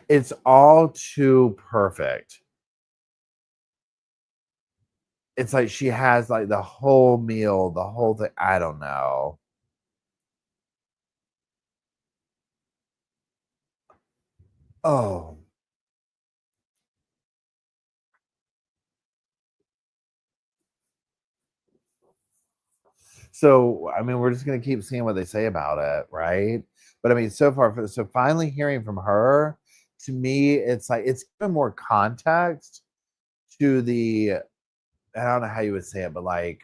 It's all too perfect. It's like she has like the whole meal, the whole thing. I don't know. Oh. So, I mean, we're just gonna keep seeing what they say about it, right? But I mean, so far, so finally hearing from her, to me, it's like it's given more context to the. I don't know how you would say it, but like,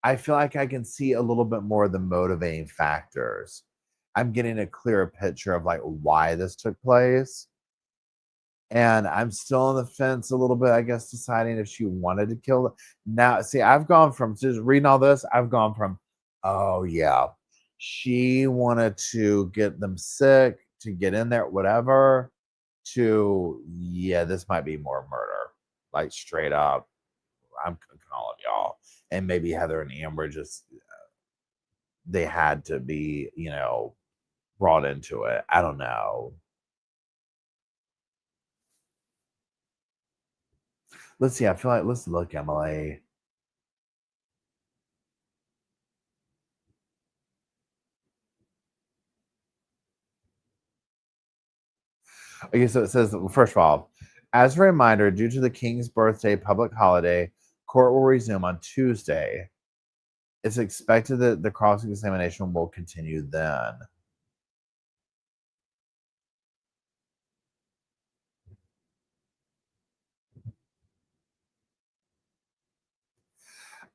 I feel like I can see a little bit more of the motivating factors. I'm getting a clearer picture of like why this took place. And I'm still on the fence a little bit, I guess, deciding if she wanted to kill them. Now, see, I've gone from just reading all this, I've gone from, oh, yeah, she wanted to get them sick, to get in there, whatever, to, yeah, this might be more murder. Like, straight up, I'm cooking all of y'all. And maybe Heather and Amber just, they had to be, brought into it. I don't know. Let's see. I feel like let's look, Emily. Okay, so it says, first of all, as a reminder, due to the King's birthday public holiday, court will resume on Tuesday. It's expected that the cross examination will continue then.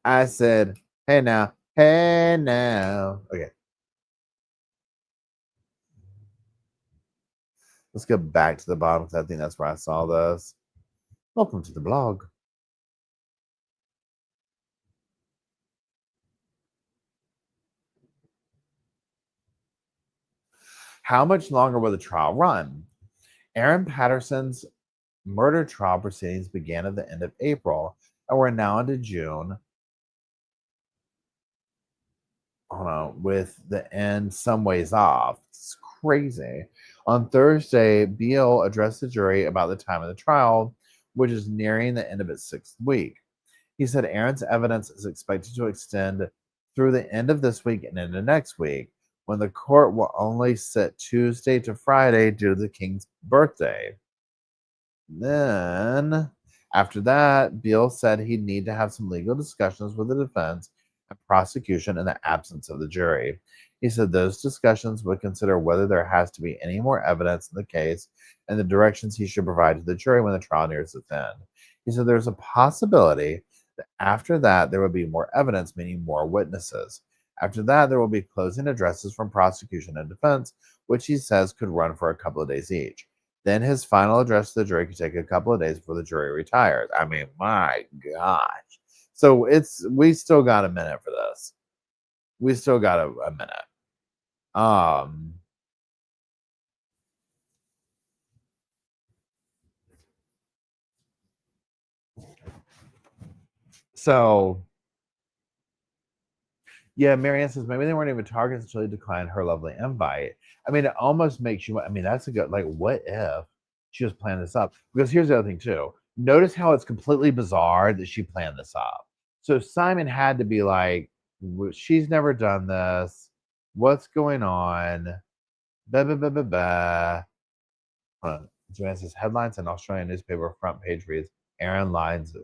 I said, hey now, hey now. Okay, let's go back to the bottom because I think that's where I saw this. Welcome to the blog. How much longer will the trial run? Erin Patterson's murder trial proceedings began at the end of April and we're now into June. Hold on, with the end some ways off. It's crazy. On Thursday, Beale addressed the jury about the time of the trial, which is nearing the end of its 6th week. He said Erin's evidence is expected to extend through the end of this week and into next week, when the court will only sit Tuesday to Friday due to the King's birthday. Then, after that, Beale said he'd need to have some legal discussions with the defense and prosecution in the absence of the jury. He said those discussions would consider whether there has to be any more evidence in the case and the directions he should provide to the jury when the trial nears its end. He said there's a possibility that after that there would be more evidence, meaning more witnesses. After that, there will be closing addresses from prosecution and defense, which he says could run for a couple of days each. Then his final address to the jury could take a couple of days before the jury retires. I mean, my gosh. So we still got a minute for this. We still got a minute. Um so yeah, Marianne says maybe they weren't even targets until he declined her lovely invite. I mean, it almost makes you. I mean, that's a good. Like, what if she was planning this up? Because here's the other thing too. Notice how it's completely bizarre that she planned this up. So Simon had to be like, she's never done this. What's going on? Blah, blah, blah, blah, blah. Hold on. Joanne says headlines in Australian newspaper front page reads Aaron lies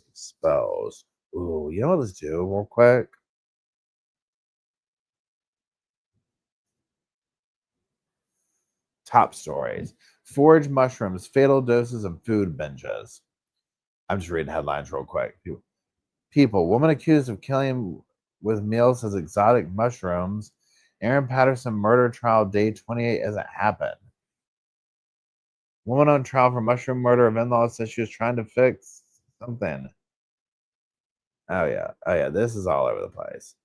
exposed. Ooh, you know what? Let's do real quick. Top stories: forage mushrooms, fatal doses, and food binges. I'm just reading headlines real quick. People, woman accused of killing with meals as exotic mushrooms. Erin Patterson murder trial day 28 as it happened. Woman on trial for mushroom murder of in-laws says she was trying to fix something. Oh yeah. This is all over the place.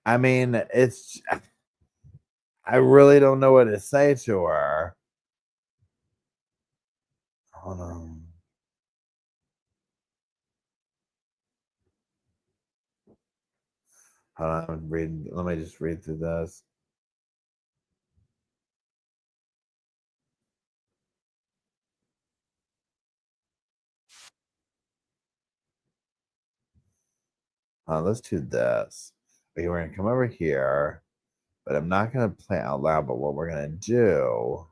I mean, I really don't know what to say to her. Hold on. Hold on, I'm reading. Let me just read through this. Let's do this. Okay, we're gonna come over here, but I'm not gonna play it out loud. But what we're gonna do,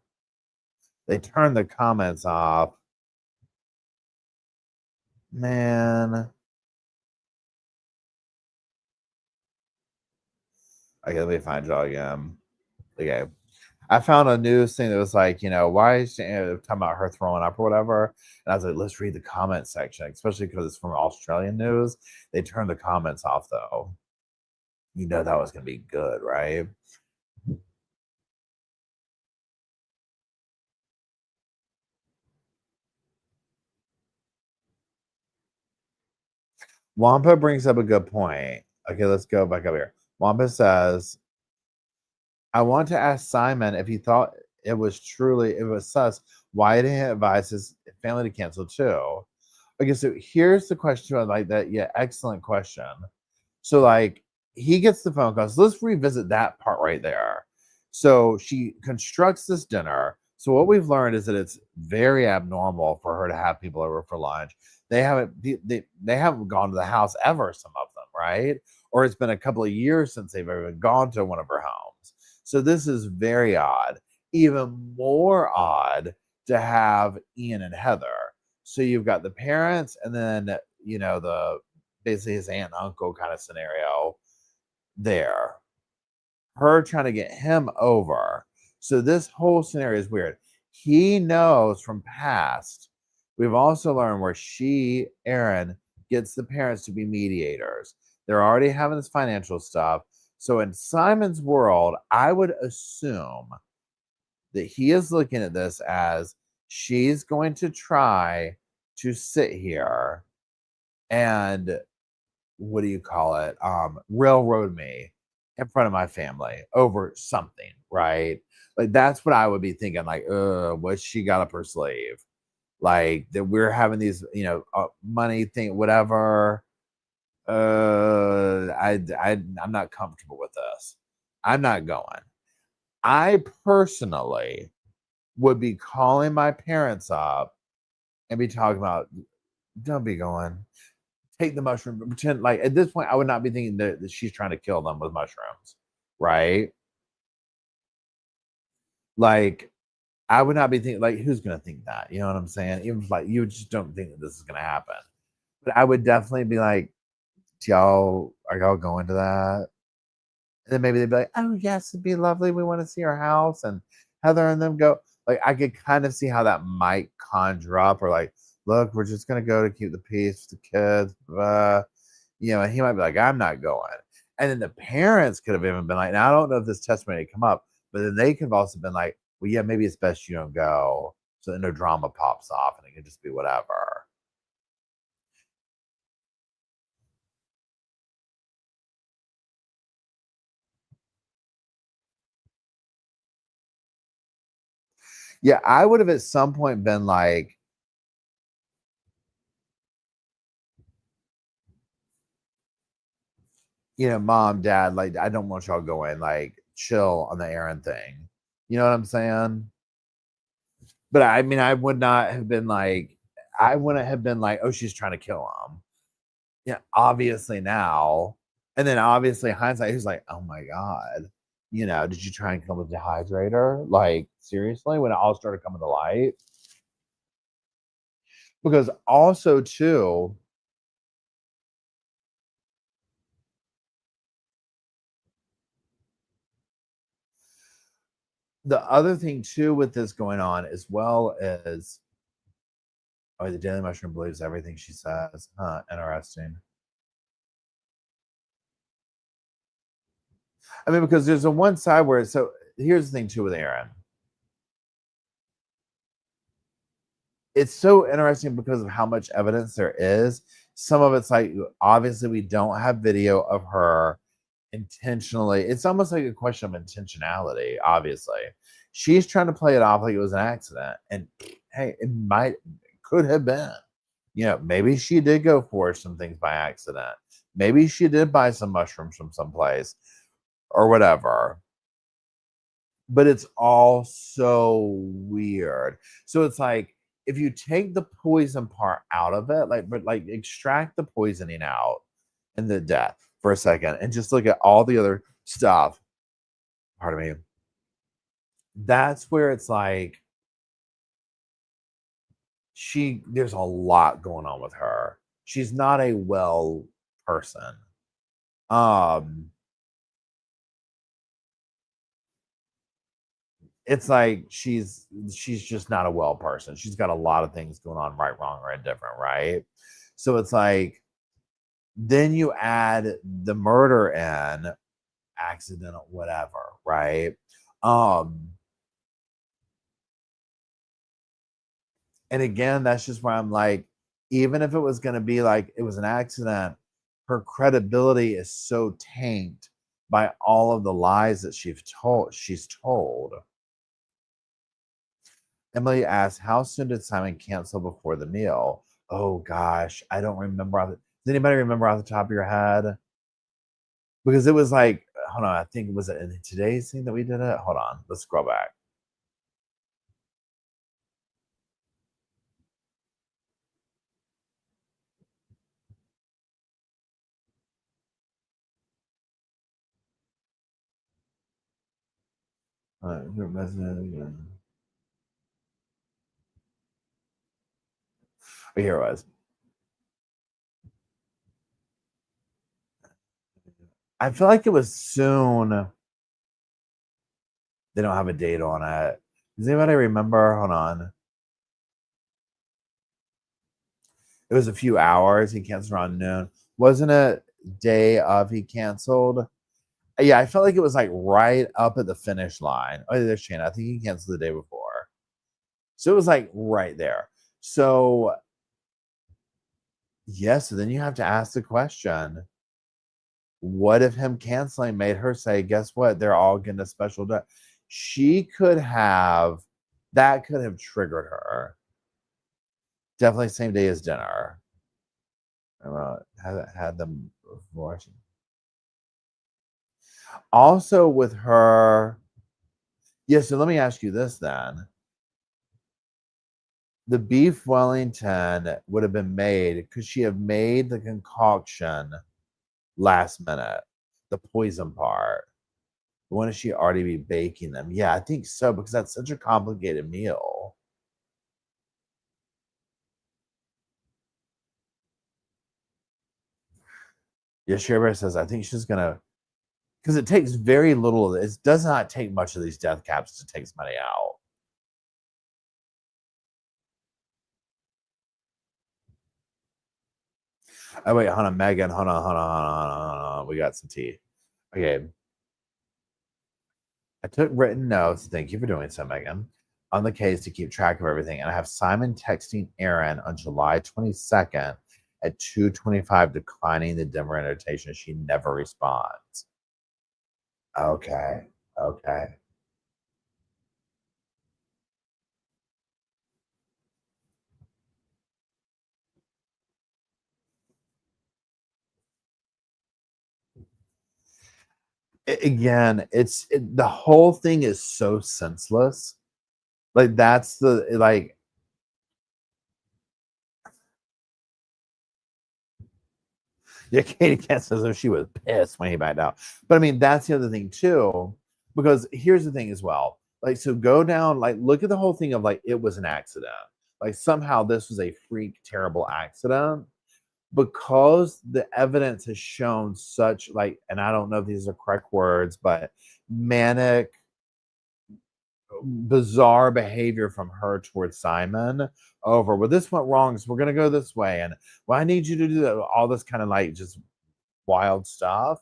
they turn the comments off. Man. Okay, let me find y'all again. Okay. I found a news thing that was like, why is she talking about her throwing up or whatever? And I was like, let's read the comment section, especially because it's from Australian news. They turned the comments off though. You know that was gonna be good, right? Wampa brings up a good point. Okay, let's go back up here. Wampa says, I want to ask Simon if he thought it was sus, why didn't he advise his family to cancel too? Okay, so here's the question I like that. Yeah, excellent question. So like he gets the phone calls. Let's revisit that part right there. So she constructs this dinner. So what we've learned is that it's very abnormal for her to have people over for lunch. They haven't gone to the house ever, some of them, right? Or it's been a couple of years since they've ever gone to one of her homes. So this is very odd. Even more odd to have Ian and Heather. So you've got the parents and then the basically his aunt and uncle kind of scenario there. Her trying to get him over. So this whole scenario is weird. He knows from past. We've also learned where Erin, gets the parents to be mediators. They're already having this financial stuff. So in Simon's world, I would assume that he is looking at this as she's going to try to sit here and what do you call it? Railroad me in front of my family over something, right? Like that's what I would be thinking. Like, what's she got up her sleeve? Like that we're having these, money thing, whatever. I'm not comfortable with this. I'm not going. I personally would be calling my parents up and be talking about, don't be going. Take the mushroom, pretend like at this point, I would not be thinking that she's trying to kill them with mushrooms, right? Like, I would not be thinking, like, who's gonna think that? You know what I'm saying? Even if, like, you just don't think that this is gonna happen. But I would definitely be like, are y'all going to that? And then maybe they'd be like, oh yes, it'd be lovely. We want to see our house. And Heather and them go, like, I could kind of see how that might conjure up, or like, look, we're just gonna go to keep the peace with the kids. And he might be like, I'm not going. And then the parents could have even been like, now I don't know if this testimony had come up, but then they could have also been like, well, yeah, maybe it's best you don't go. So then no drama pops off and it can just be whatever. Yeah, I would have at some point been like, mom, dad, like, I don't want y'all going, like, chill on the Erin thing. You know what I'm saying? But I mean, I wouldn't have been like, oh, she's trying to kill him. Yeah, obviously now. And then obviously hindsight, he's like, oh my God, did you try and kill the dehydrator? Like, seriously, when it all started coming to light? Because also, too, the other thing, too, with this going on as well is, oh, the Daily Mushroom believes everything she says. Huh, interesting. I mean, because there's a one side where, so here's the thing, too, with Erin. It's so interesting because of how much evidence there is. Some of it's like, obviously, we don't have video of her intentionally. It's almost like a question of intentionality, obviously. She's trying to play it off like it was an accident. And hey, could have been. Maybe she did go forge some things by accident. Maybe she did buy some mushrooms from someplace or whatever. But it's all so weird. So it's like, if you take the poison part out of it, but extract the poisoning out and the death for a second and just look at all the other stuff, pardon me, that's where it's like, there's a lot going on with her. She's not a well person. It's like she's just not a well person. She's got a lot of things going on, right, wrong, or indifferent, right? So it's like, then you add the murder in, accidental, whatever, right? And again, that's just where I'm like, even if it was going to be like it was an accident, her credibility is so tainted by all of the lies that she's told. Emily asked, how soon did Simon cancel before the meal? Oh gosh, I don't remember. Does anybody remember off the top of your head? Because it was like, hold on, I think it was in today's thing that we did it. Hold on, let's scroll back. Oh, here it was. I feel like it was soon. They don't have a date on it. Does anybody remember? Hold on. It was a few hours. He canceled around noon. Wasn't it day of he canceled? Yeah, I felt like it was like right up at the finish line. Oh, there's Shane. I think he canceled the day before. So it was like right there. So yes, so then you have to ask the question, what if him canceling made her say, guess what? They're all getting a special day. That could have triggered her. Definitely same day as dinner. Had them watching. Also with her, yeah, so let me ask you this then. The beef Wellington would have been made, could she have made the concoction last minute, the poison part? When does she already be baking them? Yeah, I think so, because that's such a complicated meal. Yeah, Sherry says, I think she's gonna, because it takes very little. It does not take much of these death caps to take somebody out. Oh wait, hold on, Megan, hold on. We got some tea. Okay, I took written notes. Thank you for doing so, Megan. On the case to keep track of everything, and I have Simon texting Erin on July 22nd at 2:25, declining the Denver invitation. She never responds. Okay, okay. Again, the whole thing is so senseless. Like that's the like. Yeah, Katie Cat says if she was pissed when he backed out. But I mean, that's the other thing too, because here's the thing as well. Like, so go down, like, look at the whole thing of like it was an accident. Like somehow this was a freak, terrible accident because the evidence has shown such like, and I don't know if these are correct words, but manic, bizarre behavior from her towards Simon over, well, this went wrong, so we're gonna go this way, and well, I need you to do that, all this kind of like just wild stuff.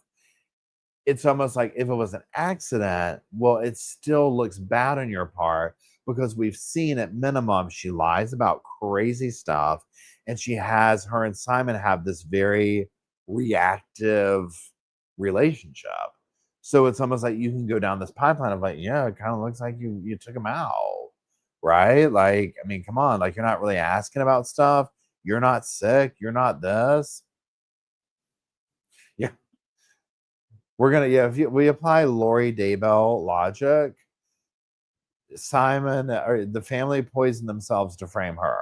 It's almost like if it was an accident, well, it still looks bad on your part because we've seen at minimum she lies about crazy stuff, and she has her and Simon have this very reactive relationship. So it's almost like you can go down this pipeline of like, yeah, it kind of looks like you took him out, right? Like, I mean, come on, like you're not really asking about stuff. You're not sick. You're not this. Yeah, we're gonna, yeah. If we apply Lori Daybell logic, Simon or the family poisoned themselves to frame her.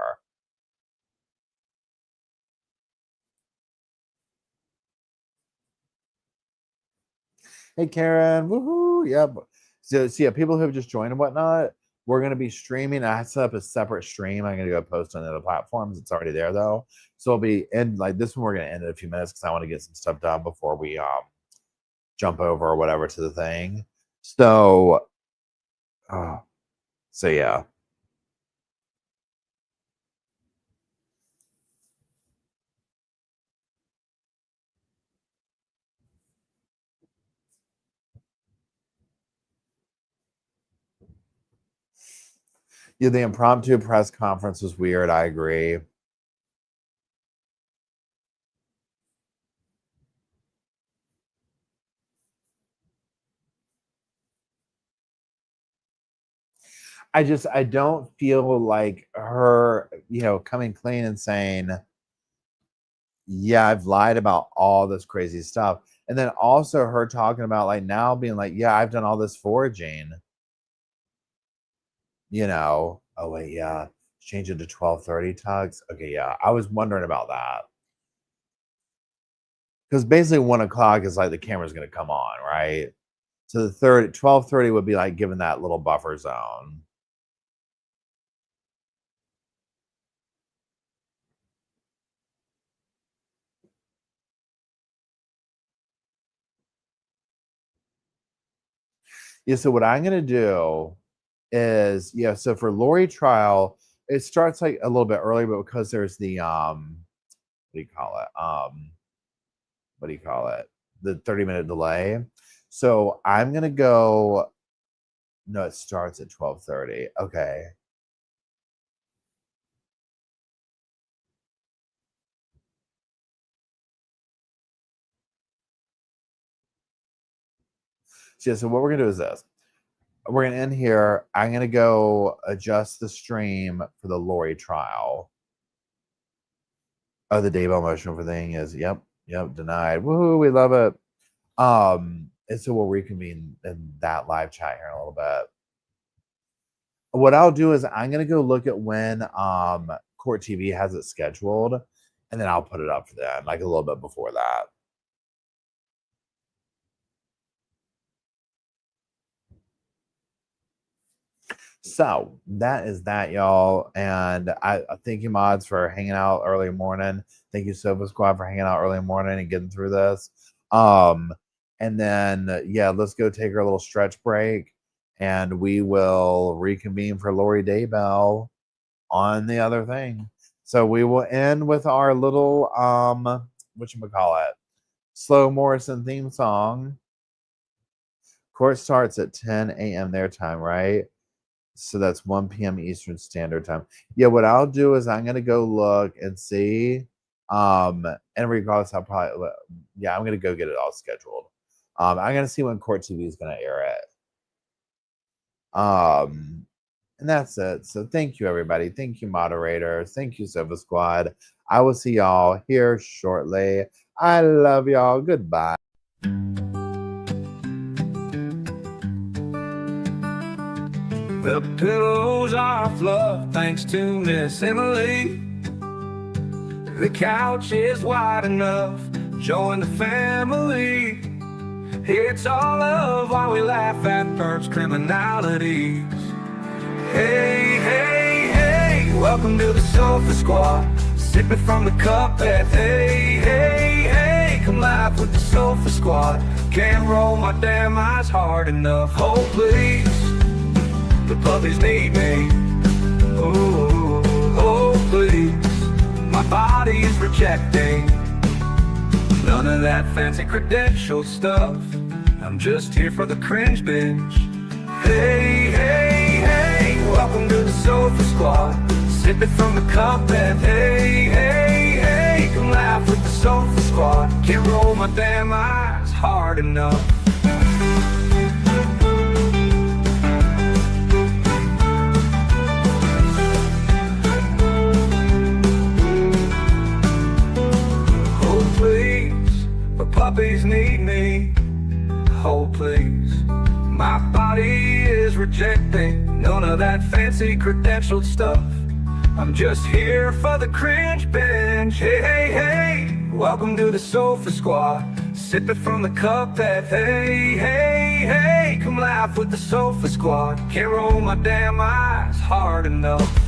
Hey, Karen, woohoo! Yep. So yeah, people who have just joined and whatnot, we're gonna be streaming. I set up a separate stream. I'm gonna go post on the other platforms. It's already there though, so it'll be end like this one. We're gonna end in a few minutes because I want to get some stuff done before we jump over or whatever to the thing. So, oh, so yeah. Yeah, the impromptu press conference was weird. I agree. I don't feel like her, coming clean and saying, yeah, I've lied about all this crazy stuff. And then also her talking about like now being like, yeah, I've done all this foraging, Oh wait, yeah. Change it to 12:30 tugs. Okay, yeah. I was wondering about that. Because basically 1 o'clock is like the camera's gonna come on, right? So the 12:30 would be like given that little buffer zone. Yeah, so what I'm gonna do is, yeah, so for Lori trial, it starts like a little bit early, but because there's the what do you call it? What do you call it? The 30-minute delay. So I'm gonna go. No, it starts at 12:30. Okay. So, yeah, so what we're gonna do is this. We're gonna end here. I'm gonna go adjust the stream for the Lori trial. Oh, the Daybell motion for thing is yep, denied. Woohoo, we love it. And so we'll reconvene in that live chat here in a little bit. What I'll do is I'm gonna go look at when Court TV has it scheduled, and then I'll put it up for them, like a little bit before that. So that is that, y'all. And I thank you, mods, for hanging out early morning. Thank you, Sofa Squad, for hanging out early morning and getting through this. And then yeah, let's go take our little stretch break, and we will reconvene for Lori Daybell on the other thing. So we will end with our little whatchamacallit, slow Morrison theme song. Court starts at 10 a.m. their time, right? So that's 1 p.m. Eastern Standard Time. Yeah, what I'll do is I'm gonna go look and see. And regardless, I'll probably, yeah, I'm gonna go get it all scheduled. I'm gonna see when Court TV is gonna air it. And that's it. So thank you, everybody. Thank you, moderators. Thank you, Sofa Squad. I will see y'all here shortly. I love y'all. Goodbye. The pillows are fluff thanks to Miss Emily. The couch is wide enough. Join the family. It's all love while we laugh at first criminalities. Hey, hey, hey, welcome to the Sofa Squad. Sipping from the cup at hey, hey, hey, come laugh with the Sofa Squad. Can't roll my damn eyes hard enough. Oh, please, the puppies need me. Oh, oh, please, my body is rejecting none of that fancy credential stuff. I'm just here for the cringe binge. Hey, hey, hey, welcome to the Sofa Squad. Sipping from the cup and hey, hey, hey, come laugh with the Sofa Squad. Can't roll my damn eyes hard enough. Oh, please, the puppies need me. Oh, please, my body is rejecting none of that fancy credentialed stuff. I'm just here for the cringe binge. Hey, hey, hey, welcome to the Sofa Squad. Sipping from the cup that hey, hey, hey, come laugh with the Sofa Squad. Can't roll my damn eyes hard enough.